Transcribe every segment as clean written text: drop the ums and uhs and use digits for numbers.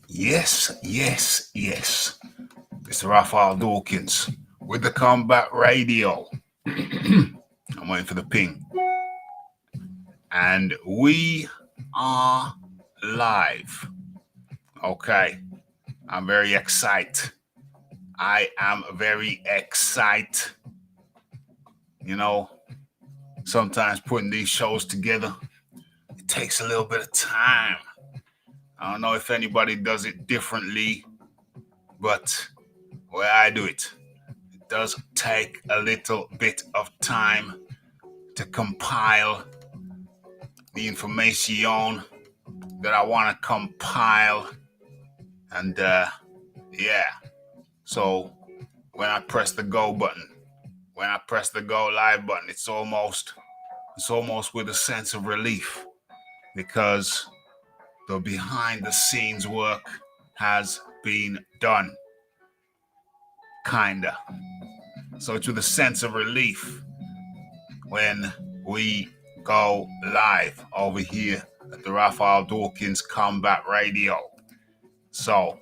Yes, yes, yes. It's Raphael Dawkins with the Combat Radio. I'm waiting for the ping. And we are live. Okay. I'm very excited. I am very excited. You know, sometimes putting these shows together, it takes a little bit of time. I don't know if anybody does it differently, but the way I do it, it does take a little bit of time to compile the information that I want to compile. And yeah, so when I press the go button, when I press the go live button, it's almost with a sense of relief, because the behind the scenes work has been done, kinda. So it's with a sense of relief when we go live over here at the Raphael Dawkins Combat Radio. So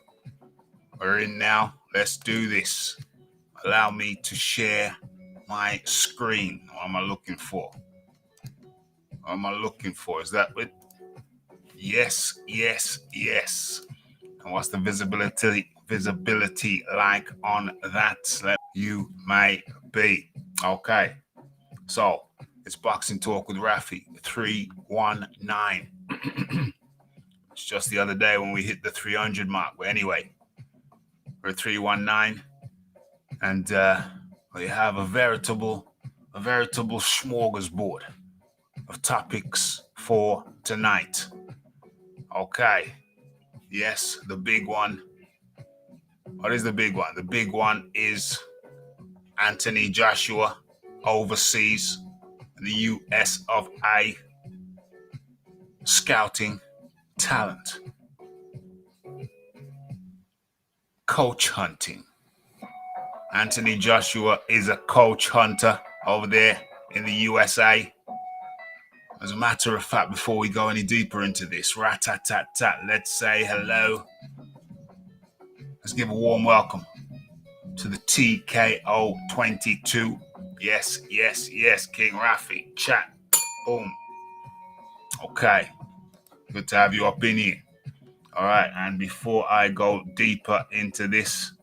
we're in now. Let's do this. Allow me to share my screen. What am I looking for? What am I looking for? Is that it? Yes, yes, yes. And what's the visibility like on that? You may be. Okay. So it's Boxing Talk with Raphie, 319. It's just the other day when we hit the 300 mark. But anyway, we're 319. And we have a veritable smorgasbord of topics for tonight. Okay. Yes, the big one. What is the big one? The big one is Anthony Joshua overseas, the US of A, scouting talent, coach hunting. Anthony Joshua is a coach hunter over there in the USA. As a matter of fact, before we go any deeper into this, rat-tat-tat-tat, let's say hello. Let's give a warm welcome to the TKO 22. Yes, yes, yes, King Raphie. Chat. Boom. Okay. Good to have you up in here. All right. And before I go deeper into this,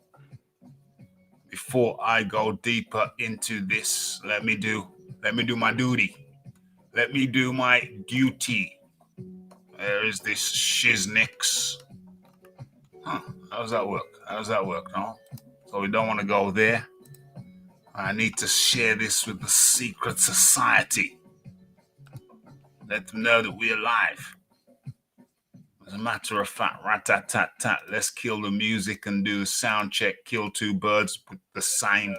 let me do my duty. Let me do my duty. There is this shiznix. How does that work? No? So we don't want to go there. I need to share this with the secret society. Let them know that we're alive. As a matter of fact, rat-tat-tat-tat, let's kill the music and do the sound check. Kill two birds with the same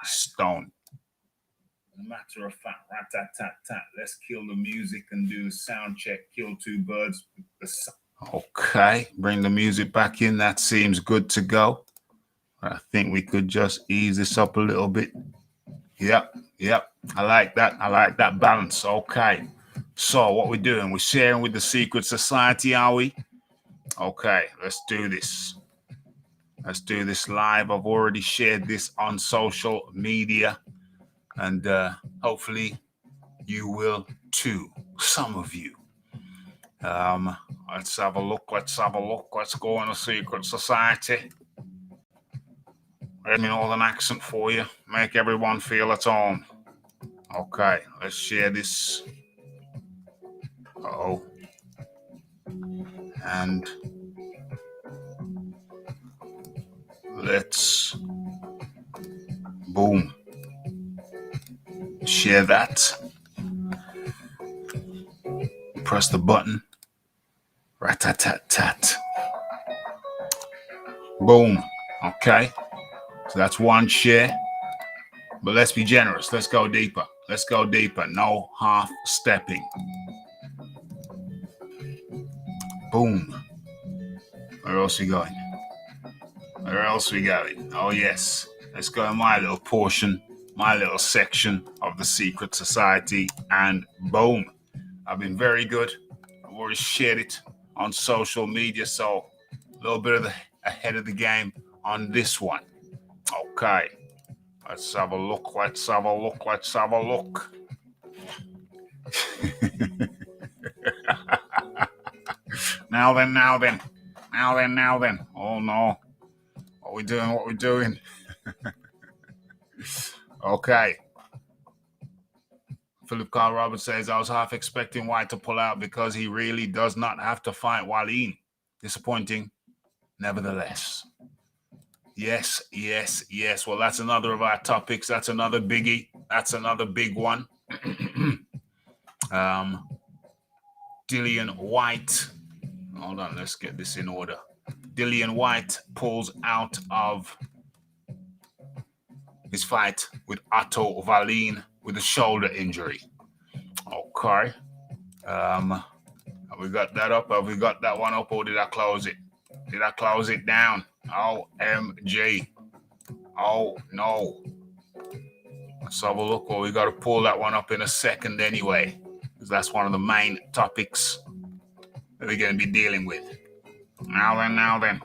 stone. As a matter of fact, rat-tat-tat-tat, let's kill the music and do the sound check. Kill two birds with the same. Okay, bring the music back in. That seems good to go. I think we could just ease this up a little bit. Yep. I like that balance. Okay. So what we're doing, we're sharing with the secret society, are we? Okay, let's do this. Let's do this live. I've already shared this on social media, and hopefully you will too. Some of you. Let's have a look. Let's go in the secret society. Let me know an accent for you. Make everyone feel at home. Okay, let's share this. And let's boom. Share that. Press the button. Rat-tat-tat-tat. Boom. Okay. So that's one share. But let's be generous. Let's go deeper. No half stepping. Boom. Where else we going? Oh, yes. Let's go in my little portion, my little section of the secret society, and boom. I've been very good. I've already shared it on social media, so a little bit of ahead of the game on this one. Okay. Let's have a look. Let's have a look. Let's have a look. Now then. Oh no. What we doing? Okay. Philip Carl Roberts says, I was half expecting Whyte to pull out because he really does not have to fight Wallin. Disappointing, nevertheless. Yes. Well, that's another of our topics. That's another biggie. That's another big one. Dillian Whyte. Hold on, let's get this in order. Dillian Whyte pulls out of his fight with Otto Wallin with a shoulder injury. Okay. Have we got that up? Have we got that one up, or did I close it? Did I close it down? OMG. Oh, no. Let's have a look. Well, we got to pull that one up in a second anyway, because that's one of the main topics that we're going to be dealing with. Now then.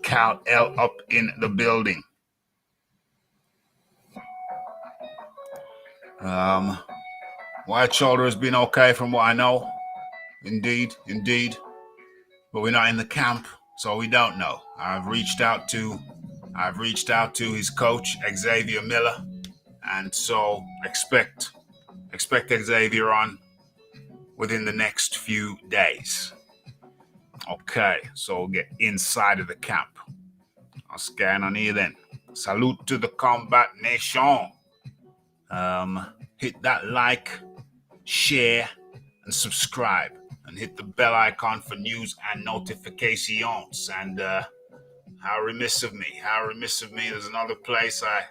Cal L up in the building. Whyte shoulder has been okay from what I know. Indeed. But we're not in the camp, so we don't know. I've reached out to his coach, Xavier Miller, and so expect Xavier on within the next few days. Okay, so we'll get inside of the camp. I'll scan on here then. Salute to the Combat Nation. Hit that like, share, and subscribe. And hit the bell icon for news and notifications. And how remiss of me. There's another place I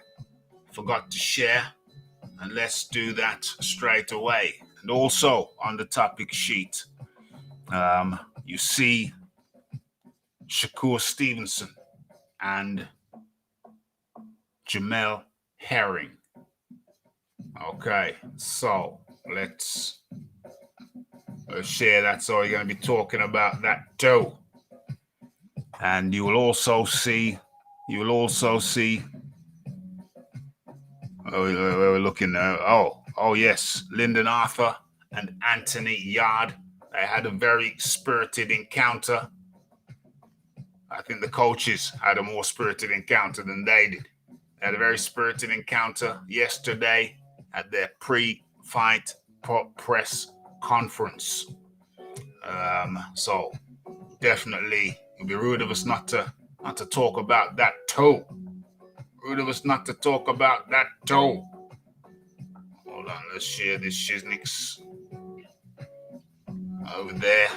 forgot to share. And let's do that straight away. And also on the topic sheet, you see Shakur Stevenson and Jamel Herring. Okay, so let's share that. So you're going to be talking about that too. And you will also see, we're looking at, oh yes, Lyndon Arthur and Anthony Yard. They had a very spirited encounter. I think the coaches had a more spirited encounter than they did. They had a very spirited encounter yesterday at their pre-fight press conference. So definitely it'd be rude of us not to talk about that too. Hold on, let's share this shiznix over there.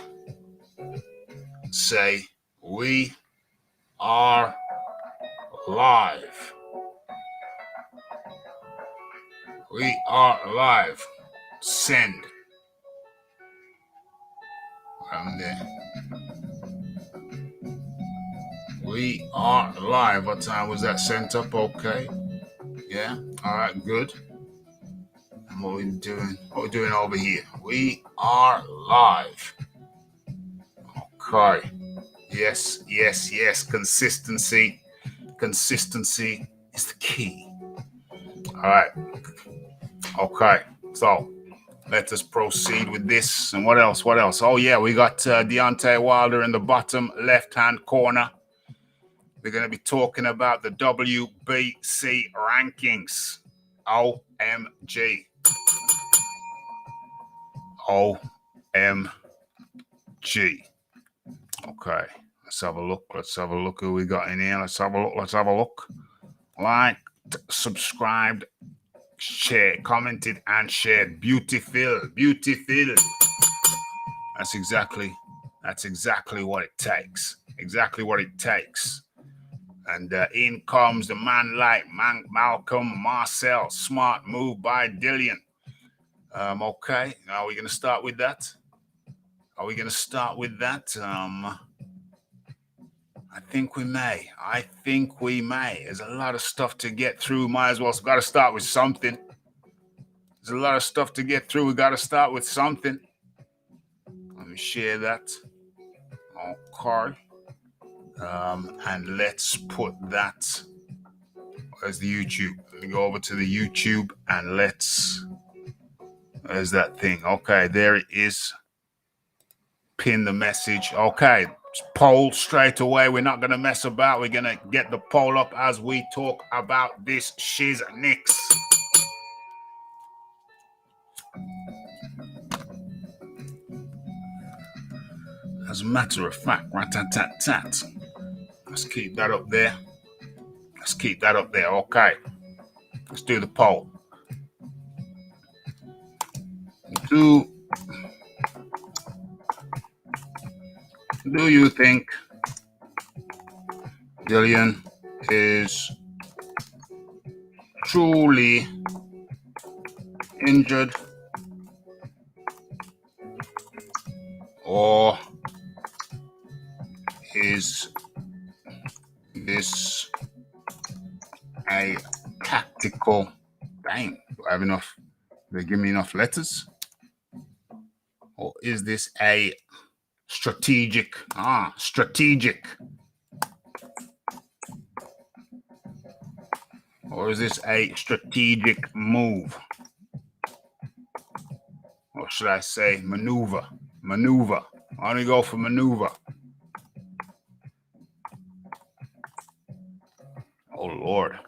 Say, we are live. Send. I'm there. We are live. What time was that sent up? Okay. Yeah. All right. Good. And what we doing? What we doing over here? We are live. Okay. Yes. Consistency is the key. All right. Okay. So let us proceed with this. And what else? Oh, yeah. We got Deontay Wilder in the bottom left-hand corner. We're going to be talking about the WBC rankings. OMG. Okay. Let's have a look who we got in here. Let's have a look. Like, subscribed, shared, commented, and shared. Beautiful. That's exactly what it takes. And in comes the man like Malcolm Marcel. Smart move by Dillian. Okay. Are we going to start with that? I think we may. There's a lot of stuff to get through. Might as well. Got to start with something. There's a lot of stuff to get through. We got to start with something. Let me share that. Okay. And let's put that as the YouTube. Let me go over to the YouTube and there's that thing. Okay, there it is. Pin the message. Okay, poll straight away. We're not going to mess about. We're going to get the poll up as we talk about this shiz nicks. As a matter of fact, rat-tat-tat-tat. Let's keep that up there. Okay. Let's do the poll. Do you think Dillian is truly injured, or is this a tactical? Dang, do I have enough? Do they give me enough letters? Or is this a strategic? Strategic. Or is this a strategic move? Or should I say maneuver? Maneuver. Why don't we go for maneuver? Oh, Lord.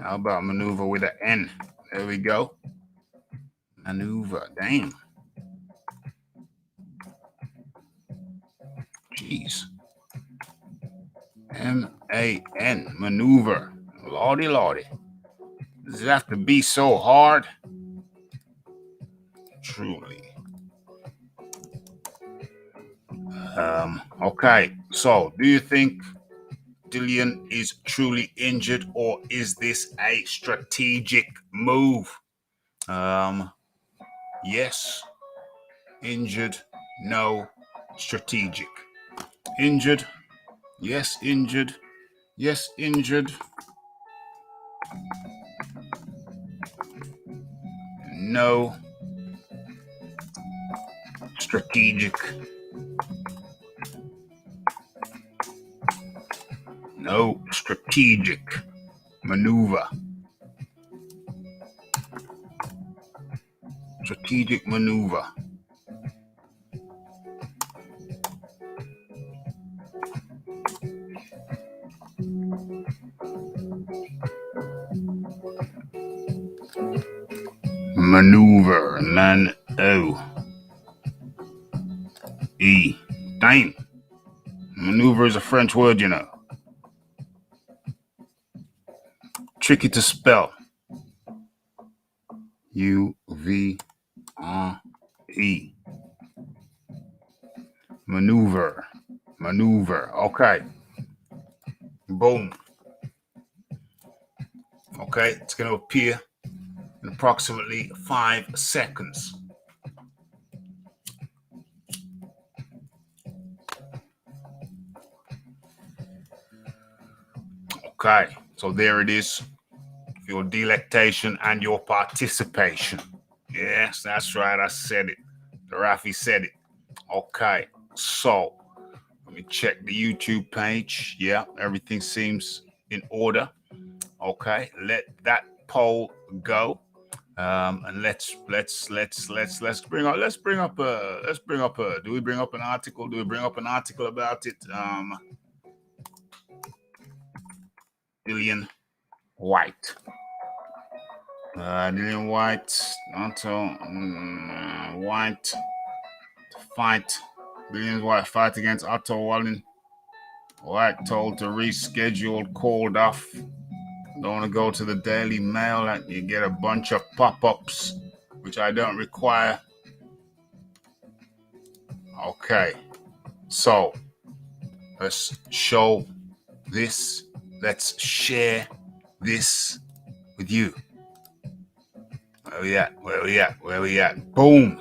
How about maneuver with an N? There we go. Maneuver. Damn. Jeez. M-A-N. Maneuver. Lordy, lordy. Does it have to be so hard? Truly. Okay. So, do you think Dillian is truly injured, or is this a strategic move? Yes. Injured. No. Strategic. Injured. Yes, injured. Yes, injured. No. Strategic. No. Strategic. Maneuver. Strategic maneuver. Maneuver. E. Damn. Maneuver is a French word, you know. Tricky to spell. U-V-R-E. Maneuver. Maneuver. Okay. Boom. Okay, it's going to appear in approximately 5 seconds. Okay, so there it is. Your delectation and your participation. Yes, that's right. I said it. The Raphie said it. Okay, so let me check the YouTube page. Yeah, everything seems in order. Okay, let that poll go. And let's bring up a. Do we bring up an article? Do we bring up an article about it? Dillian Whyte. Dillian Whyte, Whyte to fight. Dillian Whyte fight against Otto Wallin. Whyte told to reschedule, called off. Don't want to go to the Daily Mail and you get a bunch of pop-ups, which I don't require. Okay, so let's show this. Let's share this with you. Where we at? Boom.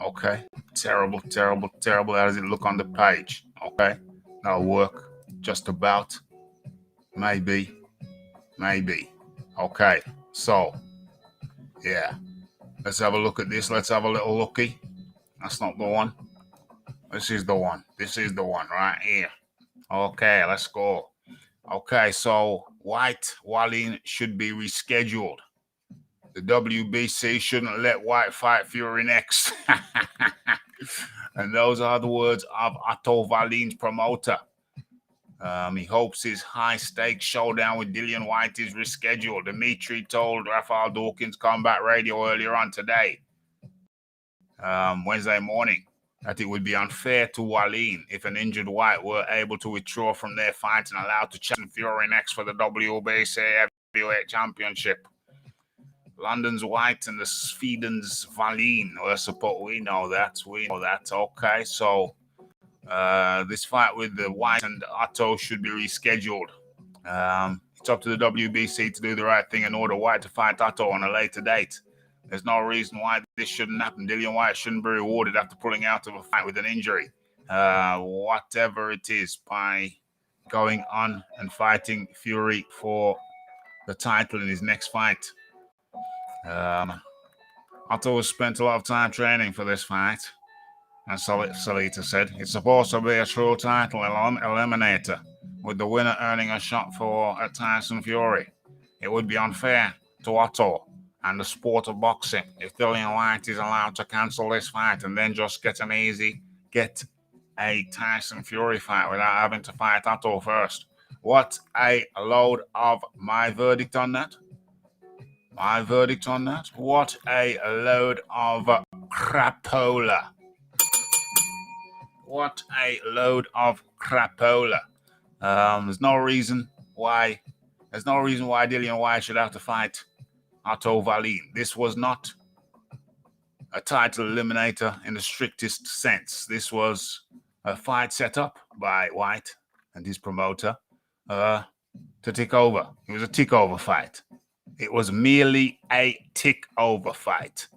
Okay. Terrible. How does it look on the page? Okay. That'll work. Just about. Maybe. Okay. So, yeah. Let's have a look at this. Let's have a little looky. That's not the one. This is the one. This is the one right here. Okay, let's go. Okay, so Whyte, Wallin should be rescheduled. The WBC shouldn't let Whyte fight Fury next. And those are the words of Otto Wallin's promoter. He hopes his high-stakes showdown with Dillian Whyte is rescheduled. Dimitri told Raphael Dawkins Combat Radio earlier on today, Wednesday morning, that it would be unfair to Wallin if an injured Whyte were able to withdraw from their fight and allowed to challenge Fury next for the WBC Heavyweight Championship. London's Whyte and the Sweden's Wallin were supposed. We know that. Okay, so this fight with the Whyte and Otto should be rescheduled. It's up to the WBC to do the right thing and order Whyte to fight Otto on a later date. There's no reason why this shouldn't happen. Dillian Whyte shouldn't be rewarded after pulling out of a fight with an injury. Whatever it is, by going on and fighting Fury for the title in his next fight. Otto has spent a lot of time training for this fight. And Salita said, it's supposed to be a true title eliminator, with the winner earning a shot for a Tyson Fury. It would be unfair to Otto and the sport of boxing if Dillian Whyte is allowed to cancel this fight and then just get a Tyson Fury fight without having to fight Otto first. What a load of my verdict on that. What a load of crapola. What a load of crapola. There's no reason why Dillian Whyte should have to fight Otto Wallin. This was not a title eliminator in the strictest sense. This was a fight set up by Whyte and his promoter to tick over. It was a tick-over fight. It was merely a tick-over fight.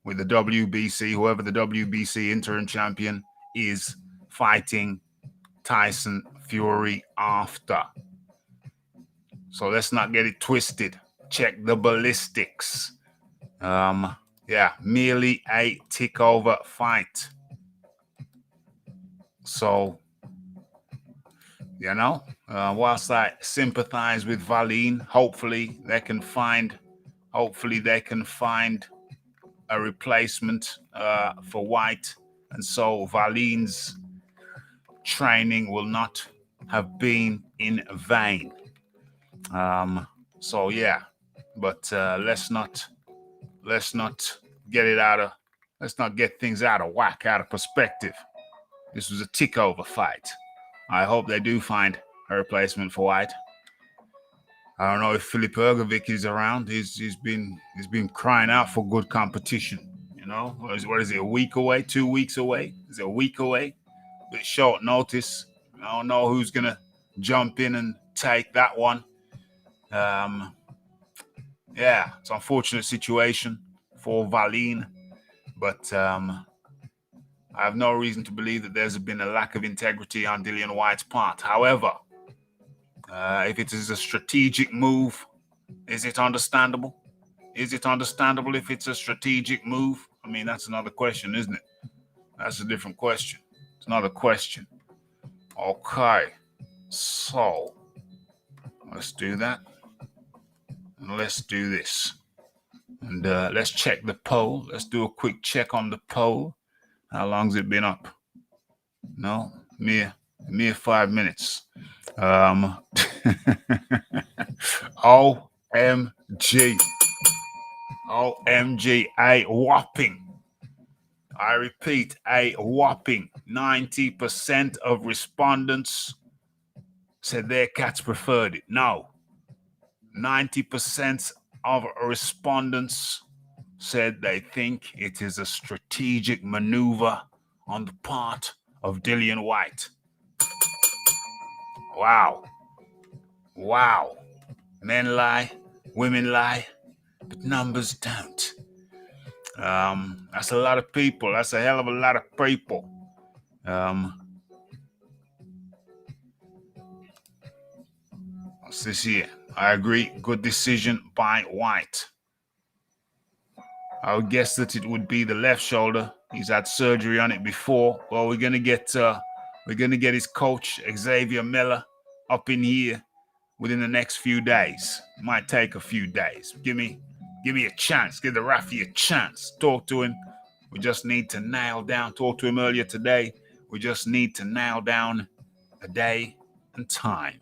With the WBC, whoever the WBC interim champion is, fighting Tyson Fury after. So let's not get it twisted. Check the ballistics. Merely a tick-over fight. So, whilst I sympathize with Wallin, hopefully they can find a replacement for Whyte, and so Wallin's training will not have been in vain. But let's not get things out of whack, out of perspective. This was a tick-over fight. I hope they do find a replacement for Whyte. I don't know if Filip Ergovic is around. He's been crying out for good competition. What is it? A week away? 2 weeks away? Is it a week away? Bit short notice. I don't know who's gonna jump in and take that one. It's an unfortunate situation for Wallin, but I have no reason to believe that there's been a lack of integrity on Dillian Whyte's part. However, if it is a strategic move, is it understandable? Is it understandable if it's a strategic move? I mean, that's another question, isn't it? That's a different question. It's another question. Okay, so let's do that. And let's do this. And let's check the poll. Let's do a quick check on the poll. How long's it been up? No, mere 5 minutes. OMG, a whopping, I repeat, a whopping 90% of respondents said their cats preferred it. No, 90% of respondents said they think it is a strategic maneuver on the part of Dillian Whyte. Wow. Men lie, women lie, but numbers don't. That's a lot of people. That's a hell of a lot of people. What's this here? I agree. Good decision by Whyte. I would guess that it would be the left shoulder. He's had surgery on it before. Well, we're gonna get his coach Xavier Miller up in here within the next few days. Might take a few days. Give me a chance. Give the Raphie a chance. Talk to him. We just need to nail down. Talk to him earlier today. We just need to nail down a day and time.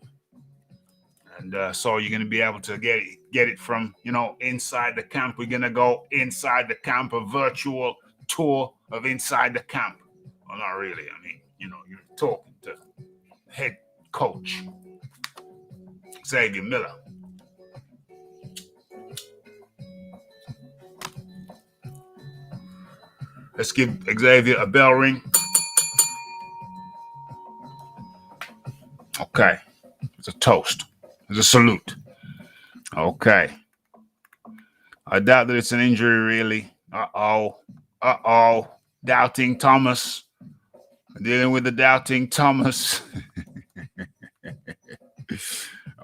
And so you're going to be able to get it from, inside the camp. We're going to go inside the camp, a virtual tour of inside the camp. Well, not really. I mean, you're talking to head coach Xavier Miller. Let's give Xavier a bell ring. Okay. It's a toast. It's a salute. Okay. I doubt that it's an injury, really. Uh-oh. Doubting Thomas. Dealing with the doubting Thomas.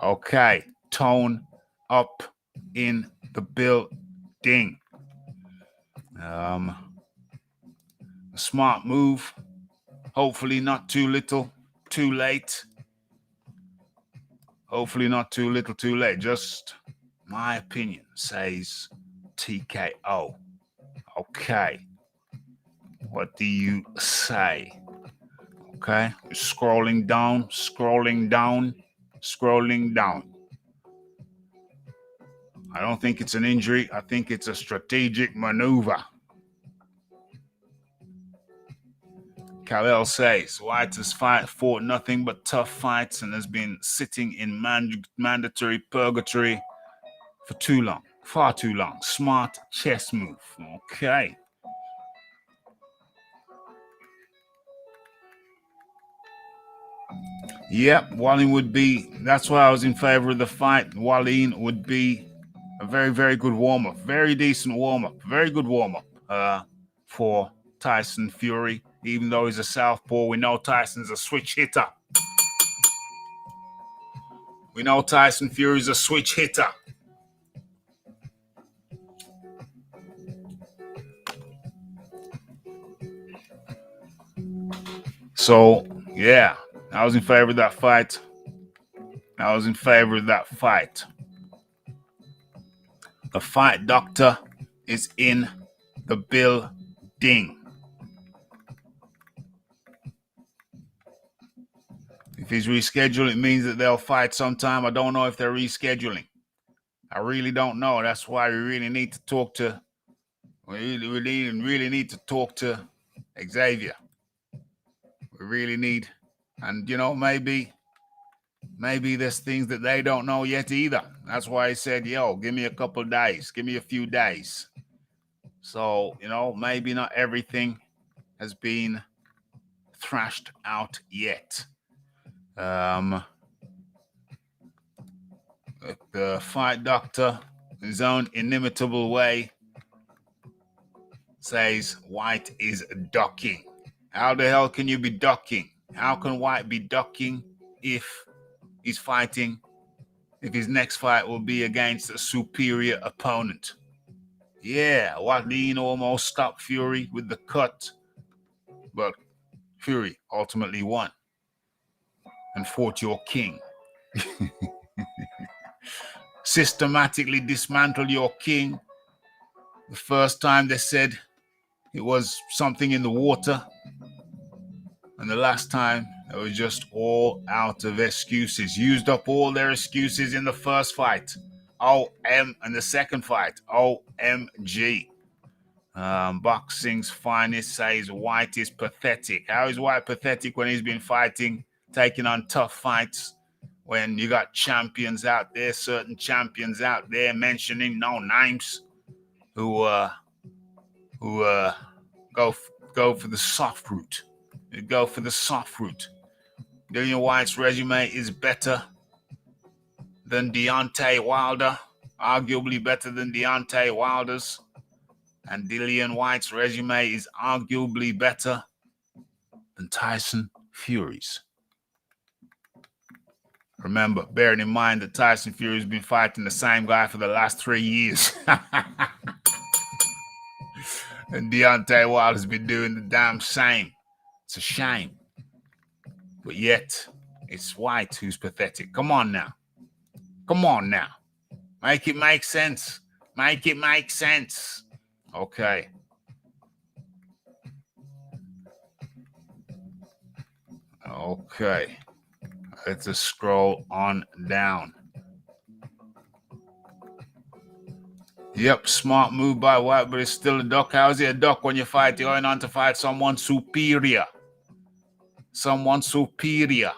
Okay. Tone up in the building. A smart move. Hopefully not too little, too late. Hopefully not too little, too late. Just my opinion says TKO. Okay. What do you say? Okay. Scrolling down. I don't think it's an injury. I think it's a strategic maneuver. Khalil says Whyte has fought nothing but tough fights and has been sitting in mandatory purgatory for too long, far too long. Smart chess move. Okay. Yep, Wallin would be. That's why I was in favor of the fight. Wallin would be a very, very good warm-up. Very decent warm-up. Very good warm-up for Tyson Fury. Even though he's a southpaw, we know Tyson's a switch hitter. We know Tyson Fury's a switch hitter. So, yeah, I was in favor of that fight. The fight doctor is in the building. If he's rescheduled, it means that they'll fight sometime. I don't know if they're rescheduling. I really don't know. That's why we really need to talk to. We really need to talk to Xavier. We really need, and maybe there's things that they don't know yet either. That's why he said, "Yo, give me a couple of days. Give me a few days." So maybe not everything has been thrashed out yet. The fight doctor, in his own inimitable way, says Whyte is ducking. How the hell can you be ducking? How can Whyte be ducking if he's fighting, if his next fight will be against a superior opponent? Yeah, Wallin almost stopped Fury with the cut, but Fury ultimately won and fought your king. Systematically dismantle your king. The first time they said it was something in the water, and the last time it was just all out of excuses. Used up all their excuses in the first fight. And the second fight, OMG. Boxing's finest says Whyte is pathetic. How is Whyte pathetic when he's been fighting, taking on tough fights? When you got champions out there, certain champions out there, mentioning no names, who go for the soft route. You go for the soft route. Dillian Whyte's resume is better than Deontay Wilder, arguably better than Deontay Wilder's. And Dillian Whyte's resume is arguably better than Tyson Fury's. Remember, bearing in mind that Tyson Fury's been fighting the same guy for the last 3 years. And Deontay Wilder's been doing the damn same. It's a shame. But yet, it's Whyte who's pathetic. Come on now. Come on now. Make it make sense. Make it make sense. Okay. Okay. Let's just scroll on down. Yep, smart move by Whyte, but it's still a duck. How is it a duck when you fight? You're going on to fight someone superior. Someone superior.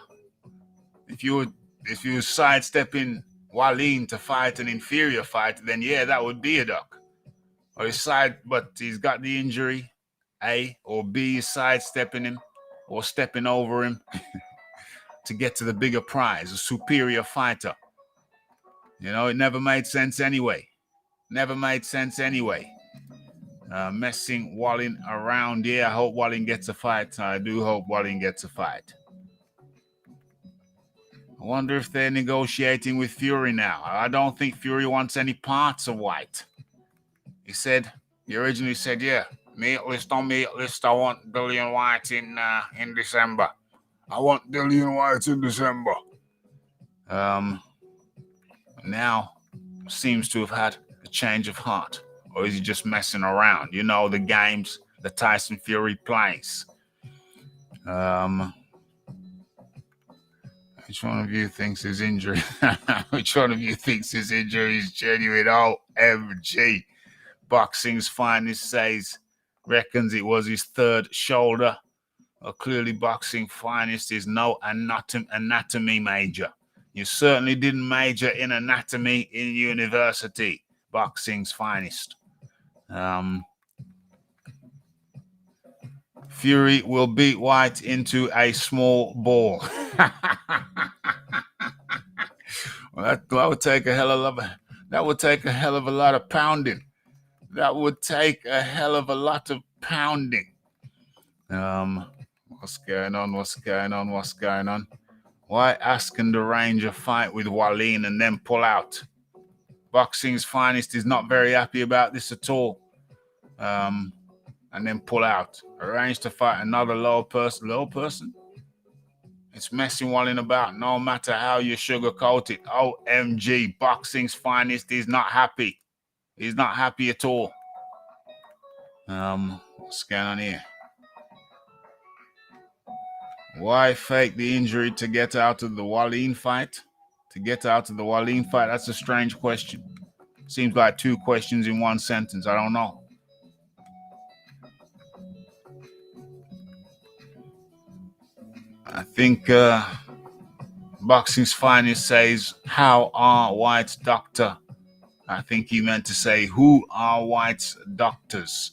If you sidestepping Wallin to fight an inferior fighter, then yeah, that would be a duck. Or but he's got the injury, A, or B is sidestepping him or stepping over him to get to the bigger prize, a superior fighter. You know, it never made sense anyway. Never made sense anyway. Messing Wallin around. Yeah, I hope Wallin gets a fight. I do hope Wallin gets a fight. I wonder if they're negotiating with Fury now. I don't think Fury wants any parts of Whyte. He originally said, yeah, meat list on meat list. I want Dillian Whyte in December. I want Dillian Whyte in December. Now seems to have had a change of heart. Or is he just messing around? You know, the games that Tyson Fury plays. Which one of you thinks his injury? Which one of you thinks his injury is genuine? OMG. Boxing's finest reckons it was his third shoulder. Well, clearly boxing finest is no anatomy major. You certainly didn't major in anatomy in university. Boxing's finest. Fury will beat Whyte into a small ball. Well, that would take a hell of a lot of pounding. That would take a hell of a lot of pounding. What's going on? Why asking the Ranger fight with Wallin and then pull out? Boxing's finest is not very happy about this at all. And then pull out. Arrange to fight another low person? It's messing Wallin about no matter how you sugarcoat it. OMG, boxing's finest is not happy. He's not happy at all. What's going on here? Why fake the injury to get out of the Wallin fight? That's a strange question. Seems like two questions in one sentence. I don't know. I think Boxing's finest says, how are Whyte's doctor? I think he meant to say, who are Whyte's doctors?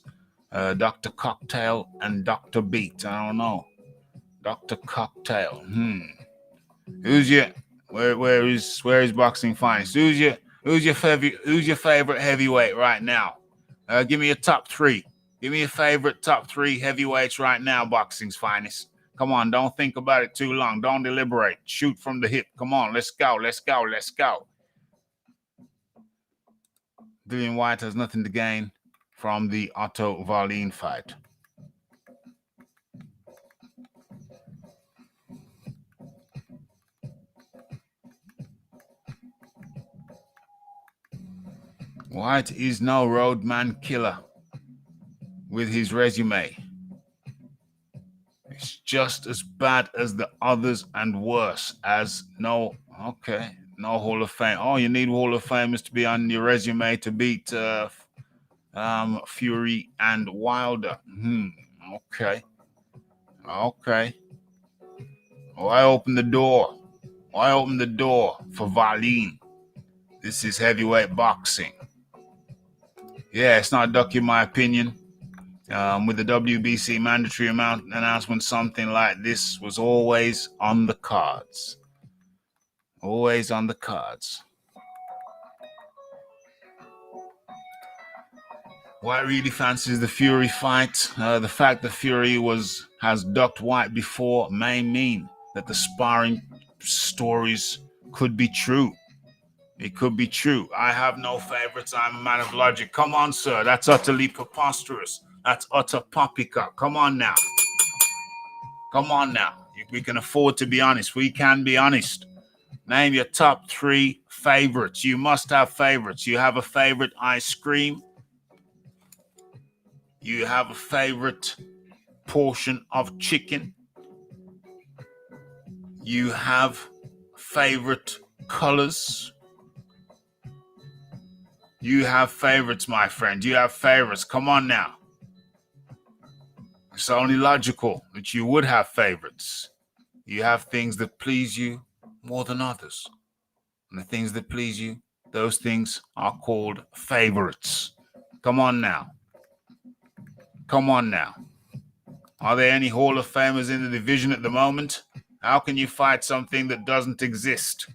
Dr. Cocktail and Dr. Beat. I don't know. Dr. Cocktail. Who's your where is Boxing finest? Who's your favorite heavyweight right now? Give me a top three. Give me a favorite top three heavyweights right now, Boxing's finest. Come on, don't think about it too long. Don't deliberate. Shoot from the hip. Come on, let's go. Dillian Whyte has nothing to gain from the Otto Wallin fight. Whyte is no roadman killer with his resume. It's just as bad as the others and worse as no Hall of Fame. Oh, you need Hall of Famers to be on your resume to beat Fury and Wilder. Okay. Why open the door? For Wallin? This is heavyweight boxing. Yeah, it's not a duck in my opinion. With the WBC mandatory announcement, something like this was always on the cards. Always on the cards. Whyte really fancies the Fury fight. The fact that Fury has ducked Whyte before may mean that the sparring stories Could be true. It could be true. I have no favorites. I'm a man of logic. Come on, sir. That's utterly preposterous. That's utter poppycock. Come on now. Come on now. We can afford to be honest. We can be honest. Name your top 3 favorites. You must have favorites. You have a favorite ice cream. You have a favorite portion of chicken. You have favorite colors. You have favorites, my friend. You have favorites. Come on now. It's only logical that you would have favorites. You have things that please you more than others. And the things that please you, those things are called favorites. Come on now. Come on now. Are there any Hall of Famers in the division at the moment? How can you fight something that doesn't exist?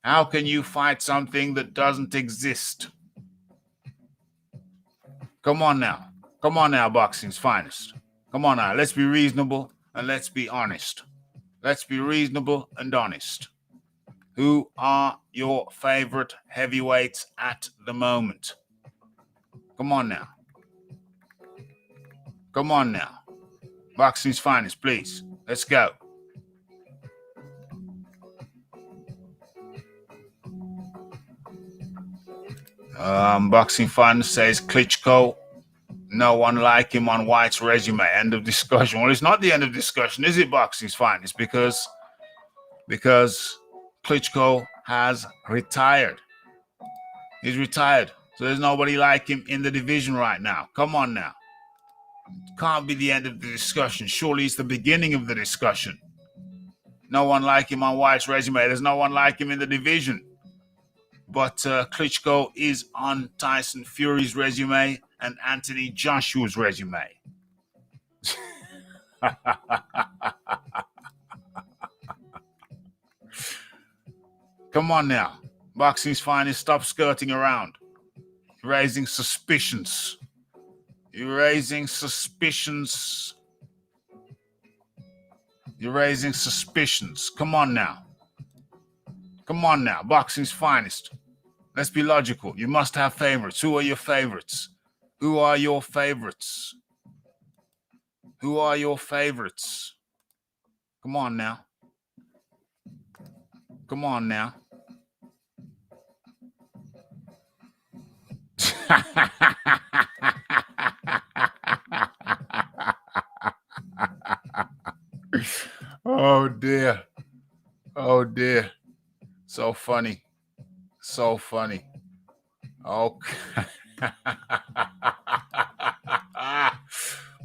How can you fight something that doesn't exist? Come on now. Come on now, boxing's finest. Come on now. Let's be reasonable and let's be honest. Let's be reasonable and honest. Who are your favorite heavyweights at the moment? Come on now. Come on now. Boxing's finest, please. Let's go. Boxing finest says Klitschko. No one like him on Whyte's resume. End of discussion. Well, it's not the end of discussion, is it, boxing's finest? Because Klitschko has retired. He's retired. So there's nobody like him in the division right now. Come on now. It can't be the end of the discussion. Surely it's the beginning of the discussion. No one like him on Whyte's resume. There's no one like him in the division. But Klitschko is on Tyson Fury's resume and Anthony Joshua's resume. Come on now. Boxing's finest, stop skirting around. You're raising suspicions. You're raising suspicions. You're raising suspicions. Come on now. Come on now. Boxing's finest. Let's be logical. You must have favorites. Who are your favorites? Who are your favorites? Who are your favorites? Come on now. Come on now. Oh dear. Oh dear. So funny. So funny. Okay.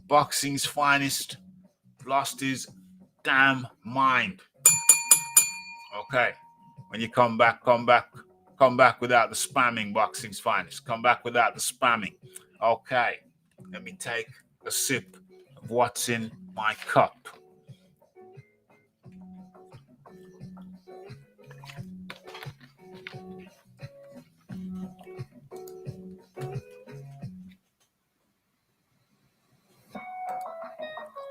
Boxing's finest lost his damn mind. Okay. When you come back without the spamming, boxing's finest. Come back without the spamming. Okay. Let me take a sip of what's in my cup.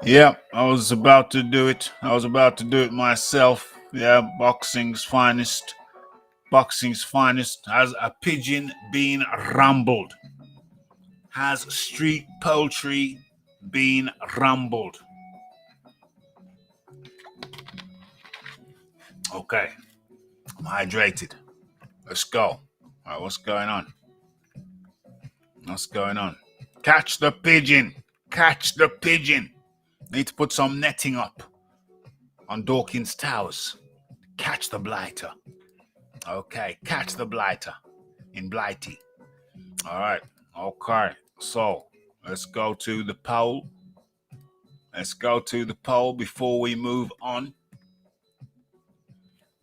Yeah, I was about to do it. I was about to do it myself. Yeah, boxing's finest. Boxing's finest. Has a pigeon been rumbled? Has street poultry been rumbled? Okay, I'm hydrated. Let's go. All right, what's going on? What's going on? Catch the pigeon. Catch the pigeon. Need to put some netting up on Dawkins Towers. Catch the blighter. Okay, catch the blighter in Blighty. All right, okay. So let's go to the poll. Let's go to the poll before we move on.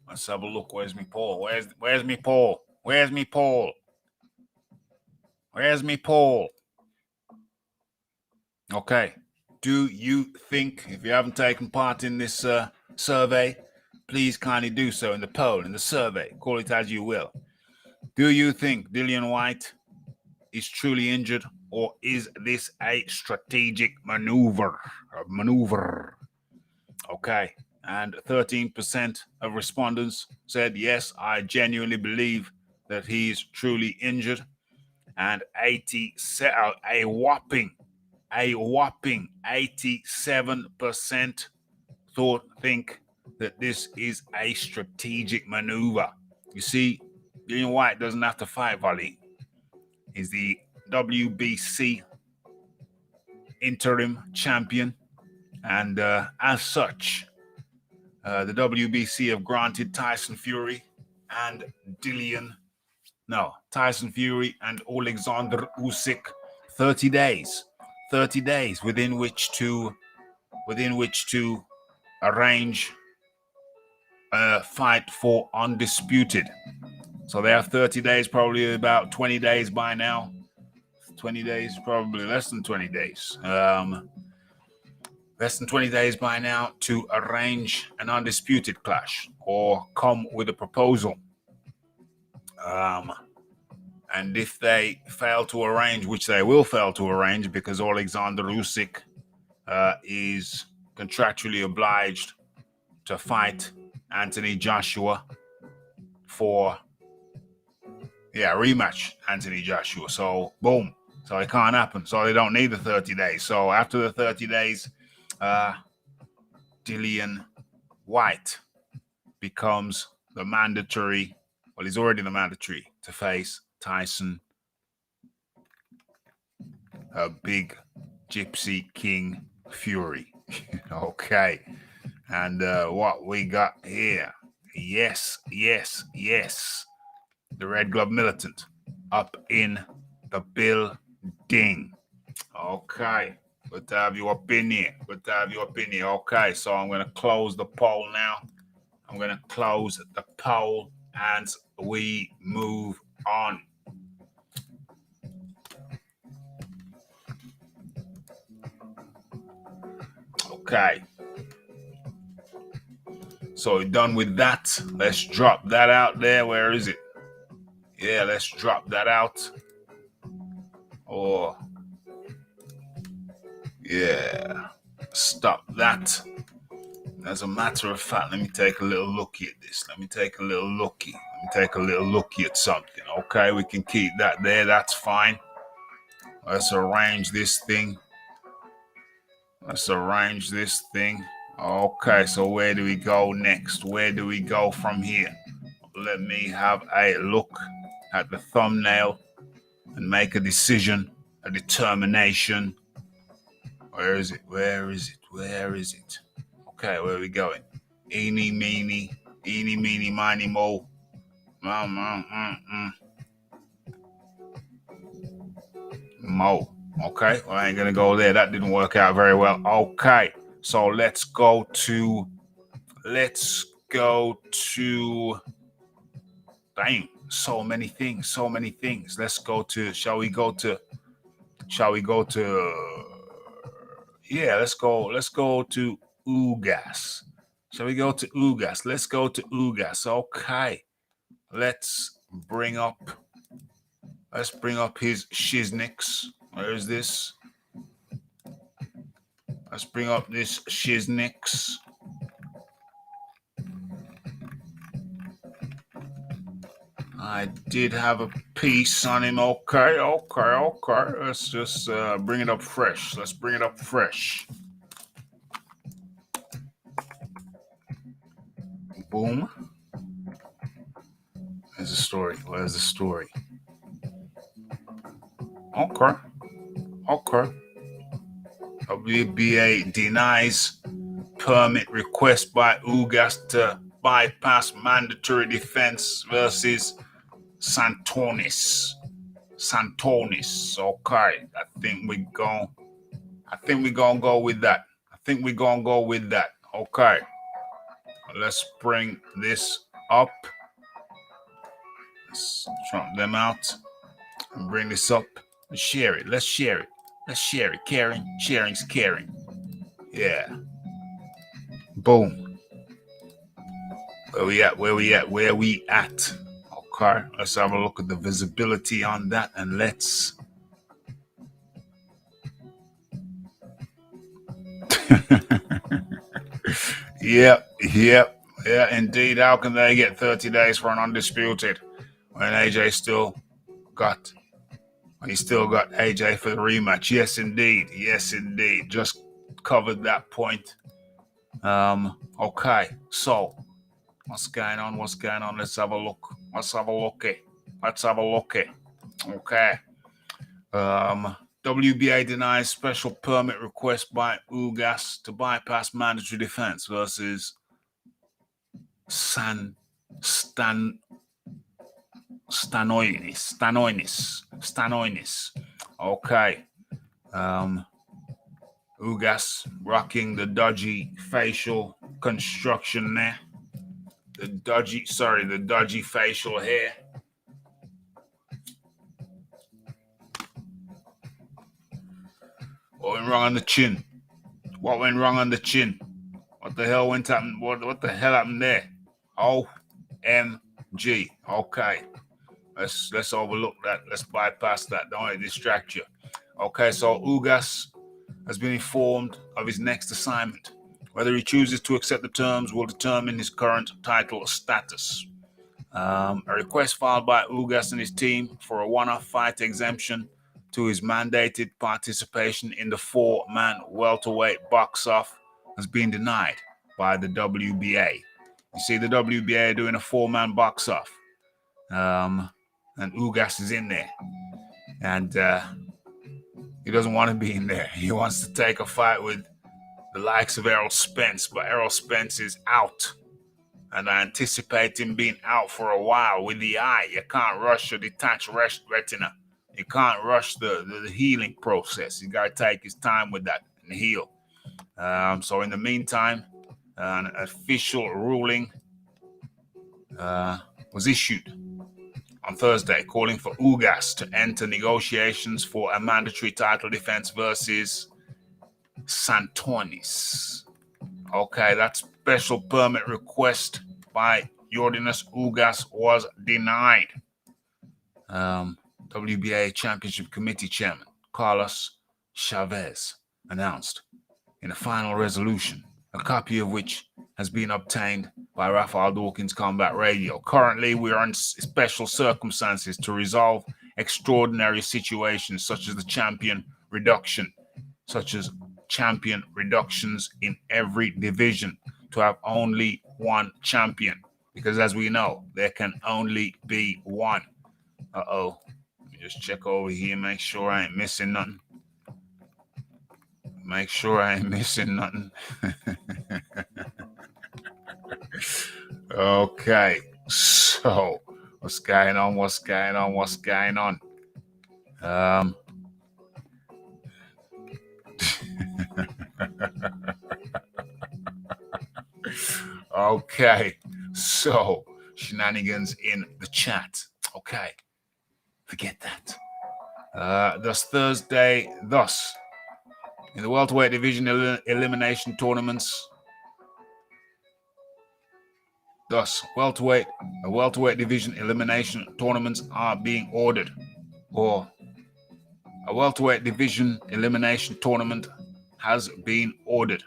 Let's have a look. Where's me poll? Where's me poll? Where's me poll? Where's me poll? Okay. Do you think, if you haven't taken part in this survey, please kindly do so in the poll, in the survey. Call it as you will. Do you think Dillian Whyte is truly injured, or is this a strategic maneuver? Okay. and 13% of respondents said, yes, I genuinely believe that he's truly injured. And a whopping 87% think that this is a strategic maneuver. You see, Whyte doesn't have to fight Wallin. He's the WBC interim champion, and as such, the WBC have granted Tyson Fury and Alexander Usyk 30 days within which to arrange a fight for undisputed. So they have 30 days, probably about 20 days by now. 20 days, probably less than 20 days. Less than 20 days by now to arrange an undisputed clash or come with a proposal. And if they fail to arrange, which they will fail to arrange because Alexander Usyk is contractually obliged to fight Anthony Joshua for rematch Anthony Joshua. So boom. So it can't happen. So they don't need the 30 days. So after the 30 days, Dillian Whyte becomes the mandatory, well, he's already the mandatory to face Tyson, a big Gypsy King Fury. Okay. And what we got here, yes. The Red Glove Militant up in the building. Okay. Good to have you up in here. Okay, so I'm going to close the poll now. I'm going to close the poll and we move on. Okay. So we're done with that. Let's drop that out there. Where is it? Yeah, let's drop that out. Or, yeah, stop that. As a matter of fact, let me take a little looky at this. Let me take a little looky at something. Okay, we can keep that there. That's fine. Let's arrange this thing. Okay, so where do we go next? Where do we go from here? Let me have a look at the thumbnail and make a decision, a determination. Where is it? Okay, where are we going? Eeny, meeny, miny, mo. Mo. Okay, well, I ain't gonna go there. That didn't work out very well. Okay, so let's go to. Damn, so many things. Let's go to. Shall we go to? Yeah, let's go to Ugas. Shall we go to Ugas? Let's go to Ugas. Okay, let's bring up his shiznix. Where is this? Let's bring up this shiznix. I did have a piece on him. Okay. Let's just bring it up fresh. Boom. Where's the story? Okay. WBA denies permit request by Ugas to bypass mandatory defense versus Santonis. Okay. I think we're gonna go with that. Okay. Let's bring this up. Let's trump them out and bring this up. Let's share it. Sharing's caring. Yeah. Boom. Where we at? Okay. Let's have a look at the visibility on that and let's. Yeah, indeed. How can they get 30 days for an undisputed when AJ still got he still got AJ for the rematch? Yes, indeed. Yes, indeed. Just covered that point. Okay. So what's going on? What's going on? Let's have a look. Let's have a looky. Let's have a looky. Okay. WBA denies special permit request by Ugas to bypass mandatory defense versus Stanoinis. Okay. Ugas rocking the dodgy facial construction there. The dodgy facial hair. What went wrong on the chin? What went wrong on the chin? What the hell went up? What the hell happened there? OMG. Okay. Let's overlook that. Let's bypass that. Don't let it distract you. Okay, so Ugas has been informed of his next assignment. Whether he chooses to accept the terms will determine his current title status. A request filed by Ugas and his team for a one-off fight exemption to his mandated participation in the four-man welterweight box-off has been denied by the WBA. You see, the WBA doing a four-man box-off, and Ugas is in there, and he doesn't want to be in there. He wants to take a fight with the likes of Errol Spence, but Errol Spence is out. And I anticipate him being out for a while with the eye. You can't rush a detached retina. You can't rush the healing process. You got to take his time with that and heal. So in the meantime, an official ruling was issued on Thursday calling for Ugas to enter negotiations for a mandatory title defense versus Santonis. Okay, that special permit request by Yordinas Ugas was denied. WBA Championship Committee Chairman Carlos Chavez announced in a final resolution, a copy of which has been obtained by Raphael Dawkins Combat Radio. Currently, we are in special circumstances to resolve extraordinary situations such as champion reductions in every division to have only one champion. Because as we know, there can only be one. Uh-oh. Let me just check over here, make sure I ain't missing nothing. Okay, so what's going on? Okay, so shenanigans in the chat. Okay, forget that. Thursday, in the welterweight division elimination tournaments, welterweight division elimination tournaments are being ordered, or a welterweight division elimination tournament has been ordered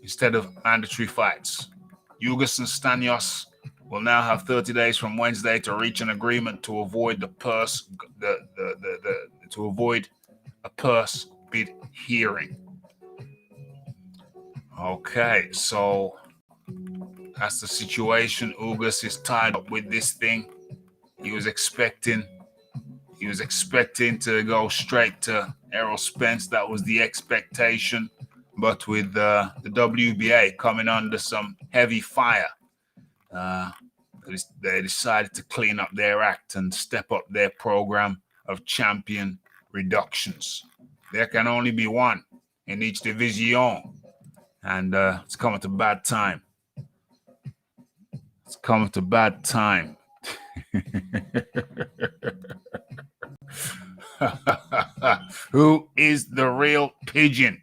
instead of mandatory fights. Ugas and Stanios will now have 30 days from Wednesday to reach an agreement to avoid a purse bid hearing. Okay, so that's the situation. Ugas is tied up with this thing. He was expecting to go straight to Errol Spence. That was the expectation. But with the WBA coming under some heavy fire, they decided to clean up their act and step up their program of champion reductions. There can only be one in each division, and it's coming to bad time. Who is the real pigeon?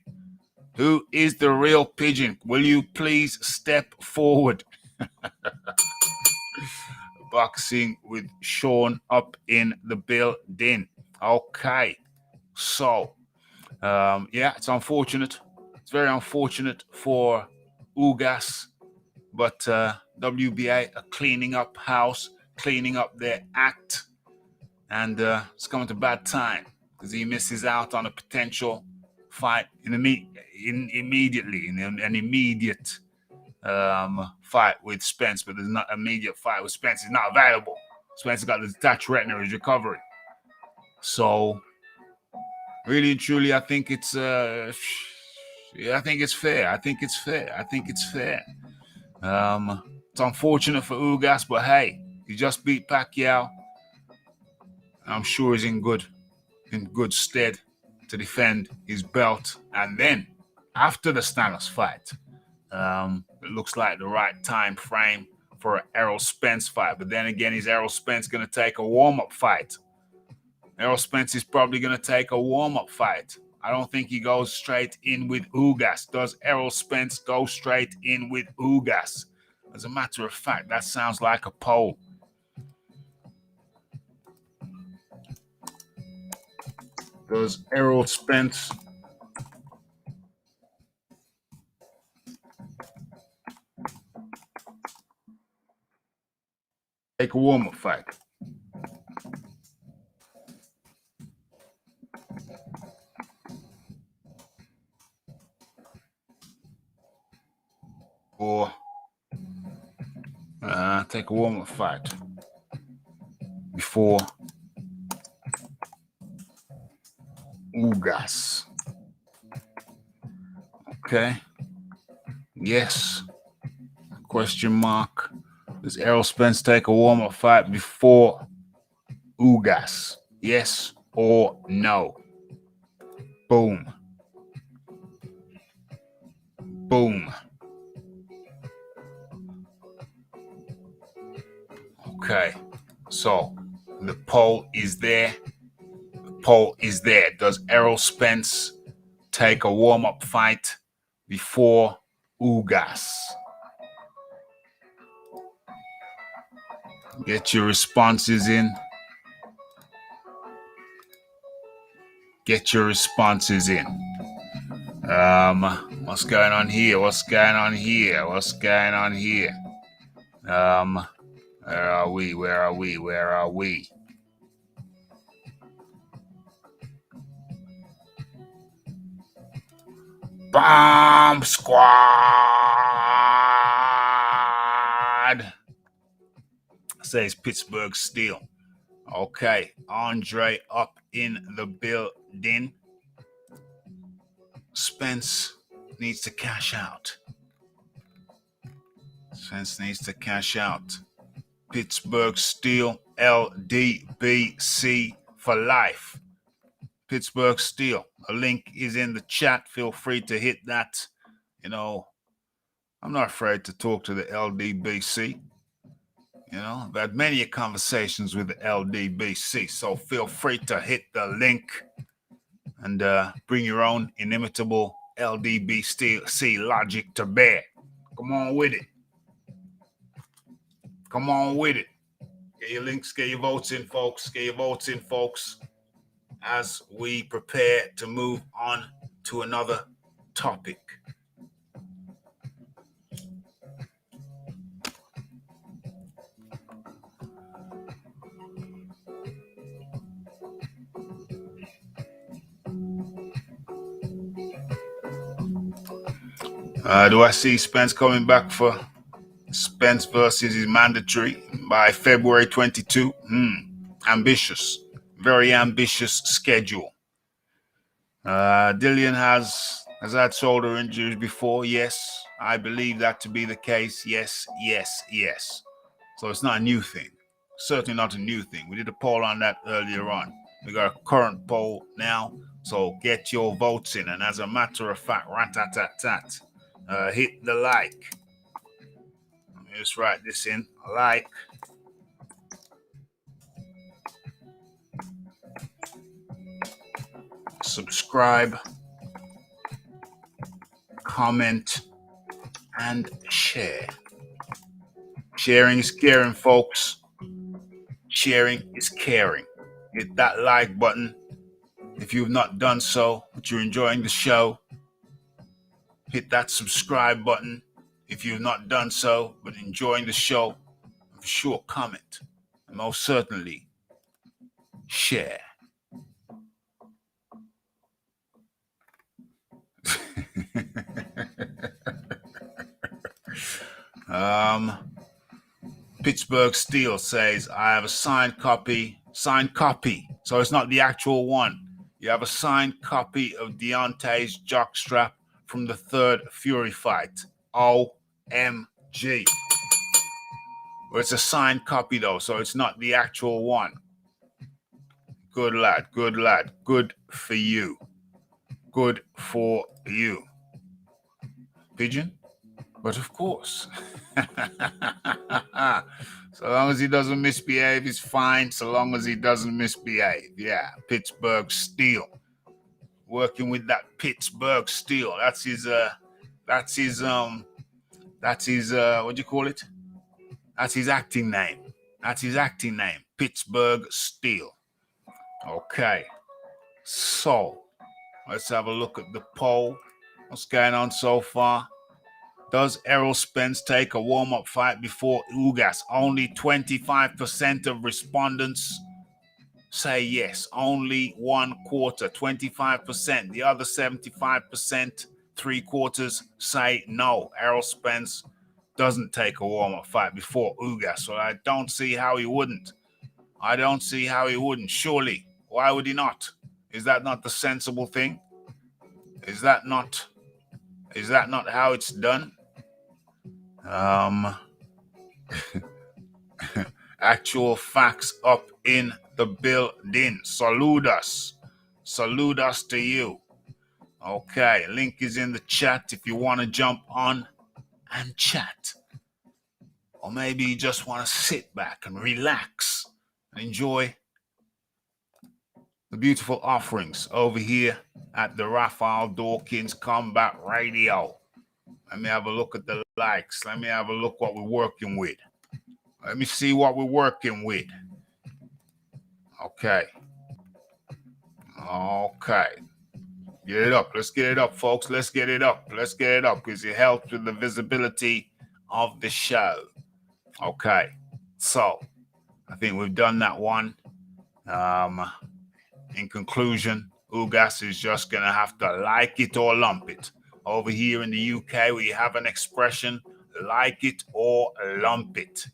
Will you please step forward? Boxing with Sean up in the building. Okay. So, it's unfortunate. It's very unfortunate for Ugas but WBA are cleaning up house, cleaning up their act, and it's coming to bad time because he misses out on a potential fight immediately in an immediate fight with Spence, but there's not an immediate fight with Spence. He's not available. Spence got the detached retina, he's recovering. So really and truly, I think it's I think it's fair. I think it's fair. It's unfortunate for Ugas, but hey, he just beat Pacquiao. I'm sure he's in good stead to defend his belt. And then after the Stannis fight, it looks like the right time frame for an Errol Spence fight. But then again, is Errol Spence going to take a warm-up fight? Errol Spence is probably going to take a warm-up fight. I don't think he goes straight in with Ugas. Does Errol Spence go straight in with Ugas? As a matter of fact, that sounds like a poll. Does Errol Spence take a warm-up fight? Or take a warm-up fight before Ugas. Okay. Yes. Question mark. Does Errol Spence take a warm-up fight before Ugas? Yes or no? Boom. Boom. Okay. So the poll is there. Does Errol Spence take a warm-up fight before Ugas? Get your responses in. What's going on here? Where are we? Bomb Squad says Pittsburgh Steel. Okay, Andre up in the building. Spence needs to cash out. Pittsburgh Steel, LDBC for life. Pittsburgh Steel. A link is in the chat. Feel free to hit that. I'm not afraid to talk to the LDBC. I've had many conversations with the LDBC, so feel free to hit the link and bring your own inimitable LDBC logic to bear. Come on with it. Get your links, get your votes in, folks. As we prepare to move on to another topic. Do I see Spence coming back for Spence versus his mandatory by February 22? Ambitious. Very ambitious schedule. Dillian has had shoulder injuries before. Yes, I believe that to be the case. Yes. So it's not a new thing. Certainly not a new thing. We did a poll on that earlier on. We got a current poll now. So get your votes in. And as a matter of fact, rat-tat-tat-tat. Hit the like. Let me just write this in. Like. Subscribe. Comment. And share. Sharing is caring, folks. Sharing is caring. Hit that like button if you've not done so, but you're enjoying the show. Hit that subscribe button If you've not done so, but enjoying the show, for sure comment and most certainly share. Pittsburgh Steel says, I have a signed copy, so it's not the actual one. You have a signed copy of Deontay's jockstrap from the third Fury fight. OMG. Well, it's a signed copy though, so it's not the actual one. Good lad, good lad. Good for you. Good for you. Pigeon? But of course. So long as he doesn't misbehave, he's fine. So long as he doesn't misbehave. Yeah, Pittsburgh Steel. Working with that Pittsburgh Steel. That's his what do you call it? That's his acting name. Pittsburgh Steel. Okay. So let's have a look at the poll. What's going on so far? Does Errol Spence take a warm-up fight before Ugas? Only 25% of respondents say yes. Only 1/4, 25%. The other 75%, 3/4, say no. Errol Spence doesn't take a warm-up fight before Ugas. So I don't see how he wouldn't. Surely. Why would he not? Is that not the sensible thing? Is that not how it's done? Actual facts up in the building. Salute us to you. Okay, link is in the chat if you want to jump on and chat, or maybe you just want to sit back and relax and enjoy the beautiful offerings over here at the Raphael Dawkins Combat Radio. Let me have a look at the likes. Let me have a look what we're working with. Let me see what we're working with. Okay. Get it up. Let's get it up, folks. Let's get it up because it helps with the visibility of the show. Okay. So, I think we've done that one. In conclusion, Ugas is just going to have to like it or lump it. Over here in the UK, we have an expression, like it or lump it.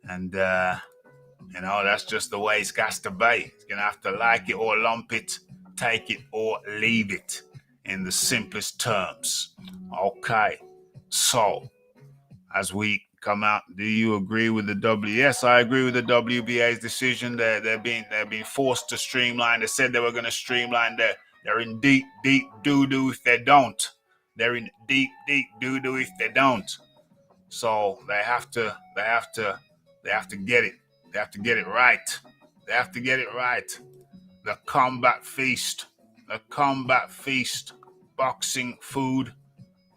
And, that's just the way it's got to be. He's going to have to like it or lump it, take it or leave it in the simplest terms. Okay. So, as we come out, do you agree with the Yes, I agree with the WBA's decision. They're being forced to streamline. They said they were going to streamline. They're in deep doo-doo if they don't. They're in deep doo-doo if they don't. So they have to get it. They have to get it right. The combat feast. Boxing food,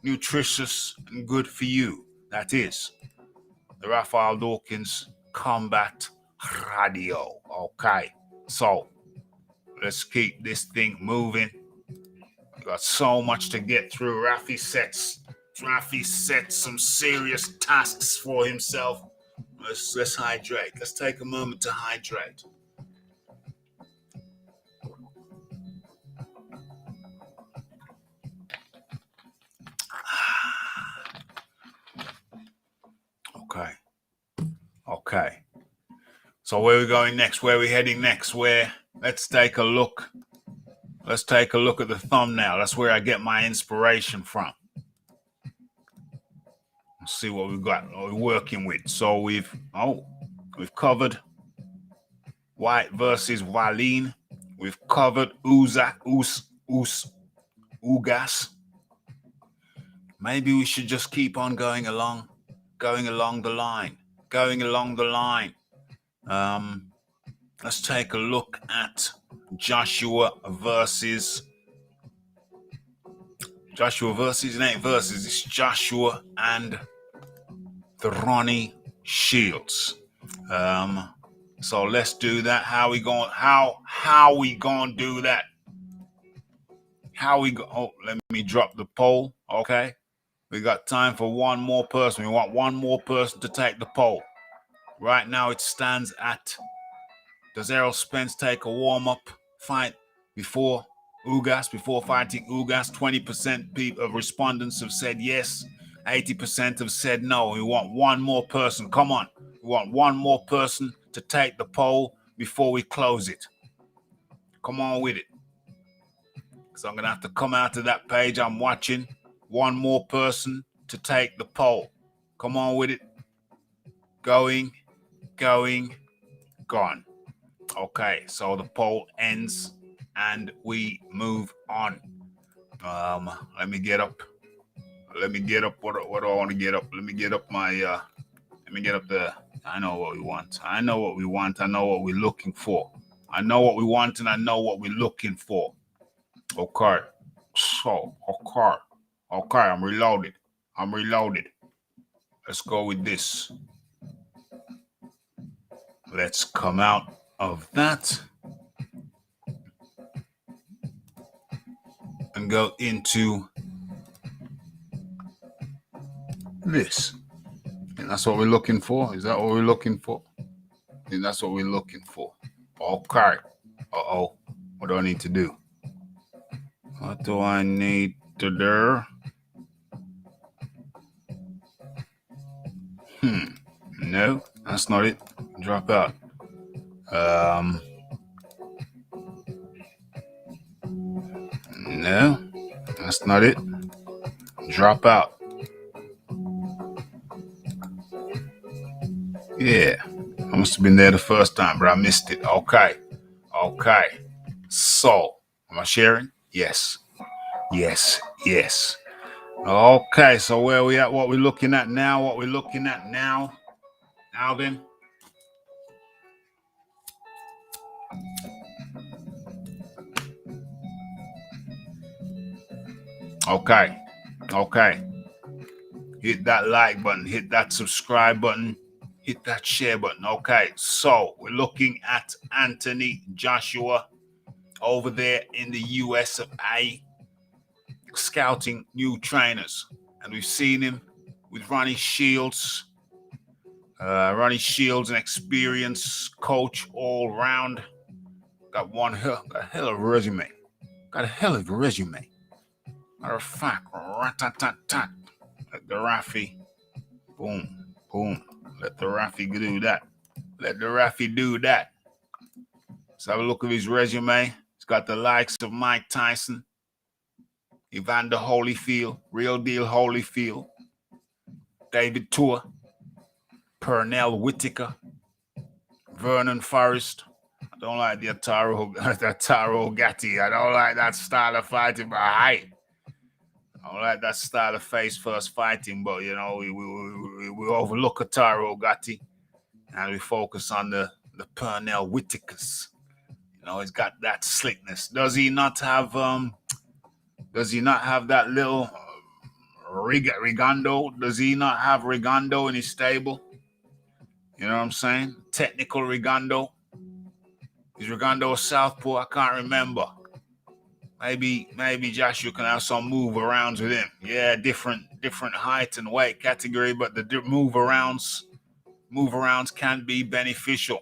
nutritious and good for you. That is the Raphael Dawkins Combat Radio. Okay. So let's keep this thing moving. We got so much to get through. Raphie sets some serious tasks for himself. Let's hydrate. Let's take a moment to hydrate. Okay. So where are we going next? Where are we heading next? Let's take a look. Let's take a look at the thumbnail. That's where I get my inspiration from. Let's see what we've got. What we're working with. So we've covered Whyte versus Wallin. We've covered Ugas. Maybe we should just keep on going along the line. Let's take a look at Joshua versus. It ain't versus. It's Joshua and the Ronnie Shields. So let's do that. How we going do that? Let me drop the poll. Okay. We got time for one more person. We want one more person to take the poll. Right now it stands at, does Errol Spence take a warm-up fight before Ugas, before fighting Ugas? 20% of respondents have said yes. 80% have said no. We want one more person. Come on. We want one more person to take the poll before we close it. Come on with it. So I'm going to have to come out of that page I'm watching. One more person to take the poll. Come on with it. Going, gone. Okay, so the poll ends and we move on. Let me get up. What do I want to get up? Let me get up the, I know what we want. I know what we're looking for. I know what we want and I know what we're looking for. Okay. So, okay, I'm reloaded. Let's go with this. Let's come out of that and go into this. And that's what we're looking for. Is that what we're looking for? And that's what we're looking for. Okay. Uh-oh. What do I need to do? What do I need to do? No, that's not it. Drop out. No, that's not it. Drop out. Yeah, I must have been there the first time, but I missed it. Okay. So, am I sharing? Yes. Okay, so where are we at? What we're looking at now? Now then. Okay. Hit that like button, hit that subscribe button, hit that share button. Okay, so we're looking at Anthony Joshua over there in the US of A, scouting new trainers. And we've seen him with Ronnie Shields. Ronnie Shields, an experienced coach all round. Got a hell of a resume. Matter of fact, rat-tat-tat-tat. Let the Raphie, boom. Let the Raphie do that. Let's have a look at his resume. He's got the likes of Mike Tyson, Evander Holyfield, Real Deal Holyfield, David Tua, Pernell Whitaker, Vernon Forrest. I don't like the Taro Gatti. I don't like that style of fighting by height. I don't like that style of face-first fighting, but, you know, we overlook a Taro Gatti and we focus on the Pernell Whitakers. You know, he's got that slickness. Does he not have that little Rigondo? Does he not have Rigondo in his stable? You know what I'm saying? Technical Rigondo. Is Rigondo a southpaw? I can't remember. Maybe Joshua can have some move arounds with him. Yeah, different height and weight category, but the move arounds can be beneficial.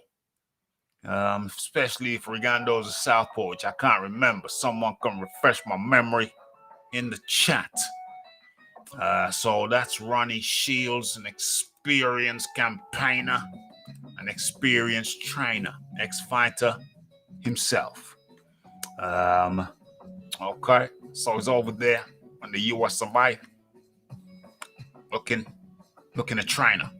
Especially if Rigondo is a southpaw, which I can't remember. Someone can refresh my memory in the chat. So that's Ronnie Shields, an experienced campaigner, an experienced trainer, ex-fighter himself. Okay, so he's over there on the US survive. Looking at trainer.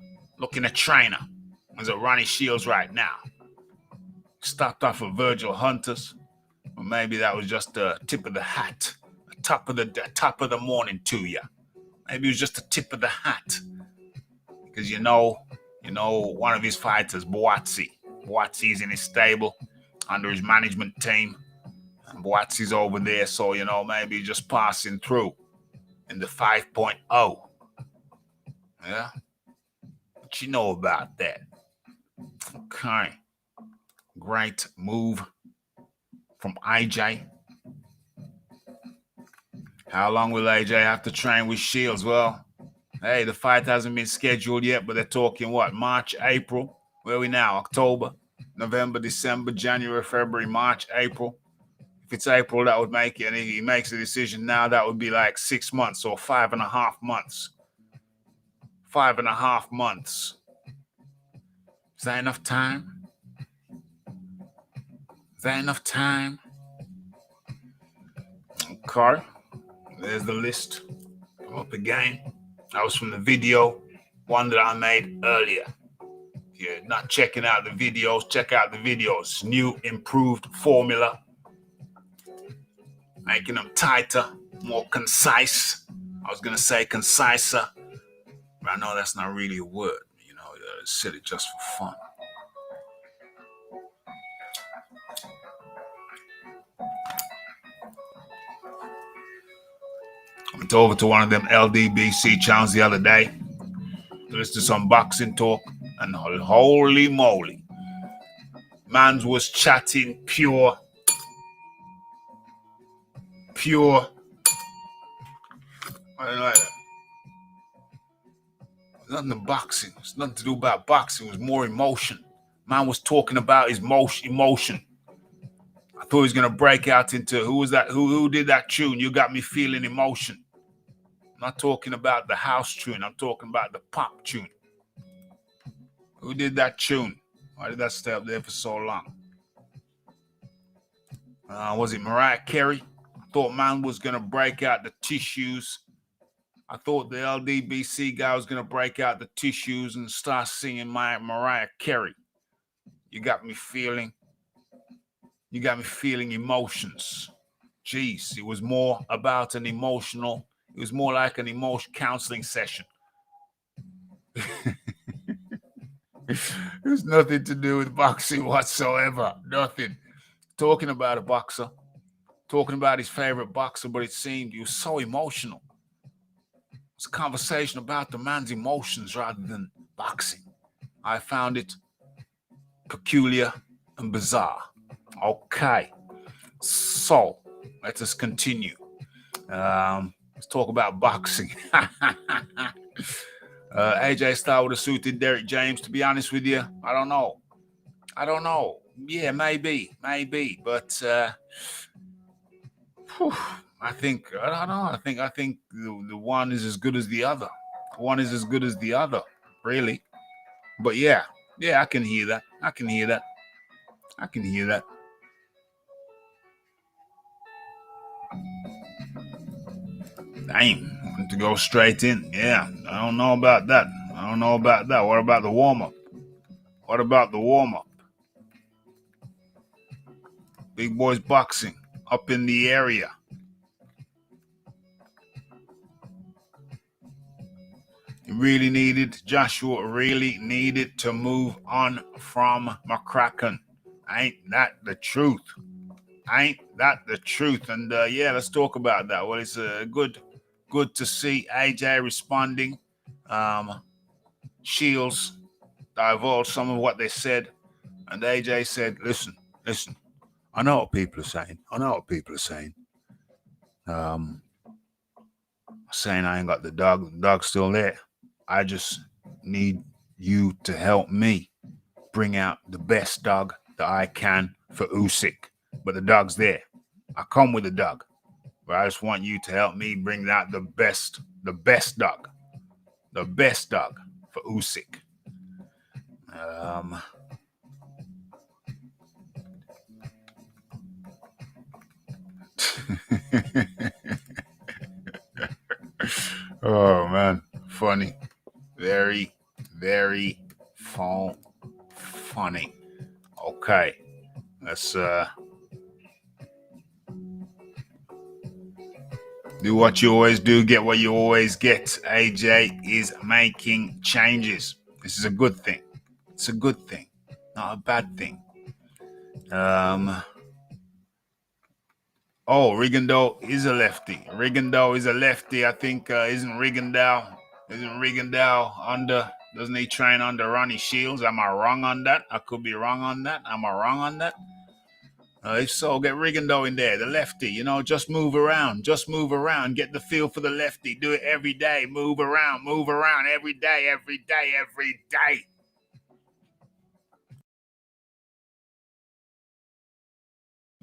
Is it Ronnie Shields right now? Stopped off of Virgil Hunters. Or maybe that was just the tip of the hat. The top of the morning to you. Maybe it was just the tip of the hat. Because you know, one of his fighters, Boatsi's in his stable under his management team. And Boatsi's over there, so, you know, maybe just passing through in the 5.0. Yeah? What you know about that? Okay. Great move from IJ. How long will AJ have to train with Shields? Well, hey, the fight hasn't been scheduled yet, but they're talking what? March, April? Where are we now? October, November, December, January, February, March, April. If it's April, that would make it. And if he makes a decision now, that would be like 6 months or 5.5 months. 5.5 months. Is that enough time? Is that enough time? Okay. There's the list. Up again. That was from the video, one that I made earlier. If you're not checking out the videos, check out the videos. New, improved formula. Making them tighter, more concise. I was going to say conciser, but I know that's not really a word. You know, I said it just for fun. I went over to one of them LDBC channels the other day to listen to some boxing talk, and holy moly, man was chatting pure. I don't like that. Nothing to boxing. It's nothing to do about boxing. It was more emotion. Man was talking about his emotion. I thought he was gonna break out into who was that? Who did that tune? You got me feeling emotion. I'm not talking about the house tune. I'm talking about the pop tune. Who did that tune? Why did that stay up there for so long? Was it Mariah Carey? I thought man was gonna break out the tissues. I thought the LDBC guy was gonna break out the tissues and start singing my Mariah Carey. You got me feeling emotions. Jeez, it was more about an emotional. It was more like an emotion counseling session. There's nothing to do with boxing whatsoever. Nothing. Talking about a boxer, talking about his favorite boxer, but it seemed he was so emotional. It's a conversation about the man's emotions rather than boxing. I found it peculiar and bizarre. Okay, so let us continue. Let's talk about boxing. AJ Styles would have suited Derek James. To be honest with you, I don't know. Yeah, maybe, but I think I don't know. I think the one is as good as the other. One is as good as the other, really. But yeah, I can hear that. Damn, to go straight in. Yeah, I don't know about that. What about the warm up? Big boys boxing up in the area. Joshua really needed to move on from McCracken. Ain't that the truth? And yeah, let's talk about that. Well, it's good to see AJ responding. Shields divulged some of what they said, and AJ said, listen, I know what people are saying. Saying I ain't got the dog. The dog's still there. I just need you to help me bring out the best dog that I can for Usyk. But the dog's there. I come with the dog. But I just want you to help me bring out the best dog for Usyk. Oh man, funny, very, very funny. Okay, let's do what you always do, get what you always get. AJ is making changes. This is a good thing. It's a good thing, not a bad thing. Rigondeaux is a lefty. I think isn't Rigondeaux under? Doesn't he train under Ronnie Shields? Am I wrong on that? I could be wrong on that. Am I wrong on that? If so, get Rigando in there, the lefty. You know, just move around. Just move around. Get the feel for the lefty. Do it every day. Move around every day, every day, every day.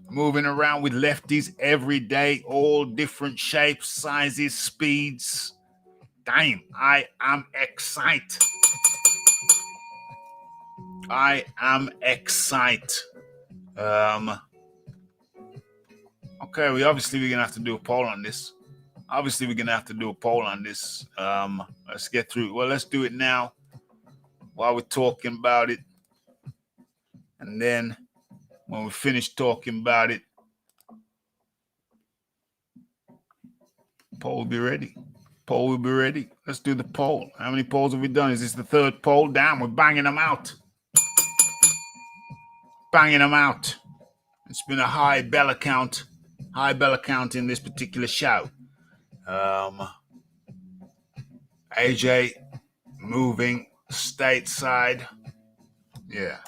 Moving around with lefties every day, all different shapes, sizes, speeds. Damn, I am excited. I am excited. Okay, we're gonna have to do a poll on this. Let's get through. Well, let's do it now while we're talking about it. And then when we finish talking about it, poll will be ready. Let's do the poll. How many polls have we done? Is this the third poll? Damn, we're banging them out. It's been a high bell count in this particular show. AJ moving stateside. Yeah.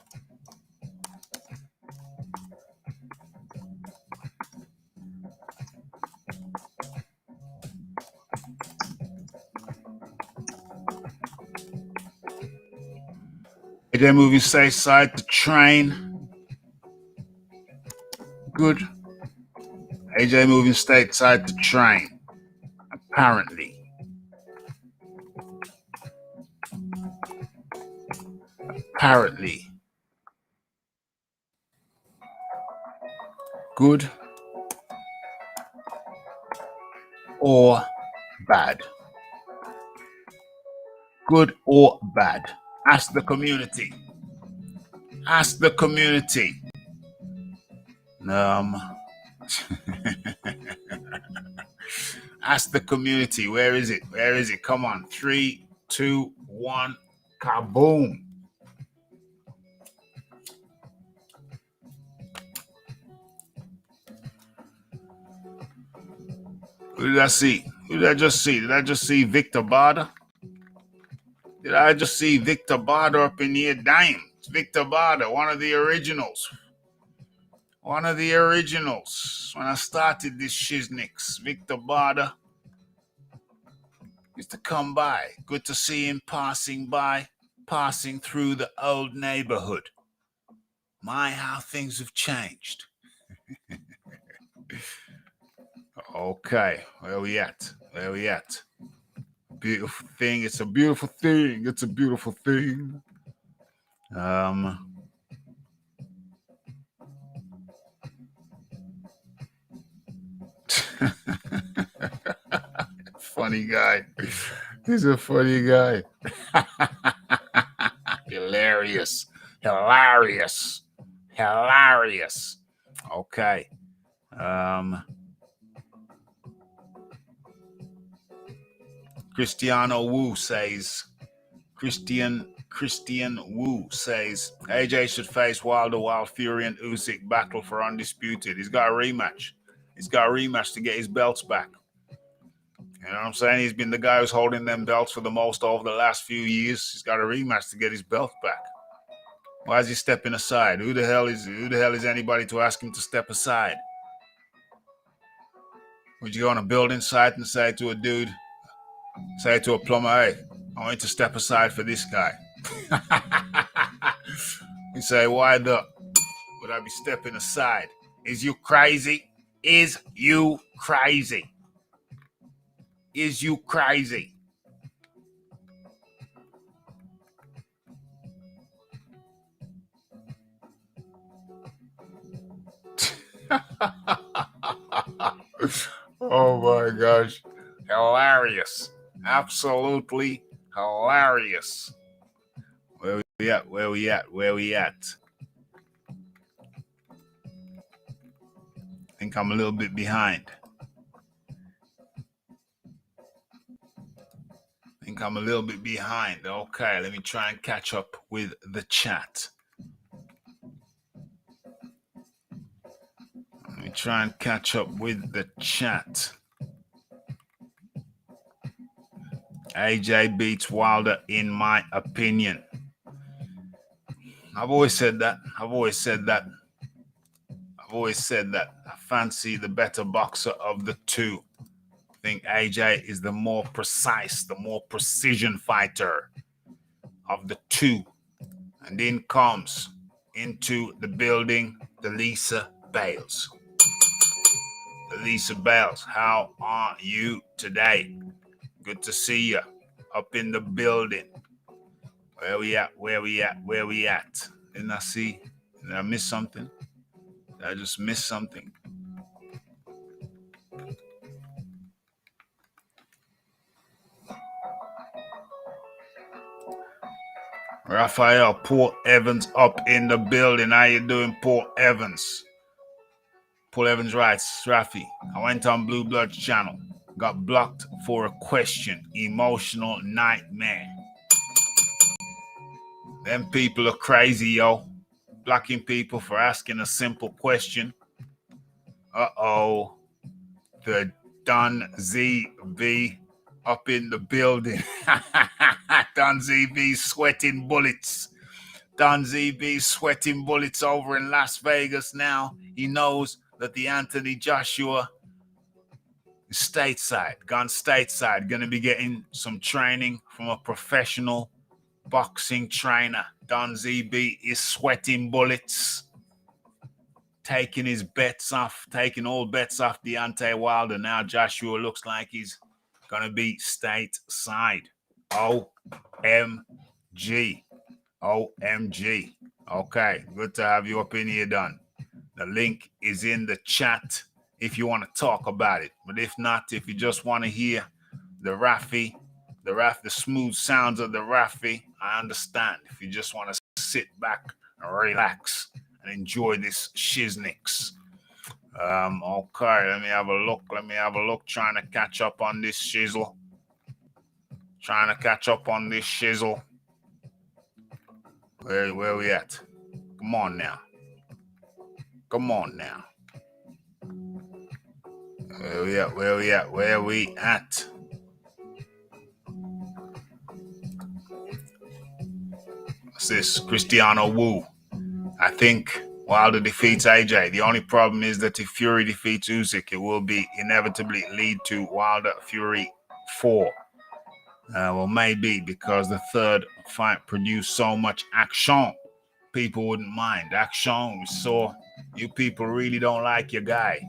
AJ moving stateside to train. Good. AJ moving stateside to train. Apparently. Good or bad? Good or bad? Ask the community. Ask the community. Where is it? Come on. 3, 2, 1. Kaboom. Who did I see? Did I just see Victor Barda? Did I just see Victor Barda up in here? Damn. It's Victor Barda, one of the originals. When I started this shiznix, Victor Barda used to come by. Good to see him passing through the old neighborhood. My, how things have changed. Okay, where we at? Beautiful thing. It's a beautiful thing. Funny guy. He's a funny guy. Hilarious. Okay. Christian Wu says AJ should face Wilder while Fury and Usyk battle for undisputed. He's got a rematch. To get his belts back. You know what I'm saying? He's been the guy who's holding them belts for the most over the last few years. He's got a rematch to get his belt back. Why is he stepping aside? Who the hell is anybody to ask him to step aside? Would you go on a building site and say to a plumber, hey, I want you to step aside for this guy? You say, why would I be stepping aside? Is you crazy? Oh my gosh. Hilarious. Absolutely hilarious. Where we at? I think I'm a little bit behind. Okay, let me try and catch up with the chat. AJ beats Wilder in my opinion. I've always said that. always said that I fancy the better boxer of the two. I think AJ is the more precise, the more precision fighter of the two. And in comes into the building Delisa Bales. Delisa Bales, how are you today? Good to see you up in the building. Where we at? Where we at? Where we at? Didn't I see? Did I miss something? Did I just miss something? Raphael, Paul Evans up in the building. How you doing, Paul Evans? Paul Evans writes, Raphie, I went on Blue Blood's channel. Got blocked for a question. Emotional nightmare. Them people are crazy, yo. Blocking people for asking a simple question. Uh-oh. The Don ZB up in the building. Don ZB sweating bullets. Don ZB sweating bullets over in Las Vegas now. He knows that the Anthony Joshua is stateside, gone stateside, going to be getting some training from a professional boxing trainer. Don ZB is sweating bullets, taking his bets off, taking all bets off Deontay Wilder. Now Joshua looks like he's going to be stateside. OMG. OMG. Okay, good to have you up in here, Don. The link is in the chat if you want to talk about it. But if not, if you just want to hear the Raphie, the smooth sounds of the Raphie, I understand. If you just want to sit back and relax and enjoy this shiznix. Okay, let me have a look. Trying to catch up on this shizzle. Where we at? Come on now. Where we at? What's this? Cristiano Wu. I think Wilder defeats AJ. The only problem is that if Fury defeats Usyk, it will be inevitably lead to Wilder Fury 4. Well, maybe because the third fight produced so much action, people wouldn't mind. Action, we saw you people really don't like your guy.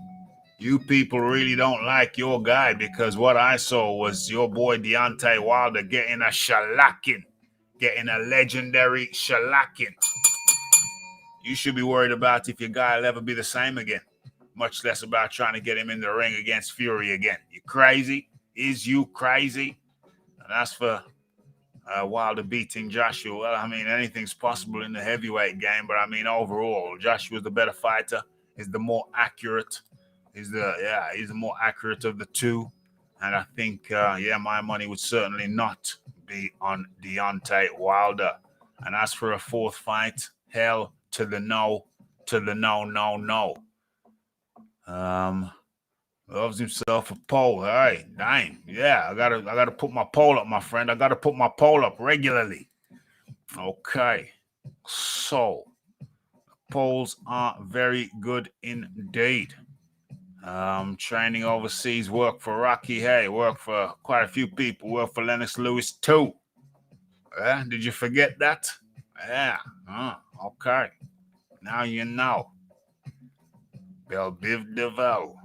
You people really don't like your guy because what I saw was your boy Deontay Wilder getting a shellacking, getting a legendary shellacking. You should be worried about if your guy will ever be the same again, much less about trying to get him in the ring against Fury again. You crazy? Is you crazy? And as for Wilder beating Joshua, well, I mean, anything's possible in the heavyweight game, but I mean, overall, Joshua's the better fighter, is the more accurate, he's the more accurate of the two. And I think, my money would certainly not be on Deontay Wilder. And as for a fourth fight, hell to the no. Loves himself a pole. All right, dang. Yeah, I gotta put my pole up, my friend. I gotta put my pole up regularly. Okay. So polls are very good indeed. Training overseas, work for Rocky Hay, work for quite a few people, work for Lennox Lewis too. Did you forget that? Yeah. Okay. Now you know. Bell Biv DeVoe.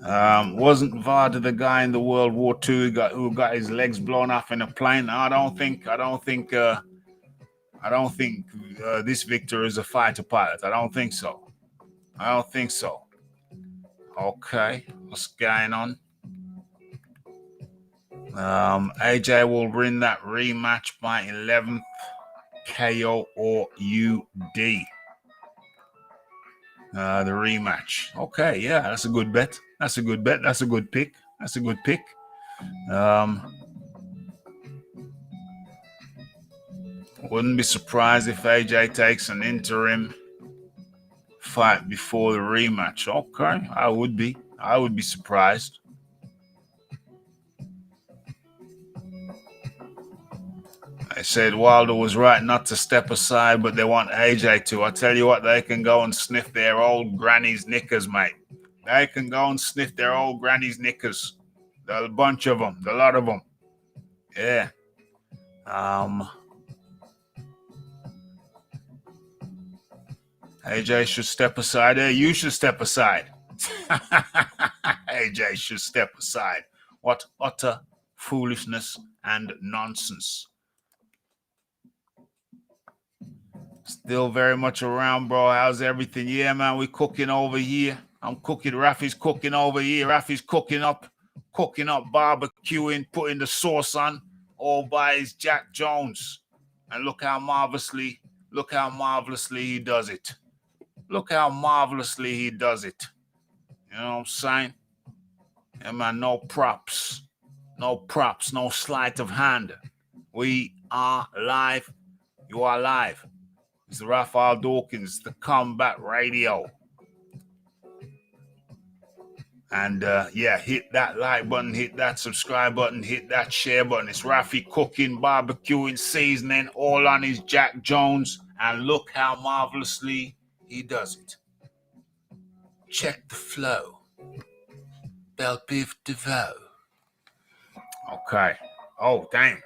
Wasn't Varda the guy in the World War II who got his legs blown off in a plane? I don't think this Victor is a fighter pilot. I don't think so. Okay, what's going on? AJ will win that rematch by 11th KO or UD. The rematch. Okay, yeah, that's a good bet. That's a good pick. Wouldn't be surprised if AJ takes an interim fight before the rematch. Okay, I would be surprised. They said Wilder was right not to step aside, but they want AJ to. I tell you what, they can go and sniff their old granny's knickers, mate. They can go and sniff their old granny's knickers. There's a bunch of them. There's a lot of them. Yeah. AJ should step aside. Hey, you should step aside. AJ should step aside. What utter foolishness and nonsense. Still very much around, bro. How's everything? Yeah, man, we cooking over here. I'm cooking. Raphie's cooking over here. Raphie's cooking up, barbecuing, putting the sauce on, all by his Jack Jones. And look how marvelously he does it. Look how marvelously he does it. You know what I'm saying? Yeah, man, no props, no sleight of hand. We are live. You are live. It's Raphael Dawkins, the Combat Radio. And hit that like button, hit that subscribe button, hit that share button. It's Raphie cooking, barbecuing, seasoning, all on his Jack Jones. And look how marvelously he does it. Check the flow. Belle Biv DeVoe. Okay. Oh, dang.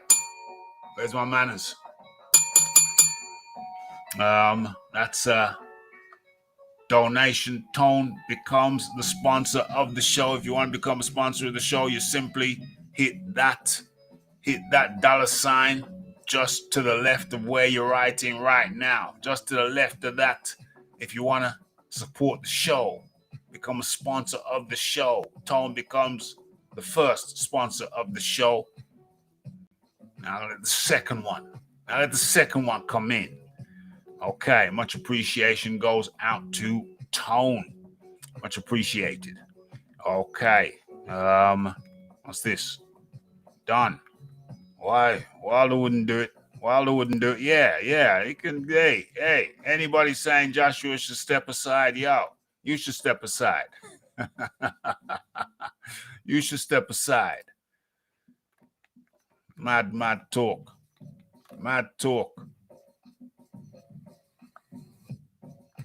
Where's my manners? That's donation. Tone becomes the sponsor of the show. If you want to become a sponsor of the show, you simply hit that $sign just to the left of where you're writing right now. Just to the left of that. If you want to support the show, become a sponsor of the show. Tone becomes the first sponsor of the show. Now let the second one come in. Okay, much appreciation goes out to Tone. Much appreciated. Okay. What's this? Done. Why? Wilder wouldn't do it. Yeah. He can. Hey. Anybody saying Joshua should step aside? Yo, you should step aside. You should step aside. Mad talk.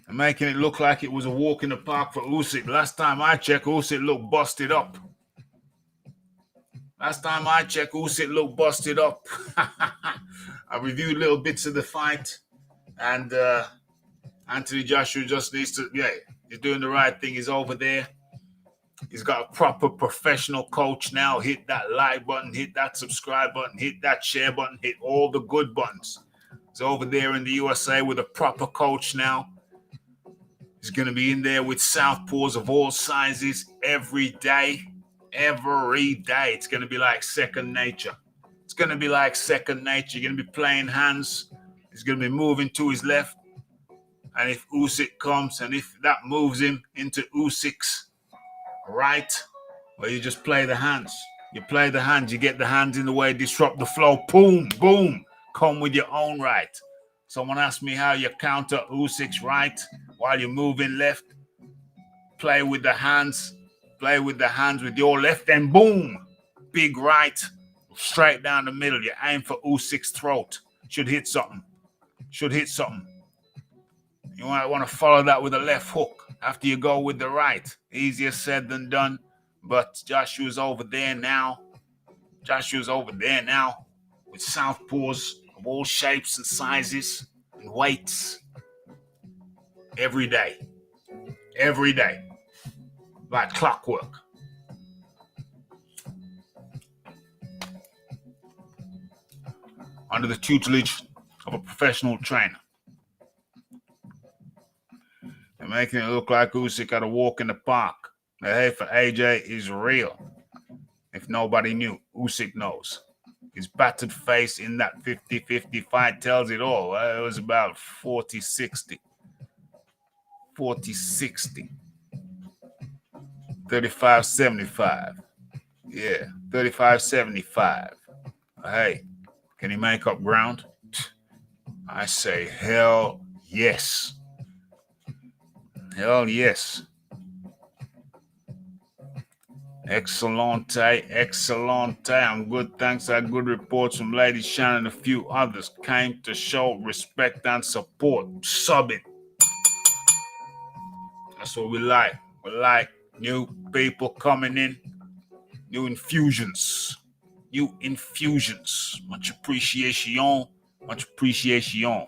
And making it look like it was a walk in the park for Usyk. Last time I checked, Usyk looked busted up. I reviewed little bits of the fight, and Anthony Joshua just needs to, he's doing the right thing. He's over there. He's got a proper professional coach now. Hit that like button, hit that subscribe button, hit that share button, hit all the good buttons. He's over there in the USA with a proper coach now. He's going to be in there with southpaws of all sizes every day. It's going to be like second nature. You're going to be playing hands. He's going to be moving to his left. And if Usyk comes, and if that moves him into Usyk's right, well, you just play the hands. You get the hands in the way, disrupt the flow. Boom, boom. Come with your own right. Someone asked me how you counter Usyk's right while you're moving left. Play with the hands with your left, and boom, big right, straight down the middle. You aim for Usyk's throat. Should hit something. You might want to follow that with a left hook after you go with the right. Easier said than done, but Joshua's over there now with southpaws of all shapes and sizes and weights every day, like clockwork. Under the tutelage of a professional trainer. They're making it look like Usyk got a walk in the park. The hate for AJ is real. If nobody knew, Usyk knows. His battered face in that 50-50 fight tells it all. It was about 40-60. 35-75. Yeah, 35-75. Hey, can he make up ground? I say hell yes. Excellente, excellente. I'm good, thanks. I had good reports from Lady Shannon and a few others. Came to show respect and support. Sub it. That's what we like. We like new people coming in. New infusions. New infusions. Much appreciation. Much appreciation.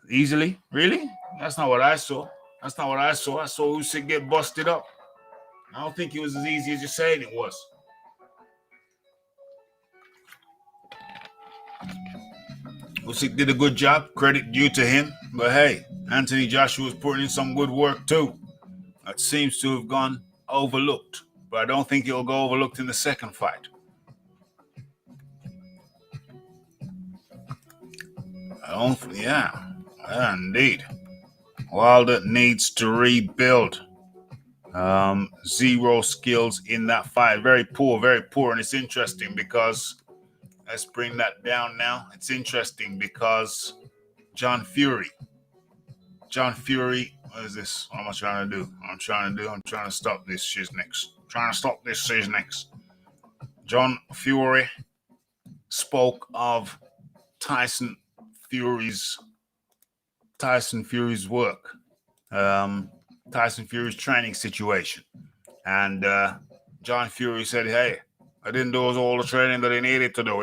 Easily? Really? That's not what I saw. That's not what I saw. I saw Usyk get busted up. I don't think it was as easy as you're saying it was. Usyk did a good job. Credit due to him. But hey, Anthony Joshua's putting in some good work too. That seems to have gone overlooked. But I don't think it'll go overlooked in the second fight. Yeah, indeed. Wilder needs to rebuild. Zero skills in that fight. Very poor. And it's interesting because, let's bring that down now. It's interesting because John Fury, what is this? What am I trying to do? I'm trying to stop this shiznix. John Fury spoke of Tyson Fury's work. Tyson Fury's training situation. And John Fury said, hey, I didn't do all the training that I needed to do.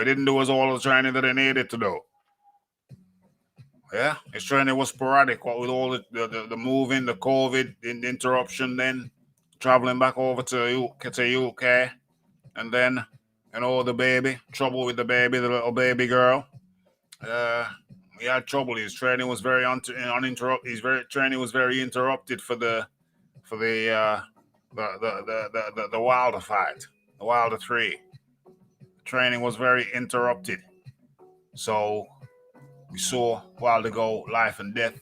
Yeah, his training was sporadic with all the moving, the COVID, the interruption, then traveling back over to UK. And then, the baby, trouble with the baby, the little baby girl. He had trouble. His training was very uninterrupted. Training was very interrupted for the Wilder fight, the Wilder 3. Training was very interrupted. So we saw Wilder go life and death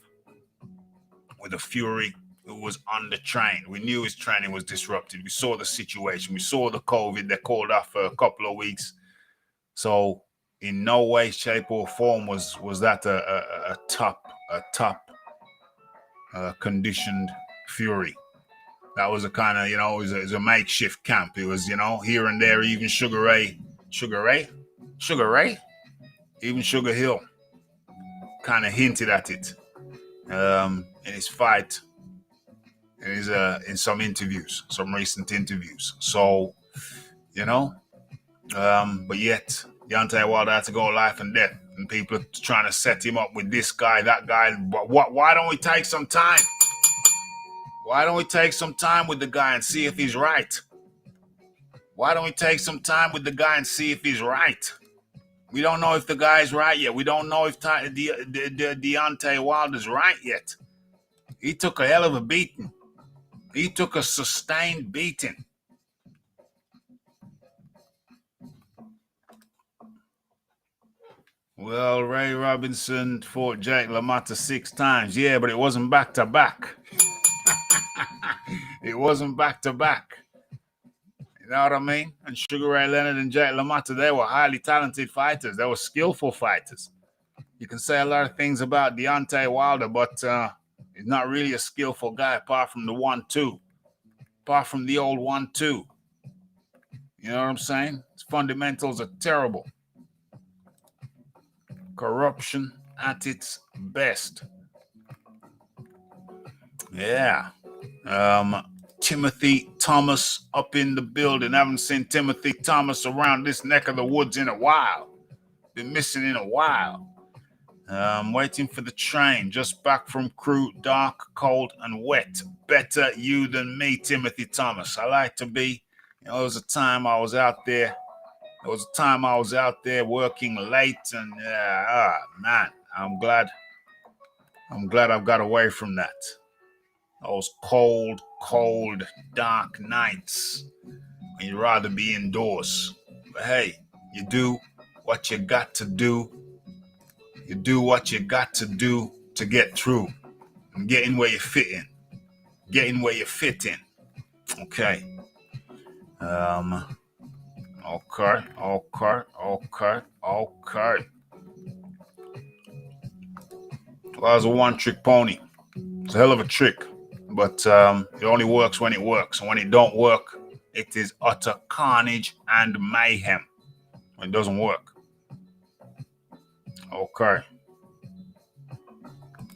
with a Fury who was undertrained. We knew his training was disrupted. We saw the situation. We saw the COVID that called off for a couple of weeks. So in no way, shape, or form was that a top conditioned Fury. That was a kind of, it was a makeshift camp. It was, here and there, even Sugar Ray, even Sugar Hill kind of hinted at it in his fight, in some recent interviews. So, but yet Deontay Wilder had to go life and death, and people are trying to set him up with this guy, that guy. Why don't we take some time? Why don't we take some time with the guy and see if he's right? We don't know if the guy's right yet. We don't know if Deontay Wilder's right yet. He took a hell of a beating. He took a sustained beating. Well, Ray Robinson fought Jake LaMotta 6 times. Yeah, but it wasn't back-to-back. It wasn't back-to-back. You know what I mean? And Sugar Ray Leonard and Jake LaMotta, they were highly talented fighters. They were skillful fighters. You can say a lot of things about Deontay Wilder, but he's not really a skillful guy apart from the 1-2. Apart from the old 1-2. You know what I'm saying? His fundamentals are terrible. Corruption at its best. Yeah. Timothy Thomas up in the building. Haven't seen Timothy Thomas around this neck of the woods in a while. Been missing in a while. Waiting for the train. Just back from crew. Dark, cold, and wet. Better you than me, Timothy Thomas. I like to be. There was a time I was out there. Working late, and man, I'm glad I've got away from that. Those cold, dark nights when you'd rather be indoors. But hey, you do what you got to do. You do what you got to do to get through and get in where you fit in. Okay. Okay. Well, that was a one-trick pony. It's a hell of a trick, but it only works when it works. And when it don't work, It is utter carnage and mayhem. It doesn't work. Okay.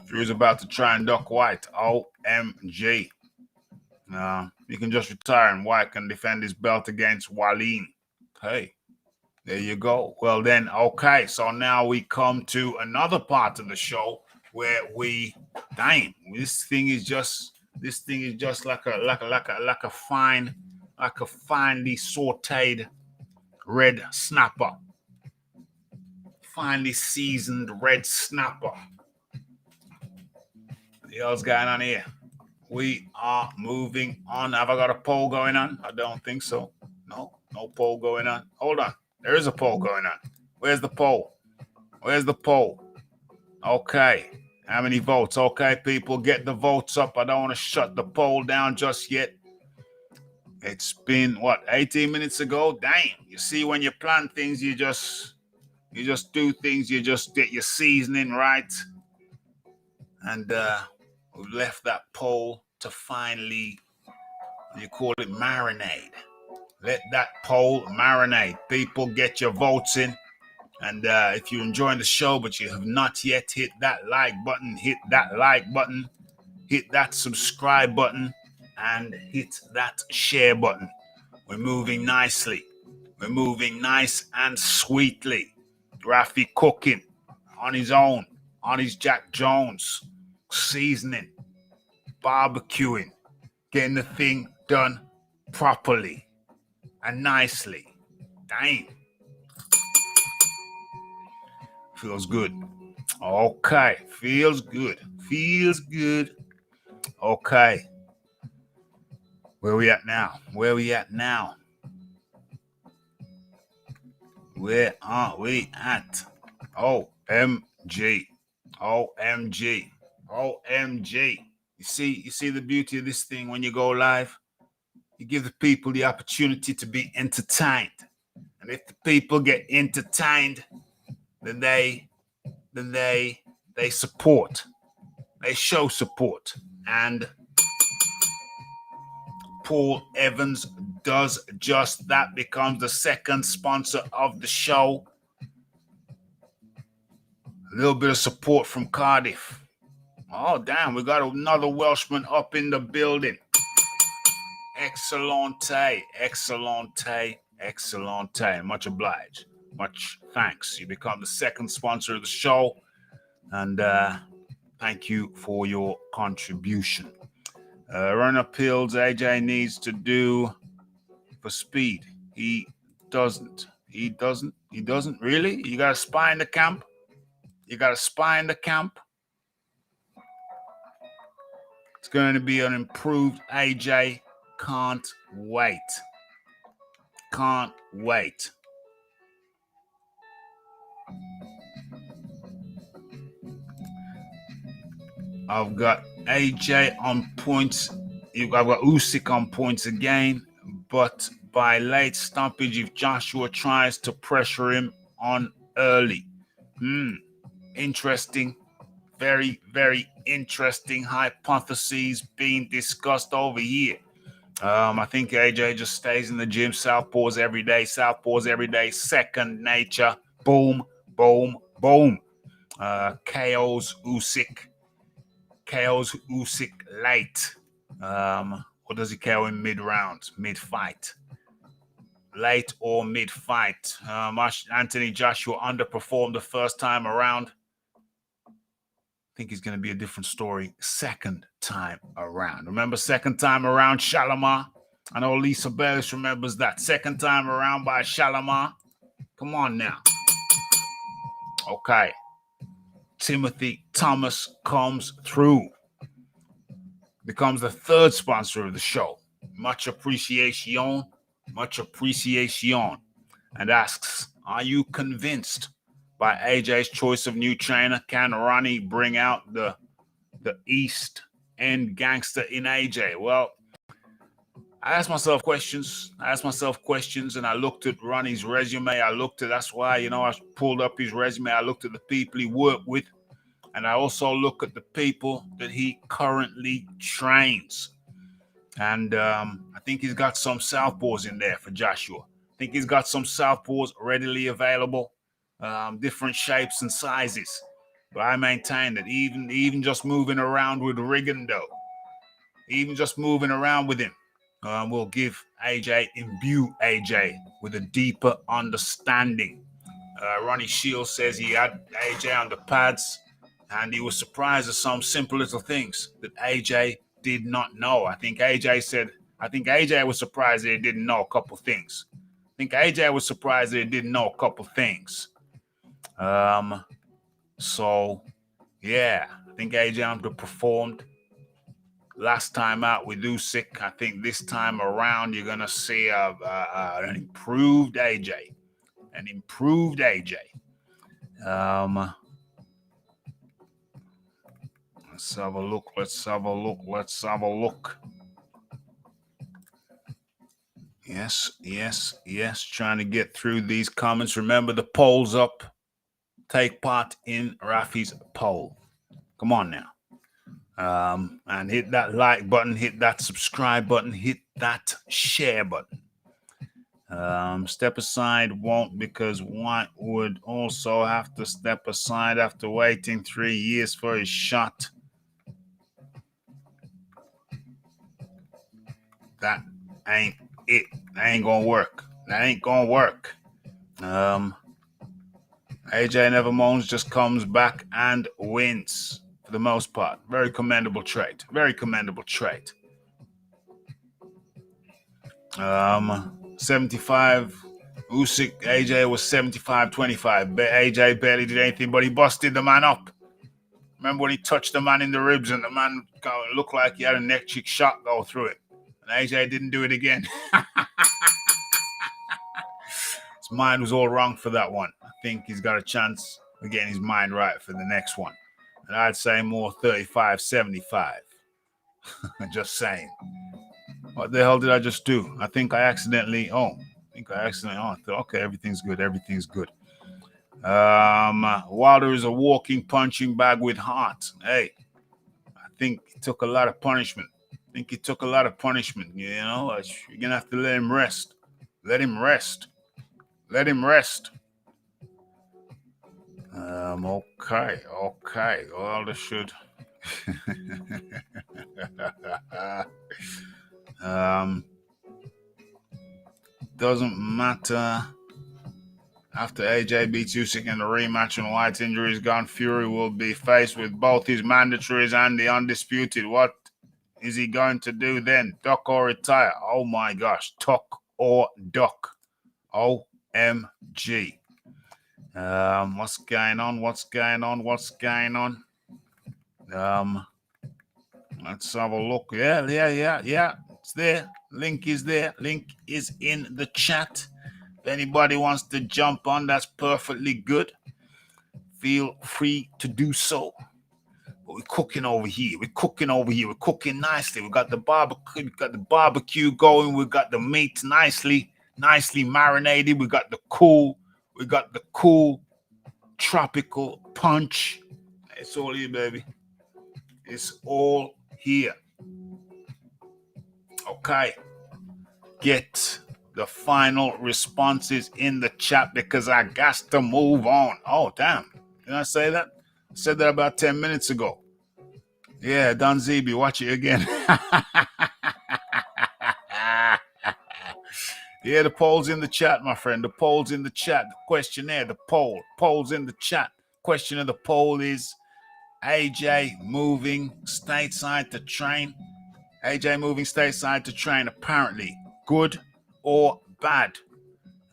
Drew's about to try and duck Whyte. OMG. You can just retire and Whyte can defend his belt against Wallin. Hey, there you go. Well then, okay. So now we come to another part of the show where this thing is just like a finely sauteed red snapper. Finely seasoned red snapper. What the hell's going on here? We are moving on. Have I got a poll going on? I don't think so. No poll going on. Hold on. There is a poll going on. Where's the poll? Okay. How many votes? Okay, people, get the votes up. I don't want to shut the poll down just yet. It's been, 18 minutes ago? Damn. You see, when you plan things, you just do things. You just get your seasoning right. And we've left that poll to finally, marinate. Let that poll marinate. People, get your votes in. And if you're enjoying the show, but you have not yet hit that like button, hit that subscribe button, and hit that share button. We're moving nicely. We're moving nice and sweetly. Raphie cooking on his own, on his Jack Jones, seasoning, barbecuing, getting the thing done properly and nicely. Damn. Feels good. Okay. Feels good. Okay. Where we at now? Where are we at? OMG. You see the beauty of this thing when you go live? You give the people the opportunity to be entertained. And if the people get entertained, then they support. They show support. And Paul Evans does just that, becomes the second sponsor of the show. A little bit of support from Cardiff. Oh, damn, we got another Welshman up in the building. Excellente. Much obliged. Much thanks. You become the second sponsor of the show. And thank you for your contribution. Runner pills AJ needs to do for speed. He doesn't. Really? You got a spy in the camp? It's going to be an improved AJ. Can't wait. I've got AJ on points. I've got Usyk on points again, but by late stoppage if Joshua tries to pressure him on early. Interesting. Very, very interesting hypotheses being discussed over here. I think AJ just stays in the gym. Southpaws every day. Second nature. Boom. KOs Usyk late. Or does he KO in mid-round, mid-fight? Late or mid-fight. Anthony Joshua underperformed the first time around. I think he's going to be a different story second time around. Remember second time around, Shalimar? I know Lisa Bellis remembers that. Second time around by Shalimar. Come on now. Okay. Timothy Thomas comes through. Becomes the third sponsor of the show. Much appreciation. And asks, are you convinced by AJ's choice of new trainer? Can Ronnie bring out the East End gangster in AJ? Well, I asked myself questions, and I looked at Ronnie's resume. That's why, I pulled up his resume. I looked at the people he worked with, and I also look at the people that he currently trains. And I think he's got some southpaws in there for Joshua. I think he's got some southpaws readily available, different shapes and sizes. But I maintain that even just moving around with Rigando, even just moving around with him, will give imbue AJ with a deeper understanding. Ronnie Shields says he had AJ on the pads, and he was surprised at some simple little things that AJ did not know. I think AJ was surprised that he didn't know a couple things. I think AJ was surprised that he didn't know a couple things. So, yeah, I think AJ underperformed. Last time out with Usyk, I think this time around you're going to see an improved AJ. An improved AJ. Let's have a look. Yes. Trying to get through these comments. Remember, the poll's up. Take part in Raphie's poll. Come on now. And hit that like button, hit that subscribe button, hit that share button. Step aside won't, because Whyte would also have to step aside after waiting 3 years for his shot. That ain't it. That ain't gonna work. AJ never moans, just comes back and wins for the most part. Very commendable trait. 75. Usyk, AJ was 75-25. AJ barely did anything, but he busted the man up. Remember when he touched the man in the ribs and the man looked like he had a electric shock go through it? And AJ didn't do it again. His mind was all wrong for that one. I think he's got a chance of getting his mind right for the next one. And I'd say more 35-75. Just saying. What the hell did I just do? I think I accidentally. Okay, everything's good. Wilder is a walking punching bag with heart. Hey, I think he took a lot of punishment. You know, you're going to have to let him rest. Okay. Wilder should. Doesn't matter. After AJ beats Usyk in the rematch and Whyte's injury is gone, Fury will be faced with both his mandatories and the undisputed. What is he going to do then? Duck or retire? Oh my gosh. Tuck or duck. OMG. What's going on? Let's have a look. Yeah. It's there. Link is there. Link is in the chat. If anybody wants to jump on, that's perfectly good. Feel free to do so. But we're cooking over here. We're cooking nicely. We got the barbecue going. We got the meat nicely marinated. We got the cool tropical punch. It's all here, baby. It's all here. Okay. Get the final responses in the chat because I got to move on. Oh, damn. Did I say that? I said that about 10 minutes ago. Yeah, Don Zeeby, watch it again. Yeah, the poll's in the chat, my friend. The poll's in the chat. The questionnaire, the poll's in the chat. Question of the poll is AJ moving stateside to train. Apparently. Good or bad?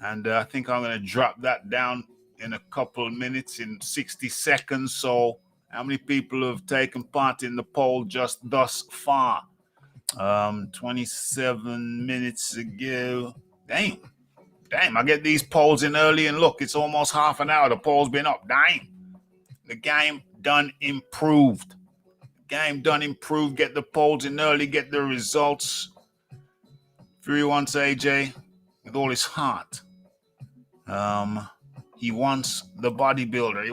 And I think I'm going to drop that down in a couple of minutes, in 60 seconds. So how many people have taken part in the poll just thus far? 27 minutes ago. Damn. I get these polls in early and look, it's almost half an hour. The poll's been up. Damn. The game done improved. Get the polls in early, get the results. Fury wants AJ with all his heart. He wants the bodybuilder.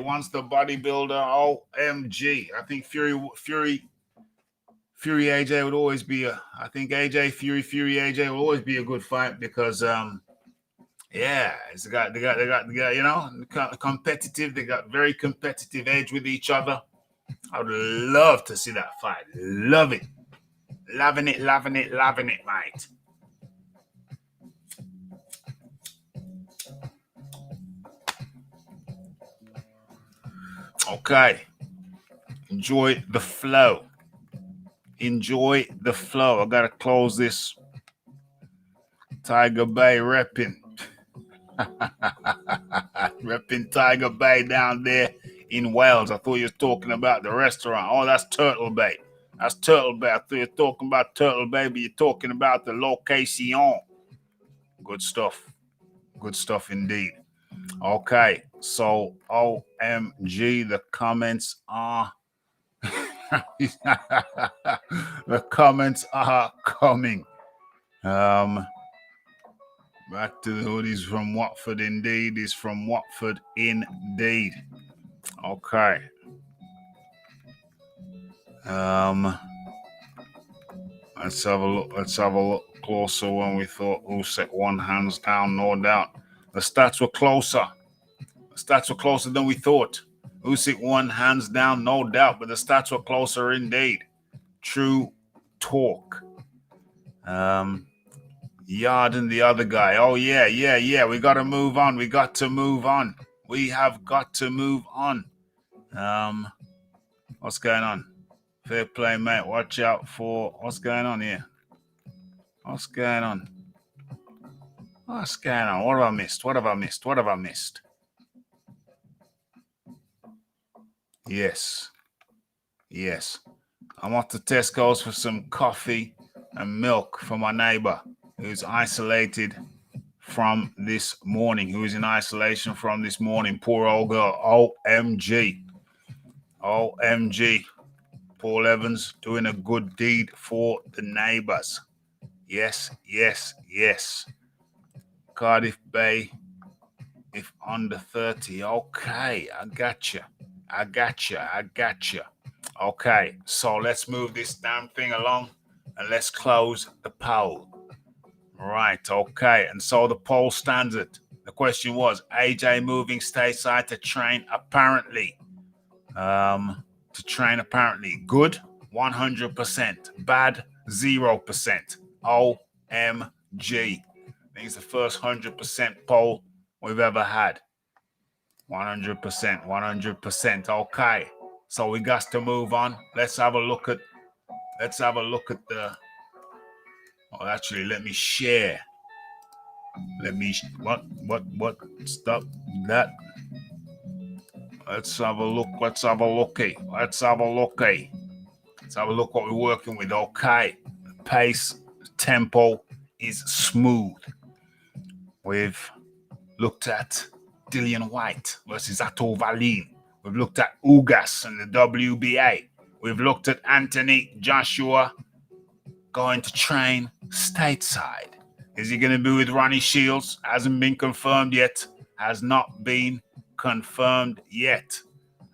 OMG. I think Fury Fury AJ would always be I think AJ Fury AJ will always be a good fight because yeah, they got you know, competitive. They got very competitive edge with each other. I would love to see that fight. Love it. Loving it, mate. Okay. Enjoy the flow. Enjoy the flow. I gotta close this. Tiger Bay repping. Repping Tiger Bay down there in Wales. I thought you were talking about the restaurant. Oh, that's Turtle Bay. That's Turtle Bay. I thought you were talking about Turtle Bay, but you're talking about the location. Good stuff. Good stuff indeed. Okay, so OMG, the comments are the comments are coming. Back to the hoodies from Watford indeed. Is from Watford indeed. Okay. Let's have a look. Let's have a look closer when we thought Usyk won hands down, no doubt. The stats were closer. The stats were closer than we thought. Usyk won hands down, no doubt, but the stats were closer indeed. True talk. Yard and the other guy. Oh, yeah. We got to move on. We got to move on. We have got to move on. What's going on? Fair play, mate. Watch out for what's going on here. What's going on? What's going on? What have I missed? What have I missed? What have I missed? Yes. I'm off to Tesco's for some coffee and milk for my neighbor who's isolated from this morning, who's in isolation from this morning. Poor old girl. OMG. Paul Evans doing a good deed for the neighbors. Yes. Cardiff Bay, if under 30. Okay, I gotcha. Okay, so let's move this damn thing along and let's close the poll. Right, okay. And so the poll stands it. The question was, AJ moving stateside to train apparently. Good, 100%. Bad, 0%. OMG. I think it's the first 100% poll we've ever had. 100%. Okay. So we got to move on. Let's have a look at the. Oh, actually, let me share. What? Stop that. Let's have a look. Let's have a look what we're working with. Okay. Pace, tempo is smooth. We've looked at Dillian Whyte versus Ato Wallin. We've looked at Ugas and the WBA. We've looked at Anthony Joshua going to train stateside. Is he going to be with Ronnie Shields? Hasn't been confirmed yet. Has not been confirmed yet.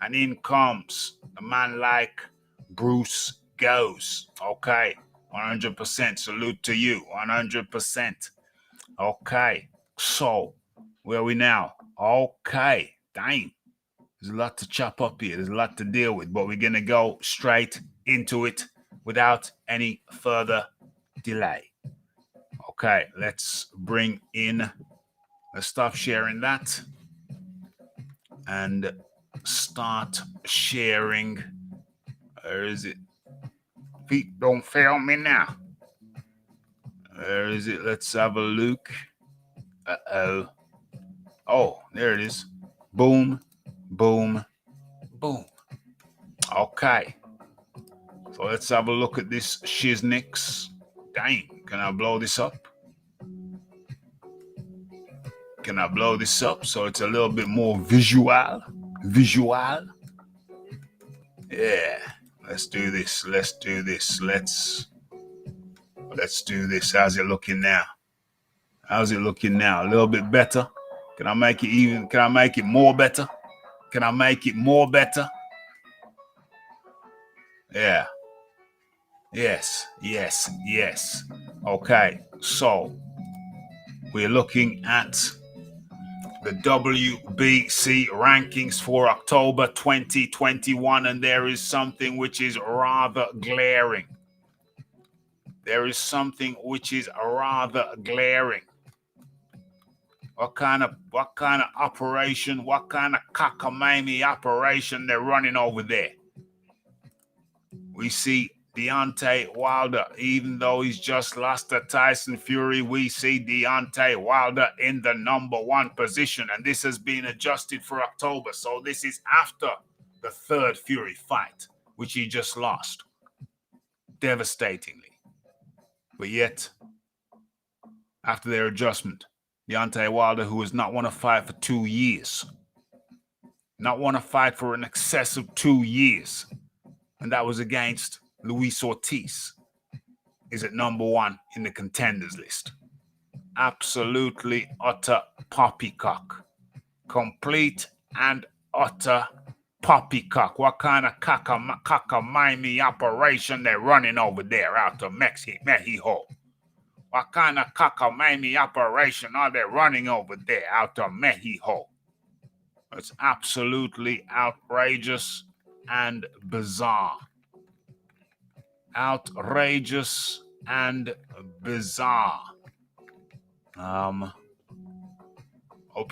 And in comes a man like Bruce Goes. Okay, 100%. Salute to you, 100%. Okay, so where are we now? Okay, dang. There's a lot to chop up here. There's a lot to deal with, but we're going to go straight into it without any further delay. Okay, let's stop sharing that and start sharing. Where is it? Feet don't fail me now. Where is it? Let's have a look. Uh-oh. Oh, there it is. Boom. Okay. So let's have a look at this shiznix. Dang, can I blow this up? So it's a little bit more visual? Yeah. Let's do this. Let's do this. How's it looking now? A little bit better? Can I make it more better? Yeah. Yes, yes, yes. Okay, so we're looking at the WBC rankings for October 2021, and there is something which is rather glaring. There is something which is rather glaring. What kind of operation, what kind of cockamamie operation they're running over there? We see Deontay Wilder, even though he's just lost to Tyson Fury, we see Deontay Wilder in the #1 position, and this has been adjusted for October. So this is after the third Fury fight, which he just lost devastatingly. But yet, after their adjustment, Deontay Wilder, who has not won a fight for 2 years, not won a fight for an excess of 2 years, and that was against Luis Ortiz, is at #1 in the contenders list. Absolutely utter poppycock. Complete and utter poppycock. What kind of cockamamie operation they're running over there out of Mexico? What kind of cockamamie operation are they running over there out of Mexico? It's absolutely outrageous and bizarre. Outrageous and bizarre. Hope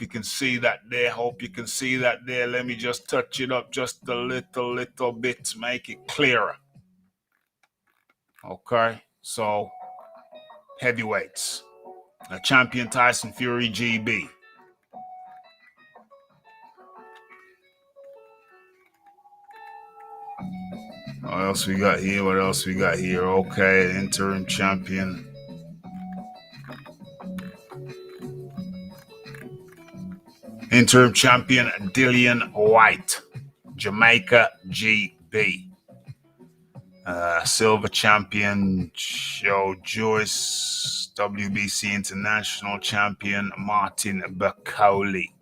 you can see that there. Hope you can see that there. Let me just touch it up just a little bit to make it clearer. Okay, so heavyweights. Champion Tyson Fury, GB. What else we got here? What else we got here? Okay, interim champion. Interim champion Dillian Whyte, Jamaica, GB. Silver champion Joe Joyce, WBC international champion Martin Bakoli.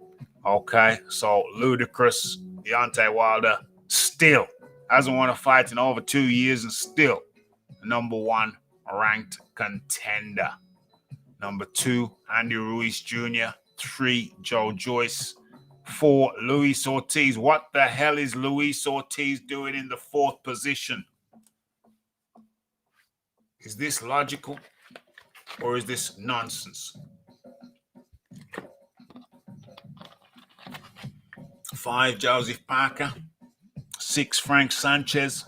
Okay, so ludicrous. Deontay Wilder still hasn't won a fight in over 2 years and still #1 ranked contender. #2, Andy Ruiz Jr. 3, Joe Joyce. 4, Luis Ortiz. What the hell is Luis Ortiz doing in the 4th position? Is this logical or is this nonsense? 5, Joseph Parker. 6, Frank Sanchez.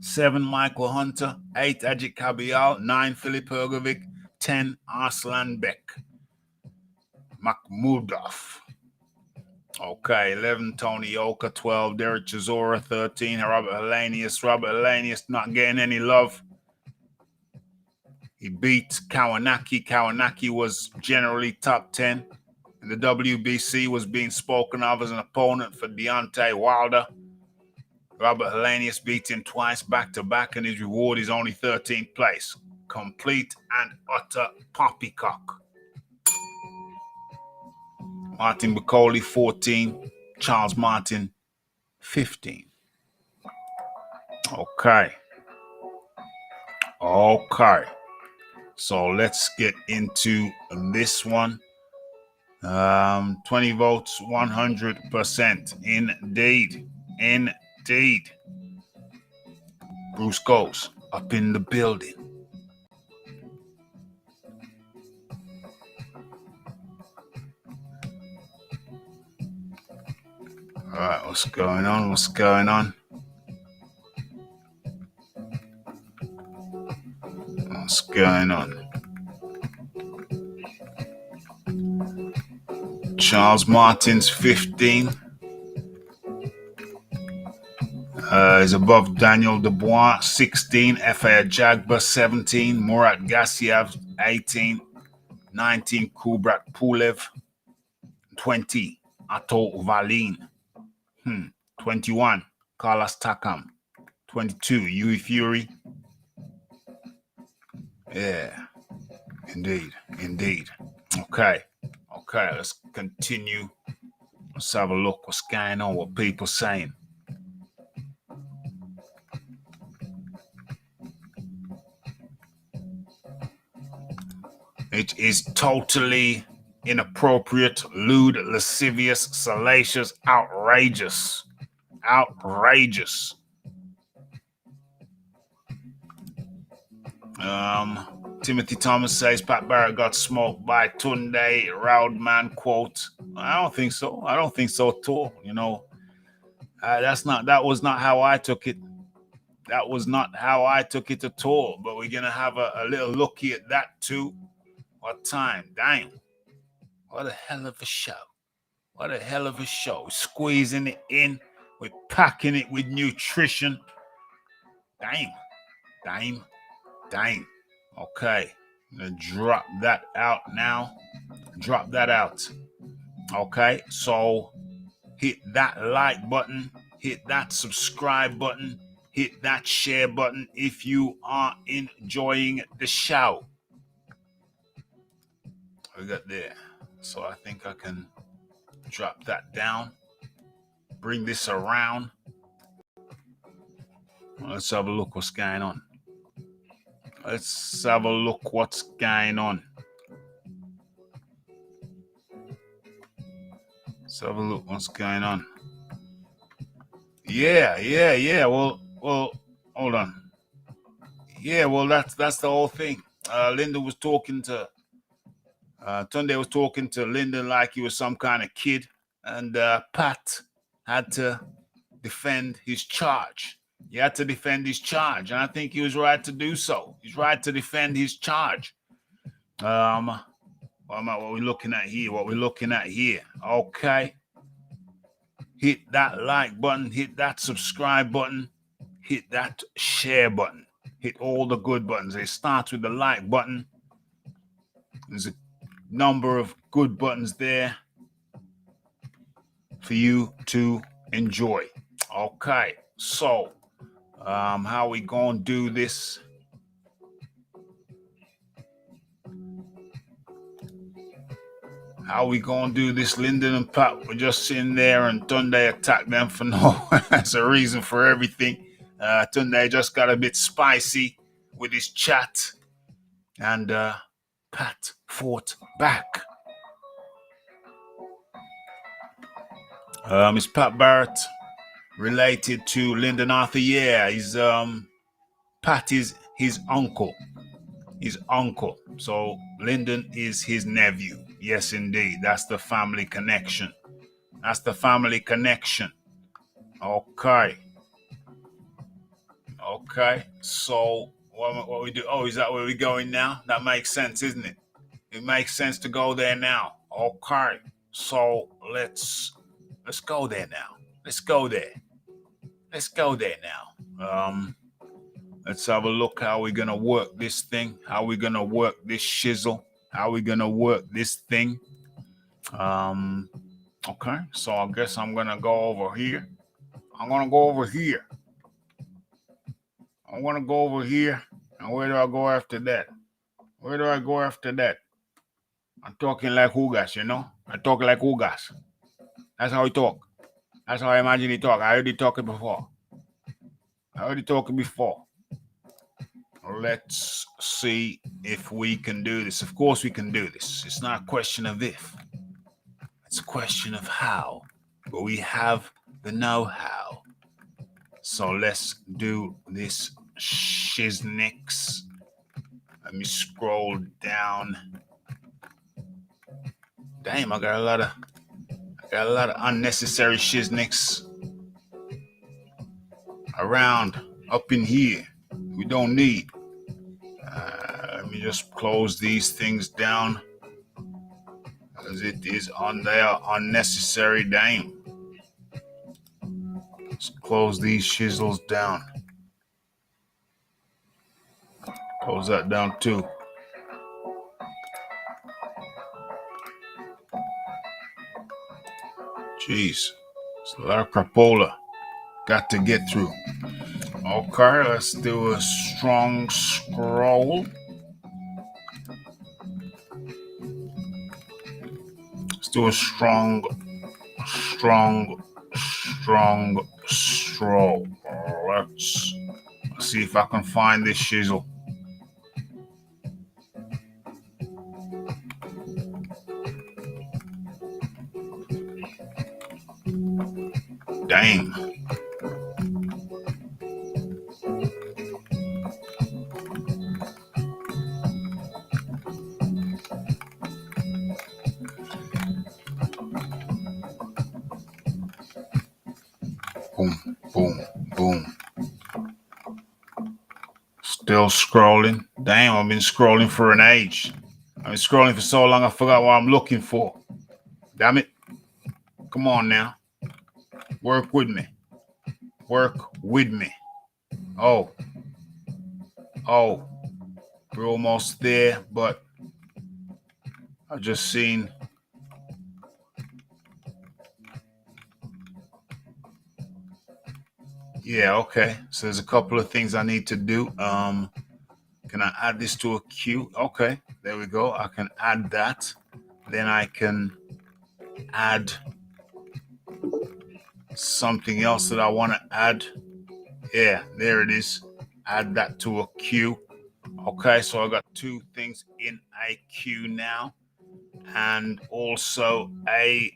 7, Michael Hunter. 8, Ajit Kabial. 9, Filip Hrgovic. 10, Arslan Bek Makhmudov. Okay, 11, Tony Yoka. 12, Derek Chisora. 13, Robert Helenius. Robert Helenius not getting any love. He beat Kawanaki. Kawanaki was generally top 10. And the WBC was being spoken of as an opponent for Deontay Wilder. Robert Helenius beat him twice back-to-back, and his reward is only 13th place. Complete and utter poppycock. Martin Bakoli, 14. Charles Martin, 15. Okay. So let's get into this one. 20 votes, 100%. Indeed. Bruce goes up in the building. All right, what's going on? Charles Martin's 15. Is above Daniel Dubois, 16. F.A. Jagba, 17. Murat Gassiev, 18. 19. Kubrat Pulev, 20. Ato Wallin, 21. Carlos Takam, 22. Yui Fury. Yeah, indeed. Okay, let's continue. Let's have a look what's going on, what people saying. It is totally inappropriate, lewd, lascivious, salacious, outrageous. Outrageous. Timothy Thomas says Pat Barrett got smoked by Tunde Roudman, quote. I don't think so. I don't think so at all. You know, that was not how I took it. That was not how I took it at all. But we're gonna have a little looky at that too. What time? Damn. What a hell of a show. What a hell of a show. Squeezing it in. We're packing it with nutrition. Damn. Damn. Damn. Okay. I'm going to drop that out now. Drop that out. Okay. So hit that like button. Hit that subscribe button. Hit that share button if you are enjoying the show. We got there. So I think I can drop that down. Bring this around. Let's have a look what's going on. Let's have a look what's going on. Let's have a look what's going on. Yeah. Well, hold on. Yeah, well, that's the whole thing. Linda was talking to Tunde was talking to Linda like he was some kind of kid, and Pat had to defend his charge. He had to defend his charge, and I think he was right to do so. He's right to defend his charge. What are we looking at here? What we're looking at here? Okay. Hit that like button. Hit that subscribe button. Hit that share button. Hit all the good buttons. It starts with the like button. There's a number of good buttons there for you to enjoy. Okay, so how we gonna do this? How we gonna do this? Lyndon and Pat were just sitting there, and Tunde attacked them for no. That's a reason for everything. Tunde just got a bit spicy with his chat, and Pat fought back. Is Pat Barrett related to Lyndon Arthur? Yeah, he's Pat is his uncle. His uncle. So Lyndon is his nephew. Yes, indeed. That's the family connection. That's the family connection. Okay. Okay. So what we do? Oh, is that where we're going now? That makes sense, isn't it? It makes sense to go there now. Okay. So let's go there now. Let's go there. Let's go there now. Let's have a look how we're gonna work this thing. How we're gonna work this shizzle. How we're gonna work this thing. Okay. So I guess I'm gonna go over here. I'm gonna go over here. I want to go over here. And where do I go after that? Where do I go after that? I'm talking like Ugas, you know? I talk like Ugas. That's how he talk. That's how I imagine he talk. I already talked before. Let's see if we can do this. Of course we can do this. It's not a question of if. It's a question of how. But we have the know-how. So let's do this shiznix. Let me scroll down. Damn, I got a lot of unnecessary shiznix around up in here. We don't need. Let me just close these things down as it is on there unnecessary. Damn. Let's close these shizzles down. Close that down too. Jeez. It's a lot of crapola. Got to get through. Okay, let's do a strong scroll. Let's do a strong stroll. Let's see if I can find this shizzle. Damn. Boom, boom, boom. Still scrolling. Damn, I've been scrolling for an age. I've been scrolling for so long I forgot what I'm looking for. Damn it. Come on now. Work with me. Work with me. Oh. We're almost there, but I've just seen. Yeah, okay. So there's a couple of things I need to do. Can I add this to a queue? Okay, there we go. I can add that. Then I can add something else that I want to add. Yeah, there it is. Add that to a queue. Okay, so I got two things in a queue now, and also a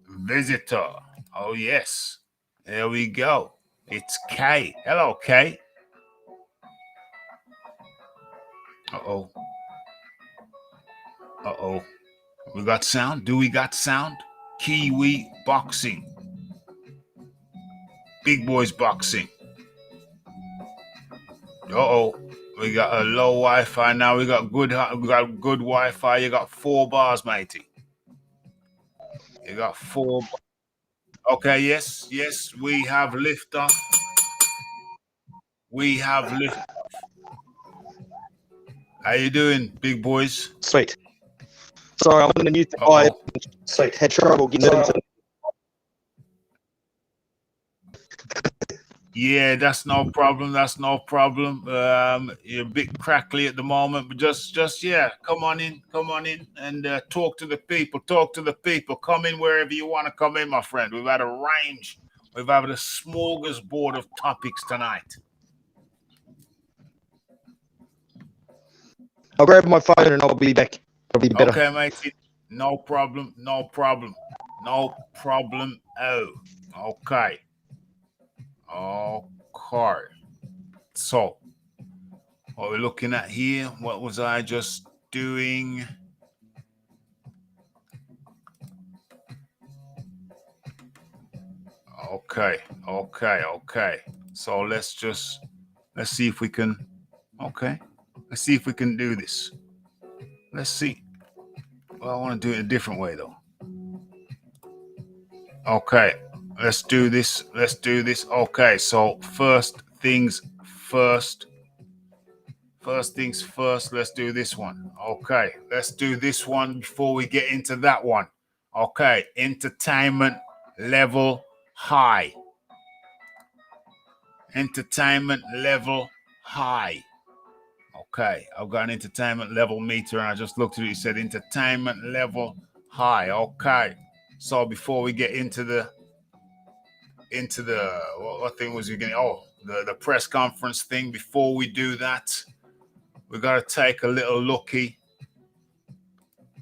visitor. Oh yes, there we go. It's Kay. Hello, Kay. Uh-oh. We got sound? Do we got sound? Kiwi boxing. Big boys boxing. Uh-oh. We got a low Wi-Fi now. We got good Wi-Fi. You got 4 bars, matey. You got 4. Okay, yes. We have liftoff. How you doing, big boys? Sweet. Sorry, I'm going to mute the guy. Sweet. Had trouble getting it into. Yeah, that's no problem. You're a bit crackly at the moment, but just yeah, come on in, and talk to the people. Come in wherever you want to come in, my friend. We've had a range. We've had a smorgasbord of topics tonight. I'll grab my phone and I'll be back. Probably better. Okay, matey. No problem. Oh, okay. So, what we're looking at here, what was I just doing? Okay. So let's see if we can, let's see if we can do this. Let's see. Well, I want to do it a different way though. Okay, let's do this. Okay, so first things first, let's do this one. Okay, let's do this one before we get into that one. Okay, entertainment level high. Okay, I've got an entertainment level meter and I just looked at it. It said entertainment level high. Okay, so before we get into the what thing was you getting? Oh, the press conference thing. Before we do that, we got to take a little looky.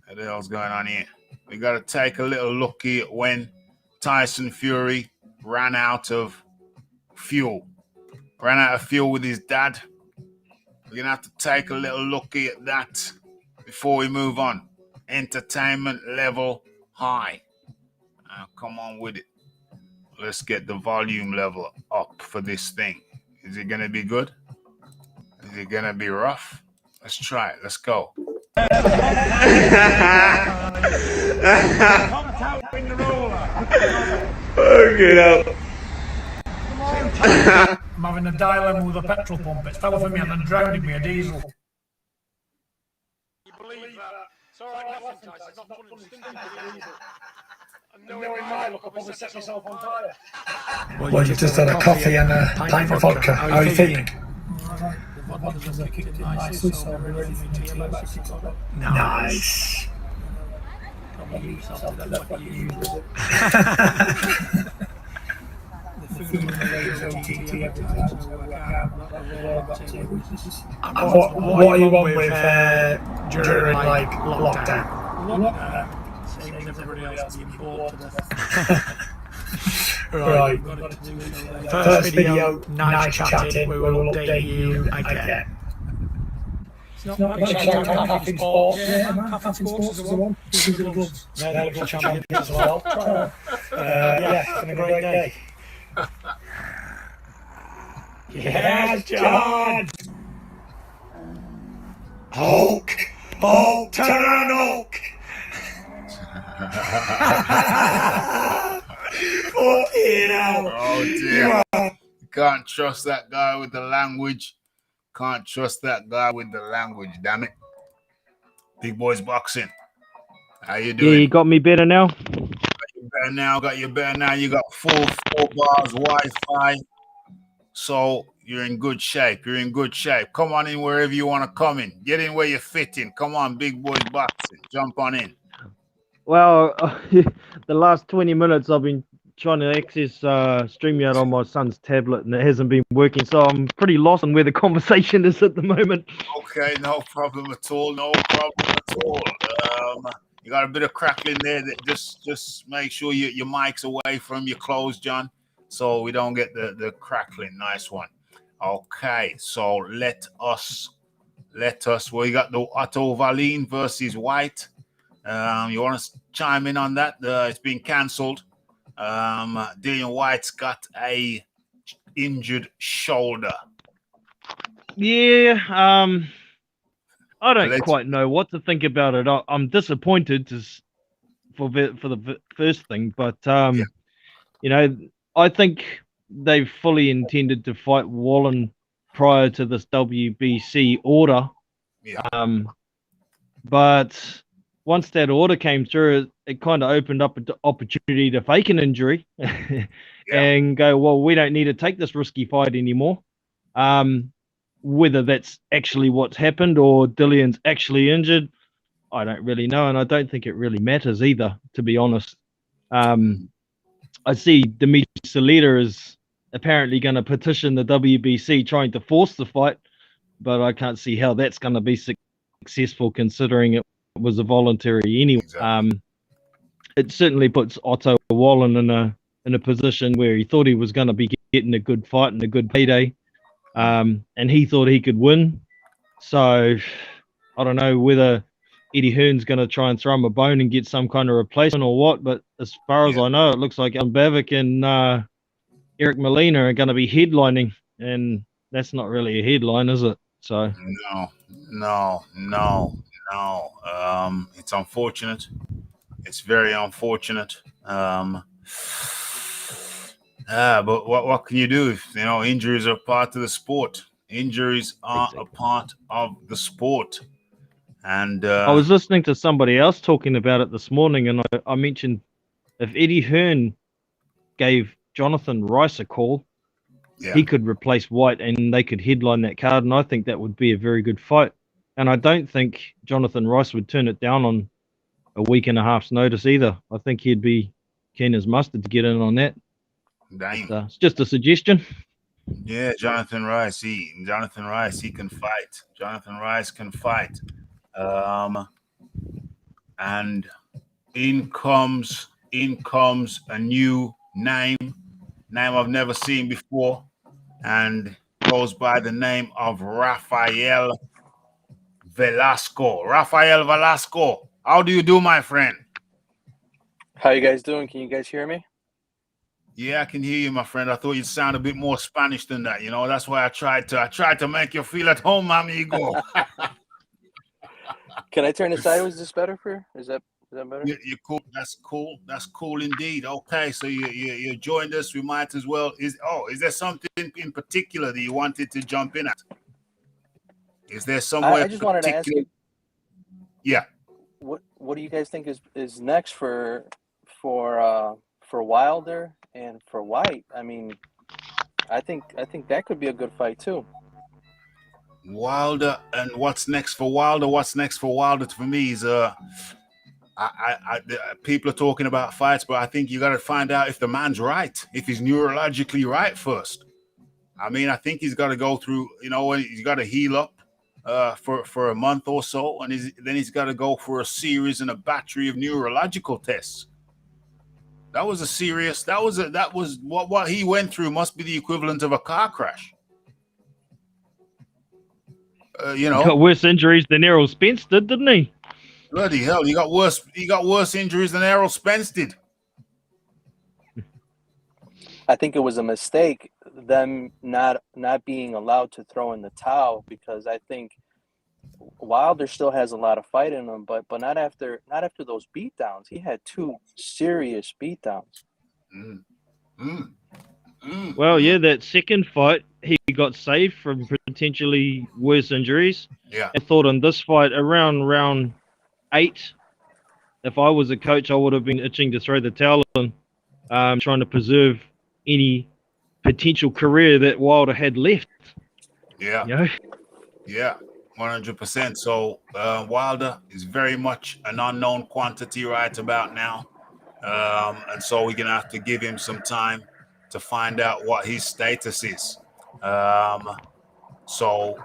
What the hell's going on here? We got to take a little looky at when Tyson Fury ran out of fuel with his dad. We're going to have to take a little looky at that before we move on. Entertainment level high. Come on with it. Let's get the volume level up for this thing. Is it going to be good? Is it going to be rough? Let's try it. Let's go. Okay, now. I'm having a dilemma with a petrol pump. It's fell off of me and then drowned in me a diesel. You believe that? It's alright, laughing, Tyson. It's not funny. Knowing my luck, I'll probably set myself on fire. Well, you just had a coffee and a pint of vodka. How are you feeling? Nice. What are you on with during like lockdown? Saving everybody else being bored to death. Right. First video, nice chatting. We will update you again. It's not Raphie Sports. Yeah, Raphie Sports is the one. These are the gloves. They're the gloves champions as well. Yeah, it's been a great day. Yes, John! Hulk! Hulk! Turn around, Hulk! Fucking hell! Oh dear. Can't trust that guy with the language. Can't trust that guy with the language, damn it. Big Boys Boxing. How you doing? Yeah, you got me better now. Got you better now. You got full 4 bars, Wi-Fi. So you're in good shape. Come on in wherever you want to come in. Get in where you're fitting. Come on, Big Boys Boxing. Jump on in. Well, the last 20 minutes I've been trying to access StreamYard on my son's tablet and it hasn't been working, so I'm pretty lost on where the conversation is at the moment. Okay, no problem at all. You got a bit of crackling there. That just make sure your mic's away from your clothes, John, so we don't get the crackling. Nice one. Okay, so let us. Well, you got the Otto Wallin versus Whyte. You want to chime in on that? It's been cancelled. Dillian Whyte's got a injured shoulder. Yeah, I don't quite know what to think about it. I'm disappointed for the first thing, but you know, I think they fully intended to fight Wallin prior to this WBC order. Yeah. But once that order came through, it kind of opened up an opportunity to fake an injury and go, well, we don't need to take this risky fight anymore. Whether that's actually what's happened or Dillian's actually injured, I don't really know, and I don't think it really matters either, to be honest. I see Dimitri Salita is apparently going to petition the WBC trying to force the fight, but I can't see how that's going to be successful considering it was a voluntary anyway. Exactly. It certainly puts Otto Wallin in a position where he thought he was going to be getting a good fight and a good payday. And he thought he could win. So I don't know whether Eddie Hearn's going to try and throw him a bone and get some kind of replacement or what. But as far as I know, it looks like Alan Bavick and Eric Molina are going to be headlining. And that's not really a headline, is it? So No. It's unfortunate. It's very unfortunate. But what can you do? Injuries are part of the sport. Injuries are a part of the sport. And I was listening to somebody else talking about it this morning, and I mentioned if Eddie Hearn gave Jonathan Rice a call, he could replace Whyte and they could headline that card, and I think that would be a very good fight. And I don't think Jonathan Rice would turn it down on a week and a half's notice either. I think he'd be keen as mustard to get in on that. Damn. It's just a suggestion. Yeah, Jonathan Rice, he can fight. Jonathan Rice can fight. And in comes a new name I've never seen before, and goes by the name of Raphael Velasco. Raphael Velasco, how do you do, my friend? How you guys doing? Can you guys hear me? Yeah, I can hear you, my friend. I thought you'd sound a bit more Spanish than that. That's why I tried to make you feel at home, amigo. Can I turn it sideways? Is this better for you? Is that better? You're cool. That's cool indeed. Okay, so you joined us. We might as well. Is there something in particular that you wanted to jump in at? Is there somewhere? I just wanted to ask you. Yeah. What do you guys think is next for Wilder and for Whyte? I mean, I think that could be a good fight too. Wilder, and what's next for Wilder? What's next for Wilder for me is people are talking about fights, but I think you got to find out if the man's right, if he's neurologically right first. I mean, I think he's got to go through, he's got to heal up for a month or so, and then he's got to go for a series and a battery of neurological tests. That was a serious. That was what he went through must be the equivalent of a car crash. You know, got worse injuries than Errol Spence did, didn't he? bloody hell, he got worse injuries than Errol Spence did. I think it was a mistake them not being allowed to throw in the towel, because I think Wilder still has a lot of fight in him, but not after those beatdowns. He had 2 serious beatdowns. Mm. Mm. Mm. Well, Mm. yeah, that second fight, he got saved from potentially worse injuries. Yeah. I thought in this fight, around round 8, if I was a coach, I would have been itching to throw the towel in, trying to preserve any potential career that Wilder had left. Yeah. You know? Yeah. 100%. So Wilder is very much an unknown quantity right about now. And so we're going to have to give him some time to find out what his status is. So,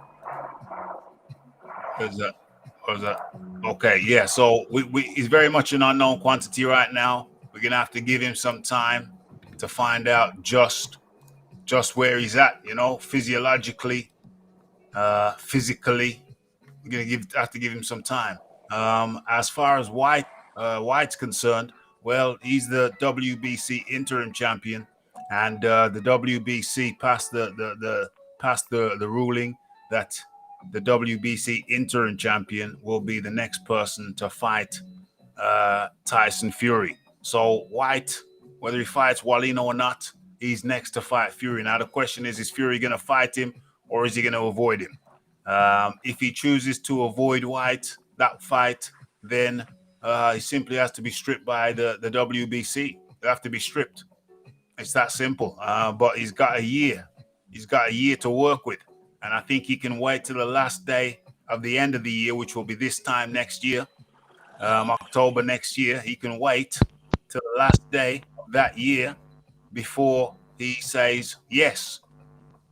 okay, yeah. So he's very much an unknown quantity right now. We're going to have to give him some time to find out just where he's at, you know, physiologically, physically. We're going to have to give him some time. As far as Whyte's concerned, well, he's the WBC interim champion, and the WBC passed the ruling that the WBC interim champion will be the next person to fight Tyson Fury. So Whyte, whether he fights Wallin or not, he's next to fight Fury. Now the question is Fury going to fight him or is he going to avoid him? If he chooses to avoid Whyte, that fight, then he simply has to be stripped by the WBC. They have to be stripped. It's that simple. But he's got a year. He's got a year to work with. And I think he can wait till the last day of the end of the year, which will be this time next year, October next year. He can wait till the last day of that year before he says yes.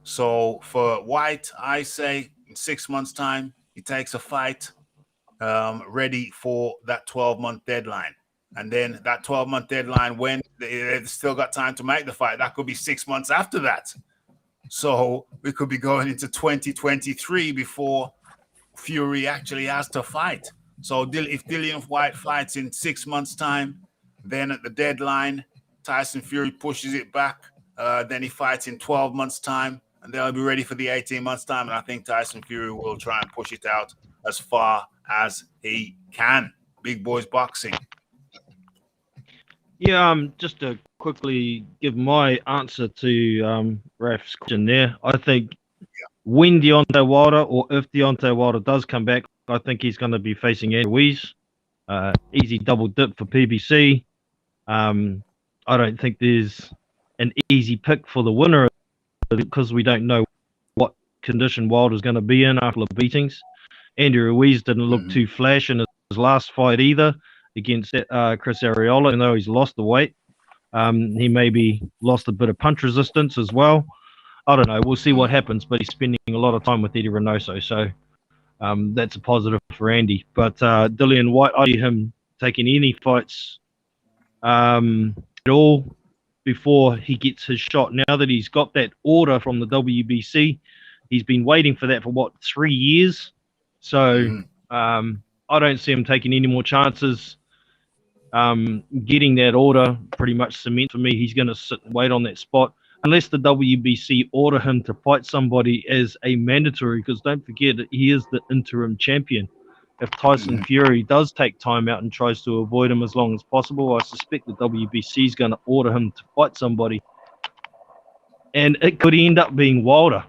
So for Whyte, I say in 6 months' time, he takes a fight ready for that 12-month deadline. And then that 12-month deadline, when they've still got time to make the fight, that could be 6 months after that. So we could be going into 2023 before Fury actually has to fight. So if Dillian Whyte fights in 6 months' time, then at the deadline, Tyson Fury pushes it back. Then he fights in 12 months' time, and they'll be ready for the 18 months' time. And I think Tyson Fury will try and push it out as far as he can. Big boys boxing. Yeah, just to quickly give my answer to Raph's question there, I think when Deontay Wilder, or if Deontay Wilder does come back, I think he's going to be facing Andy Ruiz. Easy double dip for PBC. I don't think there's an easy pick for the winner because we don't know what condition Wilder's going to be in after the beatings. Andy Ruiz didn't look too flash in his last fight either against Chris Arreola, even though he's lost the weight. He maybe lost a bit of punch resistance as well. I don't know. We'll see what happens, but he's spending a lot of time with Eddie Reynoso, so that's a positive for Andy. But Dillian Whyte, I see him taking any fights at all before he gets his shot. Now that he's got that order from the WBC, he's been waiting for that for, 3 years? So I don't see him taking any more chances. Getting that order pretty much cement for me. He's going to sit and wait on that spot unless the WBC order him to fight somebody as a mandatory, because don't forget, he is the interim champion. If Tyson Fury does take time out and tries to avoid him as long as possible, I suspect the WBC is going to order him to fight somebody. And it could end up being Wilder.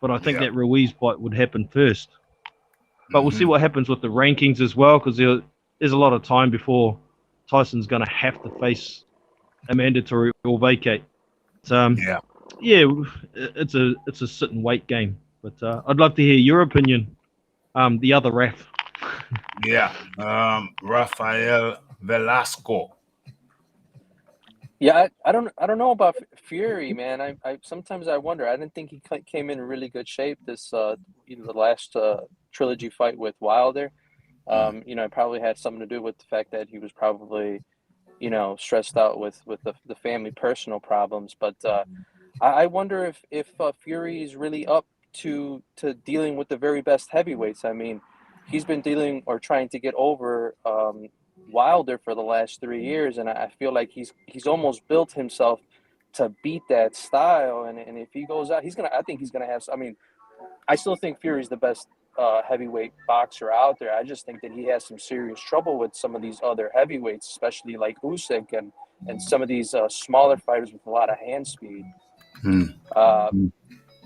But I think that Ruiz fight would happen first. But we'll see what happens with the rankings as well, because there's a lot of time before Tyson's going to have to face a mandatory or vacate. It's a sit and wait game. But I'd love to hear your opinion, the other Raph. Raphael Velasco. Yeah, I don't know about Fury, man. I sometimes I wonder. I didn't think he came in really good shape this the last trilogy fight with Wilder. It probably had something to do with the fact that he was probably, stressed out with the family personal problems. But I wonder if Fury is really up to dealing with the very best heavyweights. I mean, he's been dealing or trying to get over Wilder for the last 3 years, and I feel like he's almost built himself to beat that style. And if he goes out, I think he's gonna have. I mean, I still think Fury's the best heavyweight boxer out there. I just think that he has some serious trouble with some of these other heavyweights, especially like Usyk and some of these smaller fighters with a lot of hand speed.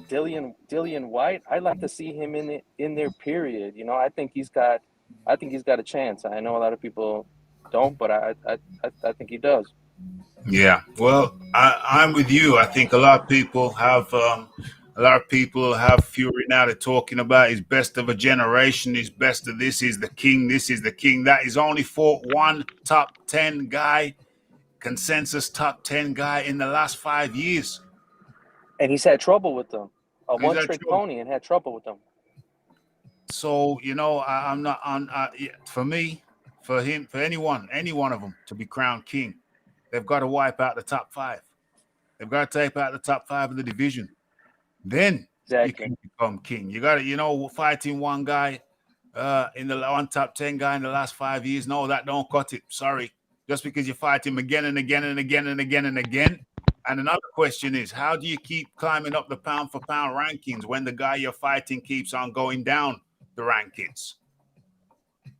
Dillian Whyte, I'd like to see him in there. Period. I think he's got a chance. I know a lot of people don't, but I think he does. Yeah, well, I'm with you. I think a lot of people have Fury now. They're talking about he's best of a generation. He's best of this. He's the king. This is the king. That he's only fought one top 10 guy, consensus top 10 guy in the last 5 years, and he's had trouble with them. A one-trick pony and had trouble with them. So I'm not on. For me, for him, for any one of them to be crowned king, they've got to wipe out the top 5. They've got to take out the top 5 of the division. Then you can become king. You got to, fighting one guy one top 10 guy in the last 5 years. No, that don't cut it. Sorry. Just because you fight him again and again and again and again and again. And another question is, how do you keep climbing up the pound for pound rankings when the guy you're fighting keeps on going down the rankings?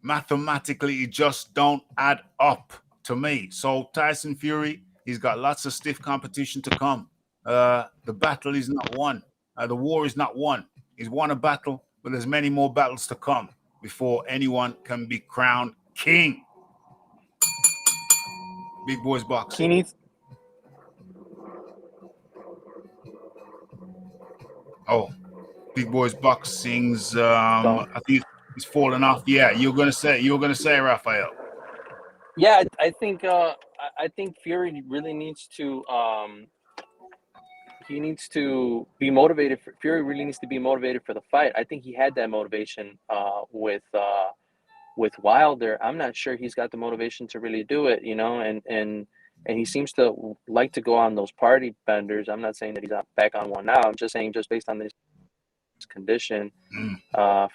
Mathematically, it just don't add up to me. So Tyson Fury, he's got lots of stiff competition to come. The battle is not won. The war is not won. He's won a battle, but there's many more battles to come before anyone can be crowned king. Big boys boxing. Big boys boxing's. I think it's fallen off. Yeah, you're gonna say, Raphael. Yeah, I think Fury really needs to. He needs to be motivated. Fury really needs to be motivated for the fight. I think he had that motivation with Wilder. I'm not sure he's got the motivation to really do it, and he seems to like to go on those party benders. I'm not saying that he's back on one now. I'm just saying, just based on this condition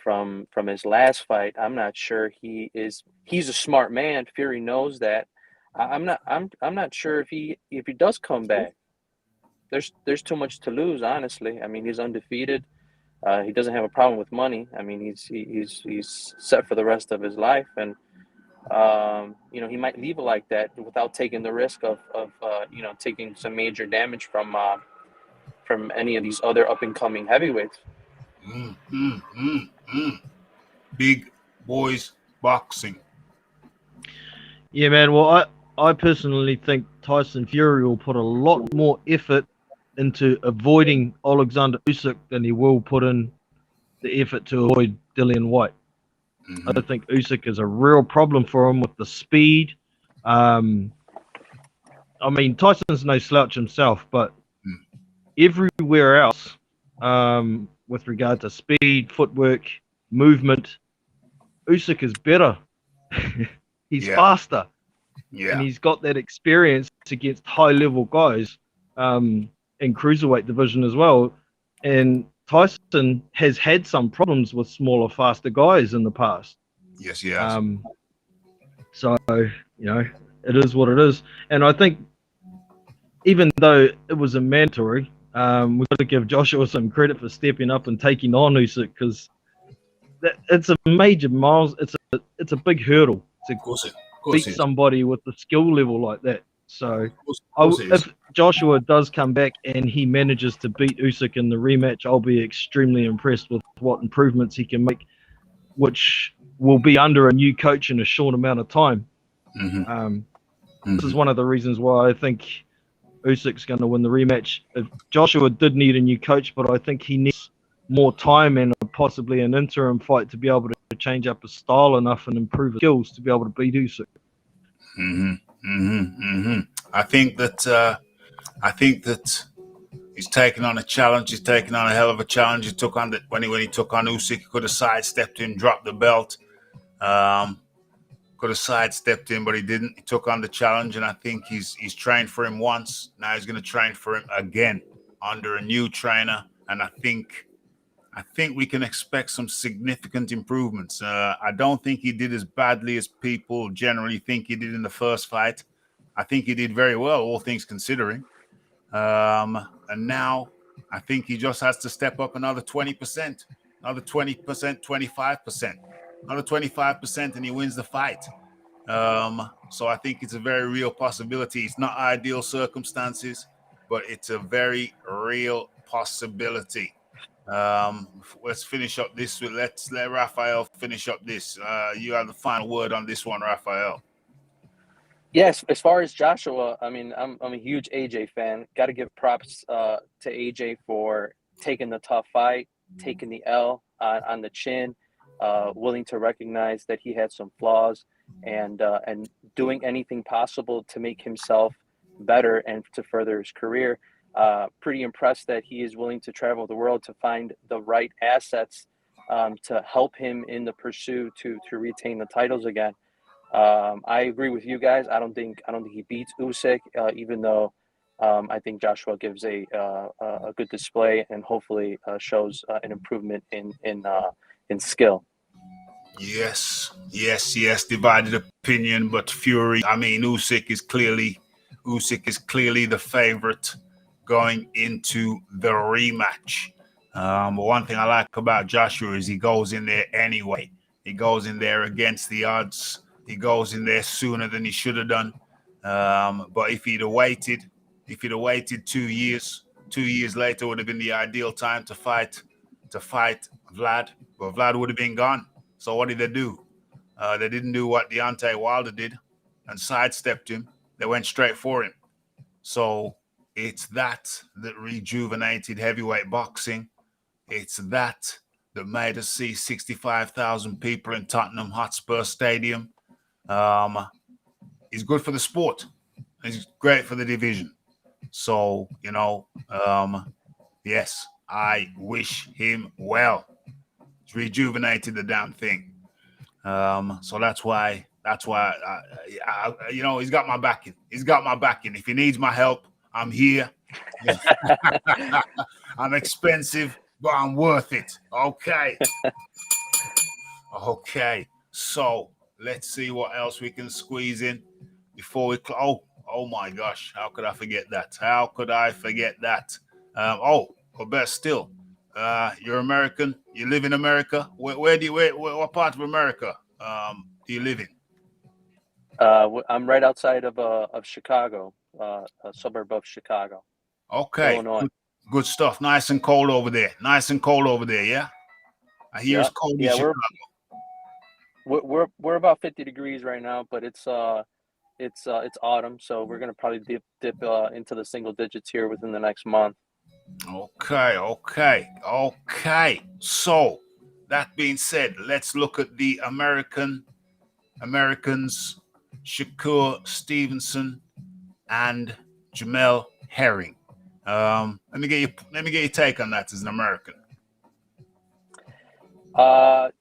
from his last fight, I'm not sure he's a smart man. Fury knows that. I'm not sure if he does come back. There's too much to lose, honestly. I mean, he's undefeated. He doesn't have a problem with money. I mean, he's set for the rest of his life, and he might leave it like that without taking the risk of taking some major damage from any of these other up and coming heavyweights. Big boys boxing. Yeah, man. Well, I personally think Tyson Fury will put a lot more effort into avoiding Alexander Usyk than he will put in the effort to avoid Dillian Whyte. I think Usyk is a real problem for him with the speed. I mean, Tyson's no slouch himself, but everywhere else, with regard to speed, footwork, movement, Usyk is better. He's faster. Yeah. And he's got that experience against high-level guys in cruiserweight division as well. And Tyson has had some problems with smaller, faster guys in the past. Yes, he has. So, it is what it is. And I think even though it was a mandatory, we've got to give Joshua some credit for stepping up and taking on Usyk, because it's a major it's a big hurdle to beat somebody with the skill level like that. So if Joshua does come back and he manages to beat Usyk in the rematch, I'll be extremely impressed with what improvements he can make, which will be under a new coach in a short amount of time. This is one of the reasons why I think Usyk's going to win the rematch. Joshua did need a new coach, but I think he needs more time and possibly an interim fight to be able to change up his style enough and improve his skills to be able to beat Usyk. I think that he's taken on a challenge. He's taken on a hell of a challenge. He took on when he took on Usyk, he could have sidestepped him, dropped the belt. Could Could have sidestepped him, but he didn't. He took on the challenge, and I think he's trained for him once. Now he's going to train for him again under a new trainer, and I think we can expect some significant improvements. I don't think he did as badly as people generally think he did in the first fight. I think he did very well, all things considering. And now I think he just has to step up another 20%, another 20%, 25%, another 25%, and he wins the fight. So I think it's a very real possibility. It's not ideal circumstances, but it's a very real possibility. Let's finish up this. Let's let Raphael finish up this. You have the final word on this one, Raphael. Yes, as far as Joshua, I mean, I'm a huge AJ fan. Got to give props to AJ for taking the tough fight, taking the L on the chin, willing to recognize that he had some flaws, and doing anything possible to make himself better and to further his career. Pretty impressed that he is willing to travel the world to find the right assets to help him in the pursuit to retain the titles again. I agree with you guys. I don't think he beats Usyk, even though I think Joshua gives a good display and hopefully shows an improvement in skill. Yes. Divided opinion, but Fury. I mean, Usyk is clearly the favorite going into the rematch. But one thing I like about Joshua is he goes in there anyway. He goes in there against the odds. He goes in there sooner than he should have done. But if he'd have waited 2 years later would have been the ideal time to fight Vlad. But Vlad would have been gone. So what did they do? They didn't do what Deontay Wilder did and sidestepped him. They went straight for him. So it's that rejuvenated heavyweight boxing. It's that made us see 65,000 people in Tottenham Hotspur Stadium. He's good for the sport. He's great for the division. So, yes, I wish him well. He's rejuvenated the damn thing. So that's why he's got my backing. He's got my backing. If he needs my help, I'm here. I'm expensive, but I'm worth it. Okay. Okay. So let's see what else we can squeeze in before we oh my gosh, how could I forget that? Or best still, you're American, you live in America. What part of America do you live in? I'm right outside of Chicago, a suburb of Chicago. Okay, Illinois. Good stuff. Nice and cold over there. Yeah. I hear it's cold in Chicago. We're about 50 degrees right now, but it's autumn, so we're gonna probably dip into the single digits here within the next month. Okay. So that being said, let's look at the Americans, Shakur Stevenson and Jamel Herring. Let me get your take on that as an American. I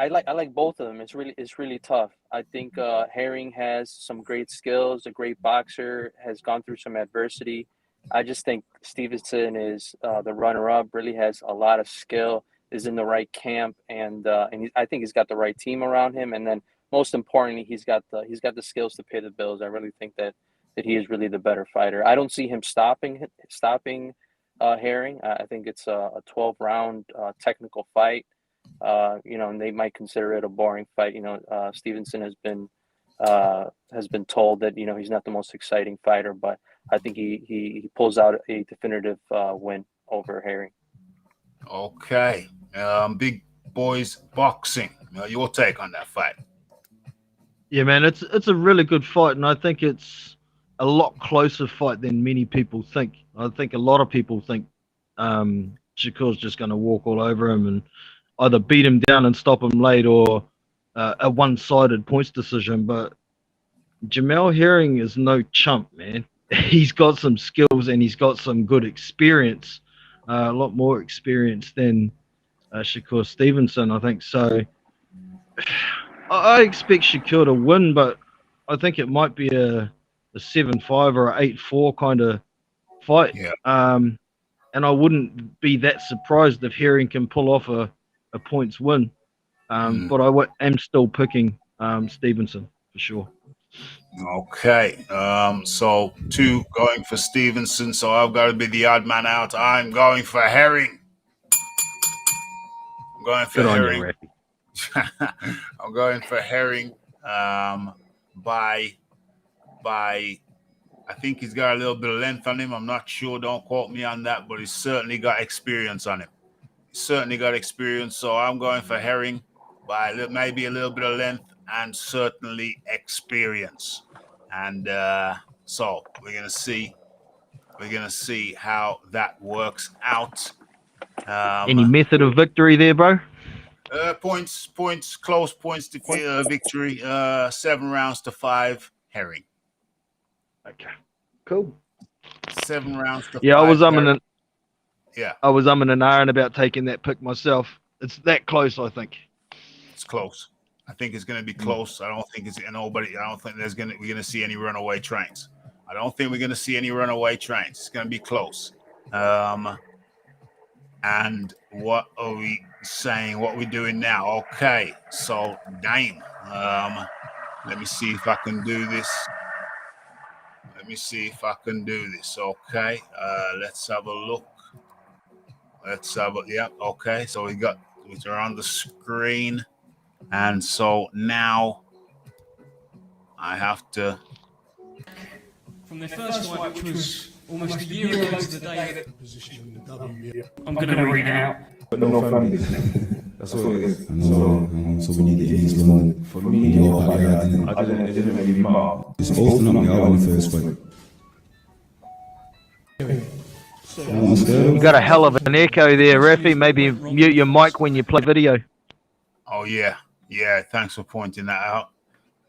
like both of them. It's really tough. I think Herring has some great skills, a great boxer, has gone through some adversity. I just think Stevenson is the runner-up, really has a lot of skill, is in the right camp, and I think he's got the right team around him. And then most importantly, he's got the skills to pay the bills. I really think that he is really the better fighter. I don't see him stopping Herring. I think it's a 12-round technical fight. And they might consider it a boring fight. Stevenson has been told that he's not the most exciting fighter, but I think he pulls out a definitive win over Herring. Okay, big boys boxing. Your take on that fight? Yeah, man, it's a really good fight, and I think it's a lot closer fight than many people think. I think a lot of people think Shakur's just going to walk all over him and either beat him down and stop him late, or a one-sided points decision. But Jamel Herring is no chump, man. He's got some skills and he's got some good experience, a lot more experience than Shakur Stevenson, I think. So I expect Shakur to win, but I think it might be a 7-5 or a 8-4 kind of fight. Yeah. And I wouldn't be that surprised if Herring can pull off a points win. But I am still picking Stevenson for sure. Okay. So 2 going for Stevenson. So I've got to be the odd man out. I'm going for Herring. I'm going for Good on you, Herring. Raphie. I'm going for Herring. By I think he's got a little bit of length on him. I'm not sure. Don't quote me on that, but he's certainly got experience on him. He's certainly got experience. So I'm going for Herring by maybe a little bit of length and certainly experience. And so we're gonna see how that works out. Any method of victory there, bro? Points, close points to victory. 7 rounds to 5, Herring. Okay, cool. 7 rounds to 5. Yeah, I was umming and ahhing about taking that pick myself. It's that close, I think. It's close. I think it's going to be close. I don't think we're going to see any runaway trains. I don't think we're going to see any runaway trains. It's going to be close. And what are we saying? What are we doing now? Okay, so Dame. Let me see if I can do this. Okay, let's have a look. Okay, so we're on the screen. And so now I have to. From their first fight, which was almost a year ago to the day. I'm going to read it out. But no family. That's what it is. So we need to get his one. For me, I didn't really matter. It's both not me out in the first fight. You got a hell of an echo there, Raphie. Maybe mute your mic when you play video. Oh yeah. Thanks for pointing that out.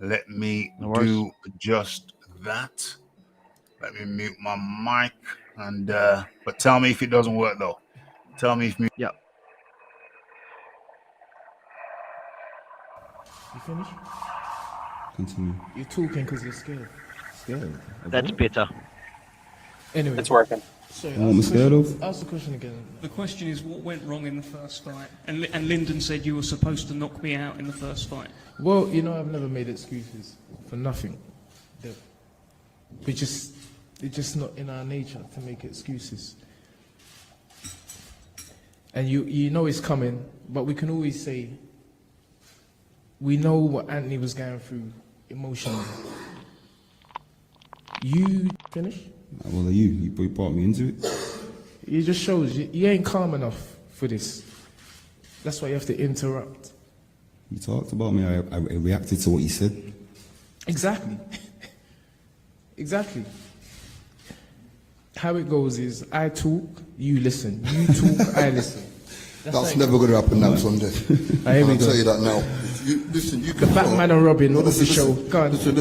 Let me do just that. Let me mute my mic and but tell me if it doesn't work though. Tell me if Yep. You finished? Continue. You're talking because you're scared. Scared? That's better. Anyway, It's working. sorry, What am I scared of? ask the question again. The question is, what went wrong in the first fight? And Lyndon said you were supposed to knock me out in the first fight. Well, I've never made excuses for nothing. It's just not in our nature to make excuses. And you know it's coming, but we can always say, we know what Anthony was going through emotionally. You finish? Well, you brought me into it. It just shows you ain't calm enough for this. That's why you have to interrupt. You talked about me. I reacted to what you said. Exactly. Exactly. How it goes is I talk, you listen. You talk, I listen. That's never going to happen now, Sunday. I'll tell you that now. You can. The Batman and Robin of the show. Go on. Listen.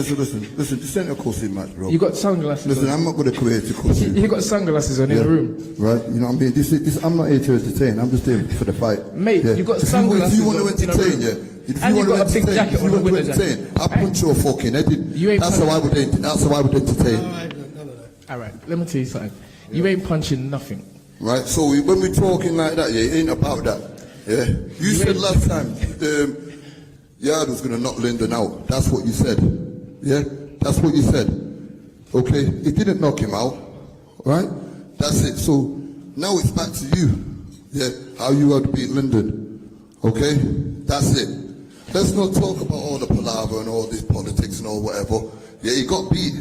This ain't a cussing match, bro. You got sunglasses Listen, on. I'm not going to create a cussing. You got sunglasses on in the room. Right? You know what I mean? This, I'm not here to entertain. I'm just here for the fight. Mate, you got sunglasses If you want on to in the entertain, room. If And you you want to got a big entertain, jacket if you on the want to window jacket. entertain, I'll punch your fucking head in. You ain't That's how I would entertain. All right, let me tell you something. You ain't punching nothing. Right? So when we're talking like that, it ain't about that. Yeah? You said last time, Yard was going to knock Lyndon out. That's what you said. Yeah? That's what you said. Okay? It didn't knock him out. Right? That's it. So now it's back to you. Yeah? How you had to beat Lyndon. Okay? That's it. Let's not talk about all the palaver and all this politics and all whatever. Yeah, he got beat.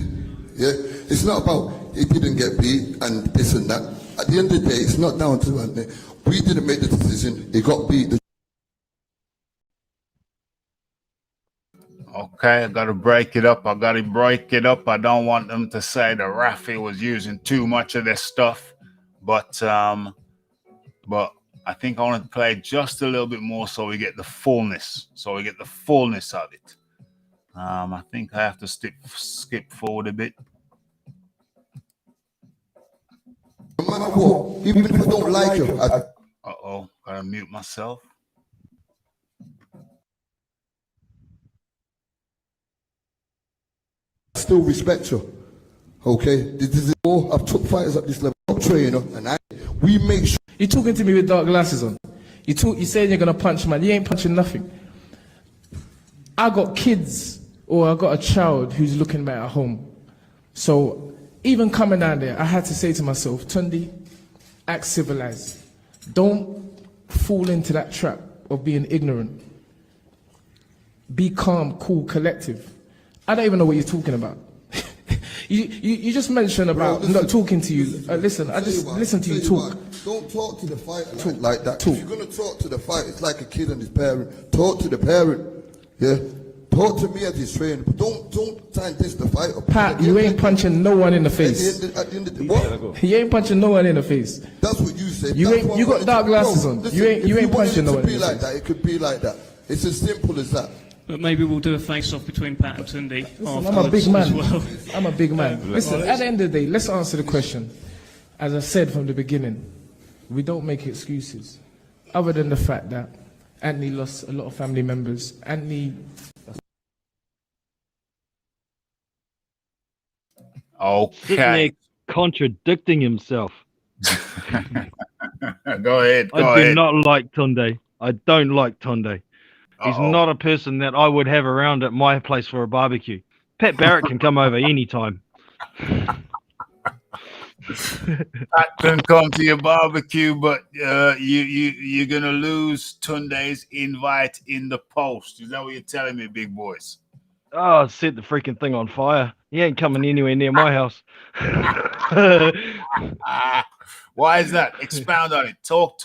Yeah? It's not about he didn't get beat and this and that. At the end of the day, it's not down to Anthony. We didn't make the decision. He got beat. Okay, I gotta break it up. I don't want them to say that Raphie was using too much of this stuff. But I think I want to play just a little bit more so we get the fullness. of it. I think I have to skip forward a bit. No matter what, even if I don't like him. Uh-oh, gotta mute myself. still respect you. Okay, this is all. I've took fighters at this level, top trainer, and we make sure. You're talking to me with dark glasses on. You saying you're gonna punch, man. You ain't punching nothing. I got kids, or I got a child who's looking back at home. So even coming down there, I had to say to myself, Tundi, act civilized. Don't fall into that trap of being ignorant. Be calm, cool, collective. I don't even know what you're talking about. You just mentioned about not talking to you. Listen, I just listen to you talk. Don't talk to the fighter like that. If you're going to talk to the fighter, it's like a kid and his parent. Talk to the parent. Yeah? Talk to me as his trainer. But don't try and diss the fighter. Pat, you ain't punching no one in the face. At the end of the what? You ain't punching no one in the face. That's what you say. You got dark glasses on. Listen, you ain't punching no one in the like face. that, it could be like that. It's as simple as that. But maybe we'll do a face-off between Pat and Tundi. I'm a big man. As well. I'm a big man. Listen, at the end of the day, let's answer the question. As I said from the beginning, we don't make excuses. Other than the fact that Anthony lost a lot of family members. Anthony... Sitting there Okay. contradicting himself. Go ahead. I do not like Tunde. I don't like Tunde. He's Uh-oh. not a person that I would have around at my place for a barbecue. Pat Barrett can come over anytime. I can come to your barbecue, but you're gonna lose Tunde's invite in the post. Is that what you're telling me, big boys? Oh, set the freaking thing on fire. He ain't coming anywhere near my house. Why is that? Expound on it. Talk.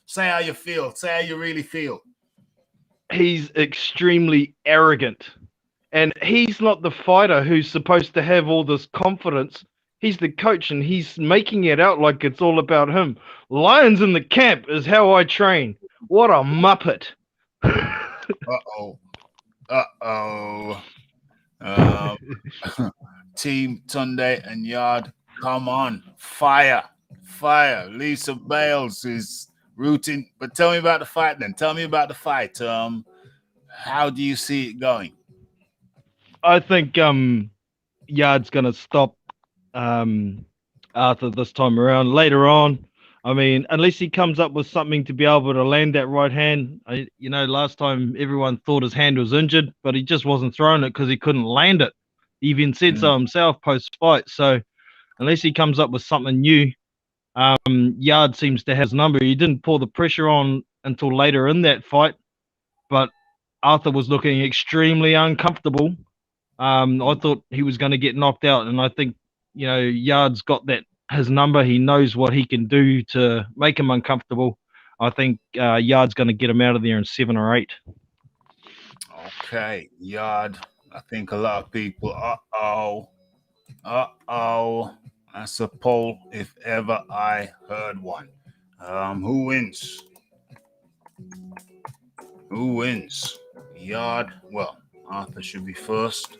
Say how you feel. Say how you really feel. He's extremely arrogant. And he's not the fighter who's supposed to have all this confidence. He's the coach, and he's making it out like it's all about him. Lions in the camp is how I train. What a muppet. Uh-oh. Team Tunde and Yard, come on. Fire. Lisa Bales is rooting. But tell me about the fight then. Tell me about the fight. How do you see it going? I think Yard's going to stop Arthur this time around. Later on, I mean, unless he comes up with something to be able to land that right hand. Last time everyone thought his hand was injured, but he just wasn't throwing it because he couldn't land it. He even said so himself post-fight. So unless he comes up with something new, Yard seems to have his number. He didn't pour the pressure on until later in that fight, but Arthur was looking extremely uncomfortable. I thought he was going to get knocked out, and I think, Yard's got his number. He knows what he can do to make him uncomfortable. I think Yard's going to get him out of there in 7 or 8. Okay, Yard. I think a lot of people, that's a poll if ever I heard one. Who wins? Yard. Well, Arthur should be first.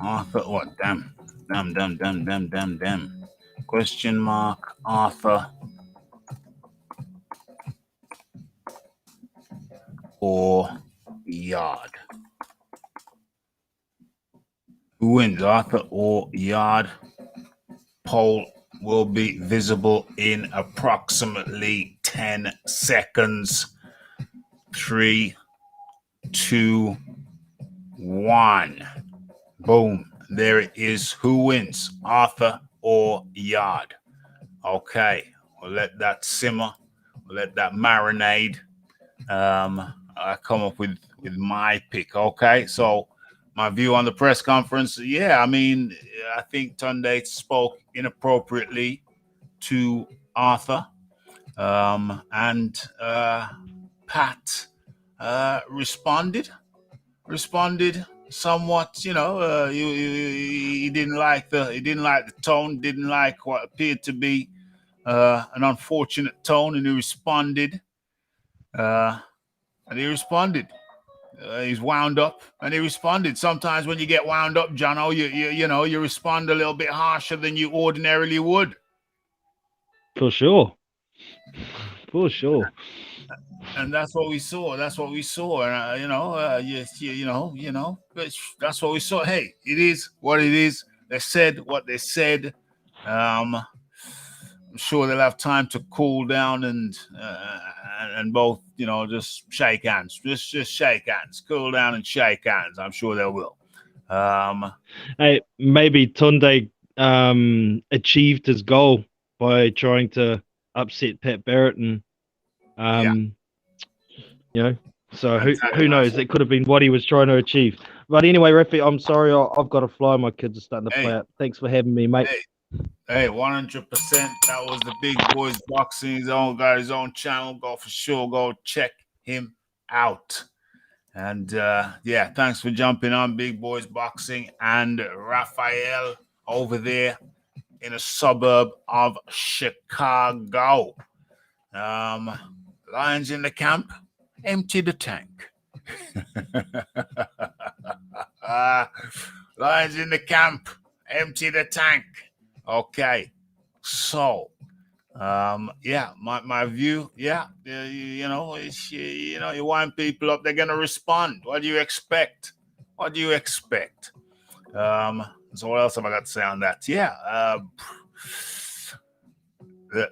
Arthur, what? Damn. Question mark, Arthur or Yard? Who wins, Arthur or Yard? Poll will be visible in approximately 10 seconds. 3, 2, 1. Boom. There it is. Who wins, Arthur or Yard? Okay. We'll let that simmer. We'll let that marinade. I come up with my pick. Okay. So my view on the press conference. Yeah, I mean, I think Tunde spoke inappropriately to Arthur. And Pat responded somewhat, he didn't like the tone, didn't like what appeared to be an unfortunate tone, and he responded. He's wound up, and he responded. Sometimes when you get wound up, Jono, you respond a little bit harsher than you ordinarily would. For sure. And that's what we saw. That's what we saw. And but that's what we saw. Hey, it is what it is. They said what they said. I'm sure they'll have time to cool down and both, just shake hands. Just shake hands. Cool down and shake hands. I'm sure they will. Hey, maybe Tunde achieved his goal by trying to upset Pat Barrett, and so who knows? It could have been what he was trying to achieve. But anyway, Raphie, I'm sorry, I've got to fly. My kids are starting to play out. Thanks for having me, mate. Hey, 100%. That was the Big Boys Boxing. He's got his own channel. Go for sure. Go check him out. And thanks for jumping on, Big Boys Boxing, and Raphael over there in a suburb of Chicago. Lions in the camp, empty the tank. Lions in the camp, empty the tank. Okay, so my view, you wind people up, they're gonna respond. What do you expect? So what else have I got to say on that?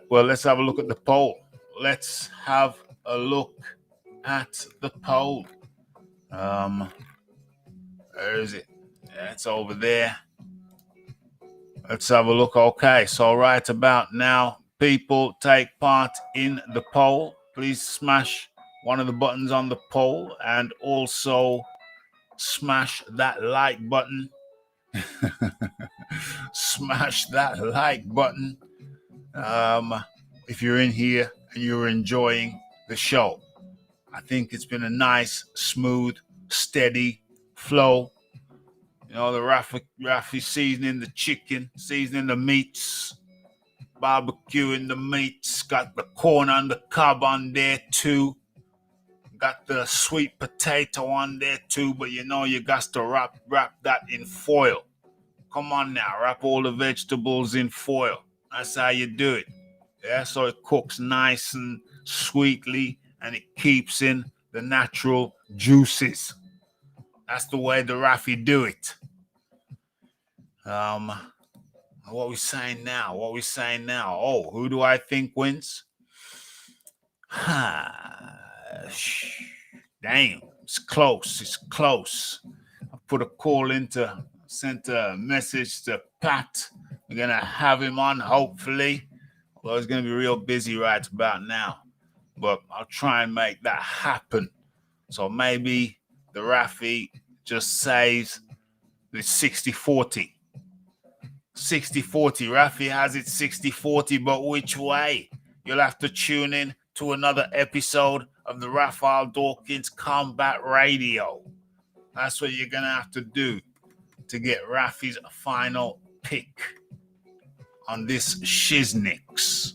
Well, let's have a look at the poll. Where is it? Yeah, it's over there. Let's have a look. Okay, so right about now, people take part in the poll. Please smash one of the buttons on the poll and also smash that like button. Smash that like button if you're in here and you're enjoying the show. I think it's been a nice, smooth, steady flow. The Raphie seasoning the chicken, seasoning the meats, barbecuing the meats, got the corn on the cob on there too. Got the sweet potato on there too, but you got to wrap that in foil. Come on now, wrap all the vegetables in foil. That's how you do it. Yeah, so it cooks nice and sweetly and it keeps in the natural juices. That's the way the Raphie do it. What we saying now? Oh, who do I think wins? Damn, it's close. I sent a message to Pat. We're gonna have him on, hopefully. Well, he's gonna be real busy right about now, but I'll try and make that happen. So maybe the Raphie just saves the 60-40. 60-40. Raphie has it 60-40, but which way? You'll have to tune in to another episode of the Raphael Dawkins Combat Radio. That's what you're going to have to do to get Raphie's final pick on this shiznix.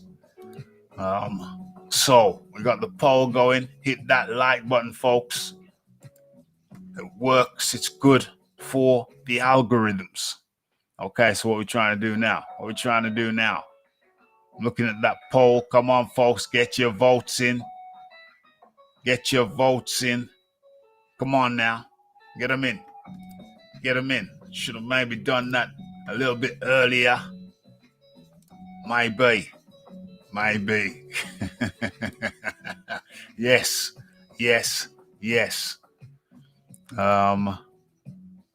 So we got the poll going. Hit that like button, folks. It works. It's good for the algorithms. Okay, so what we're trying to do now? Looking at that poll. Come on, folks. Get your votes in. Come on now. Get them in. Should have maybe done that a little bit earlier. Maybe. Yes.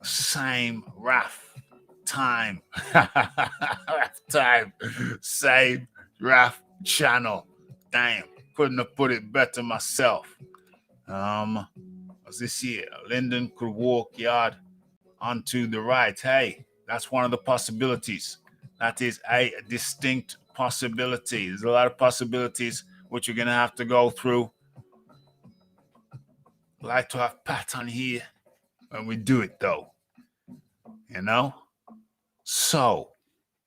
Same Raph time. Same Raph channel. Damn. Couldn't have put it better myself. What's this here? Lyndon could walk yard onto the right. Hey, that's one of the possibilities. That is a distinct possibility. There's a lot of possibilities which you're going to have to go through. I'd like to have Pat on here when we do it, though. So,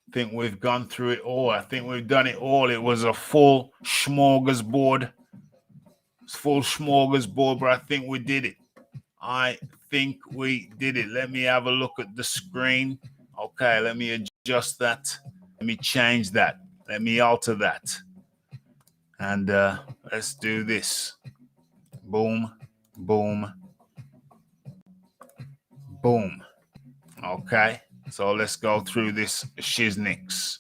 I think we've gone through it all. I think we've done it all. It was a full smorgasbord. But I think we did it. Let me have a look at the screen. Okay, let me adjust that. Let me change that. Let me alter that. And let's do this. Boom, boom, boom. Okay, so let's go through this shiznix.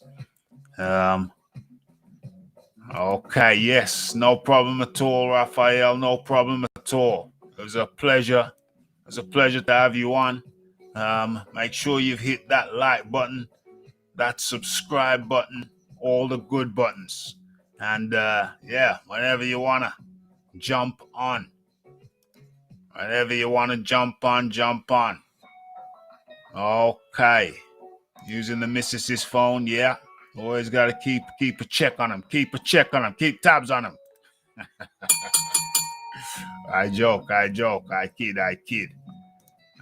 Okay, yes, no problem at all, Raphael. No problem at all. It was a pleasure. It was a pleasure to have you on. Make sure you've hit that like button, that subscribe button, all the good buttons. And yeah, whenever you wanna jump on. Whenever you wanna jump on, jump on. Okay. Using the missus's phone, yeah. Always gotta keep a check on him. Keep a check on him. Keep tabs on him. I joke, I kid.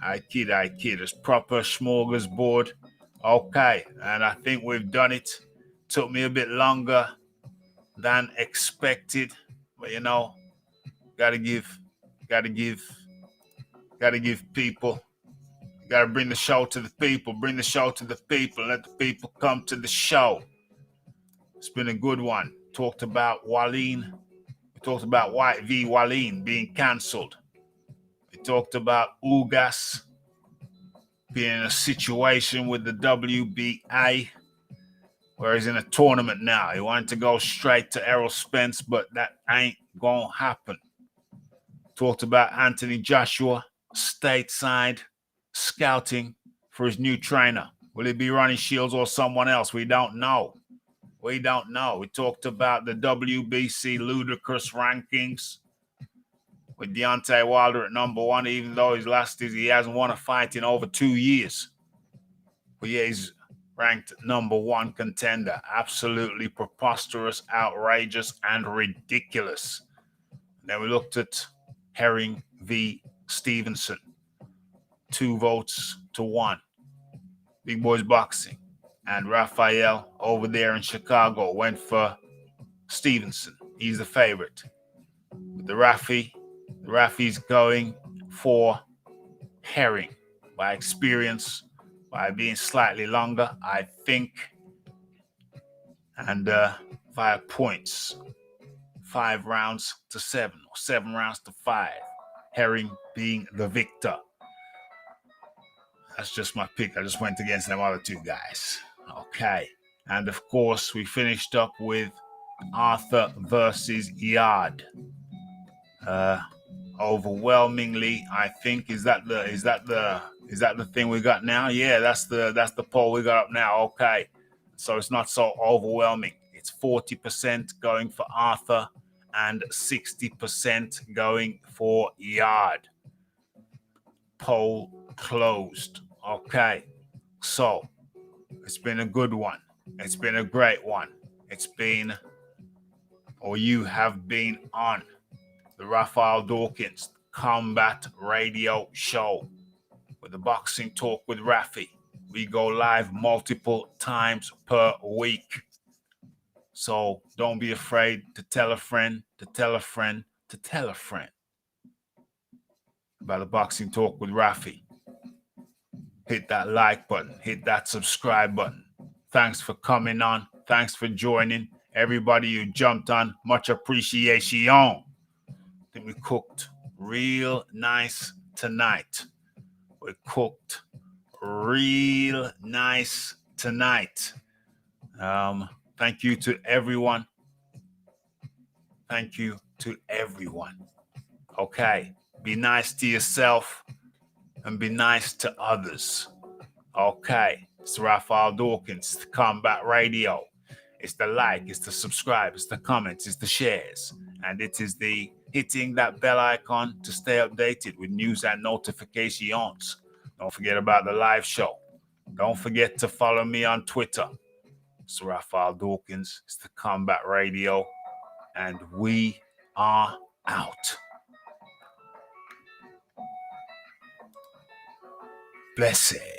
It's proper smorgasbord. Okay, and I think we've done it. Took me a bit longer than expected, but you know, gotta give people. Gotta bring the show to the people. Bring the show to the people. Let the people come to the show. It's been a good one. Talked about Wallin. We talked about Whyte v. Wallin being cancelled. We talked about Ugas being in a situation with the WBA where he's in a tournament now. He wanted to go straight to Errol Spence, but that ain't gonna happen. Talked about Anthony Joshua stateside scouting for his new trainer. Will it be Ronnie Shields or someone else? We don't know. We talked about the WBC ludicrous rankings with Deontay Wilder at number 1, even though he hasn't won a fight in over 2 years. But yeah, he's ranked number 1 contender. Absolutely preposterous, outrageous, and ridiculous. Then we looked at Herring v. Stevenson. 2 votes to 1. Big Boys Boxing. And Raphael over there in Chicago went for Stevenson. He's the favorite. With the Raphie's going for Herring by experience, by being slightly longer, I think, and via points. 5 rounds to 7 or 7 rounds to 5. Herring being the victor. That's just my pick. I just went against them other 2 guys. Okay. And of course, we finished up with Arthur versus Yard. Overwhelmingly, I think, is that the thing we got now? Yeah, that's the poll we got up now. Okay. So it's not so overwhelming. It's 40% going for Arthur and 60% going for Yard. Poll closed. Okay. So it's been a good one. It's been a great one. You have been on the Raphael Dawkins Combat Radio Show with the Boxing Talk with Raphie. We go live multiple times per week. So don't be afraid to tell a friend, to tell a friend, to tell a friend about the Boxing Talk with Raphie. Hit that like button. Hit that subscribe button. Thanks for coming on. Thanks for joining. Everybody who jumped on, much appreciation. I think we cooked real nice tonight. Thank you to everyone. Okay. Be nice to yourself and be nice to others. Okay. It's Raphael Dawkins, the Combat Radio. It's the like, it's the subscribe, it's the comments, it's the shares. And it is the hitting that bell icon to stay updated with news and notifications. Don't forget about the live show. Don't forget to follow me on Twitter. It's Raphael Dawkins. It's the Combat Radio. And we are out. Blessed.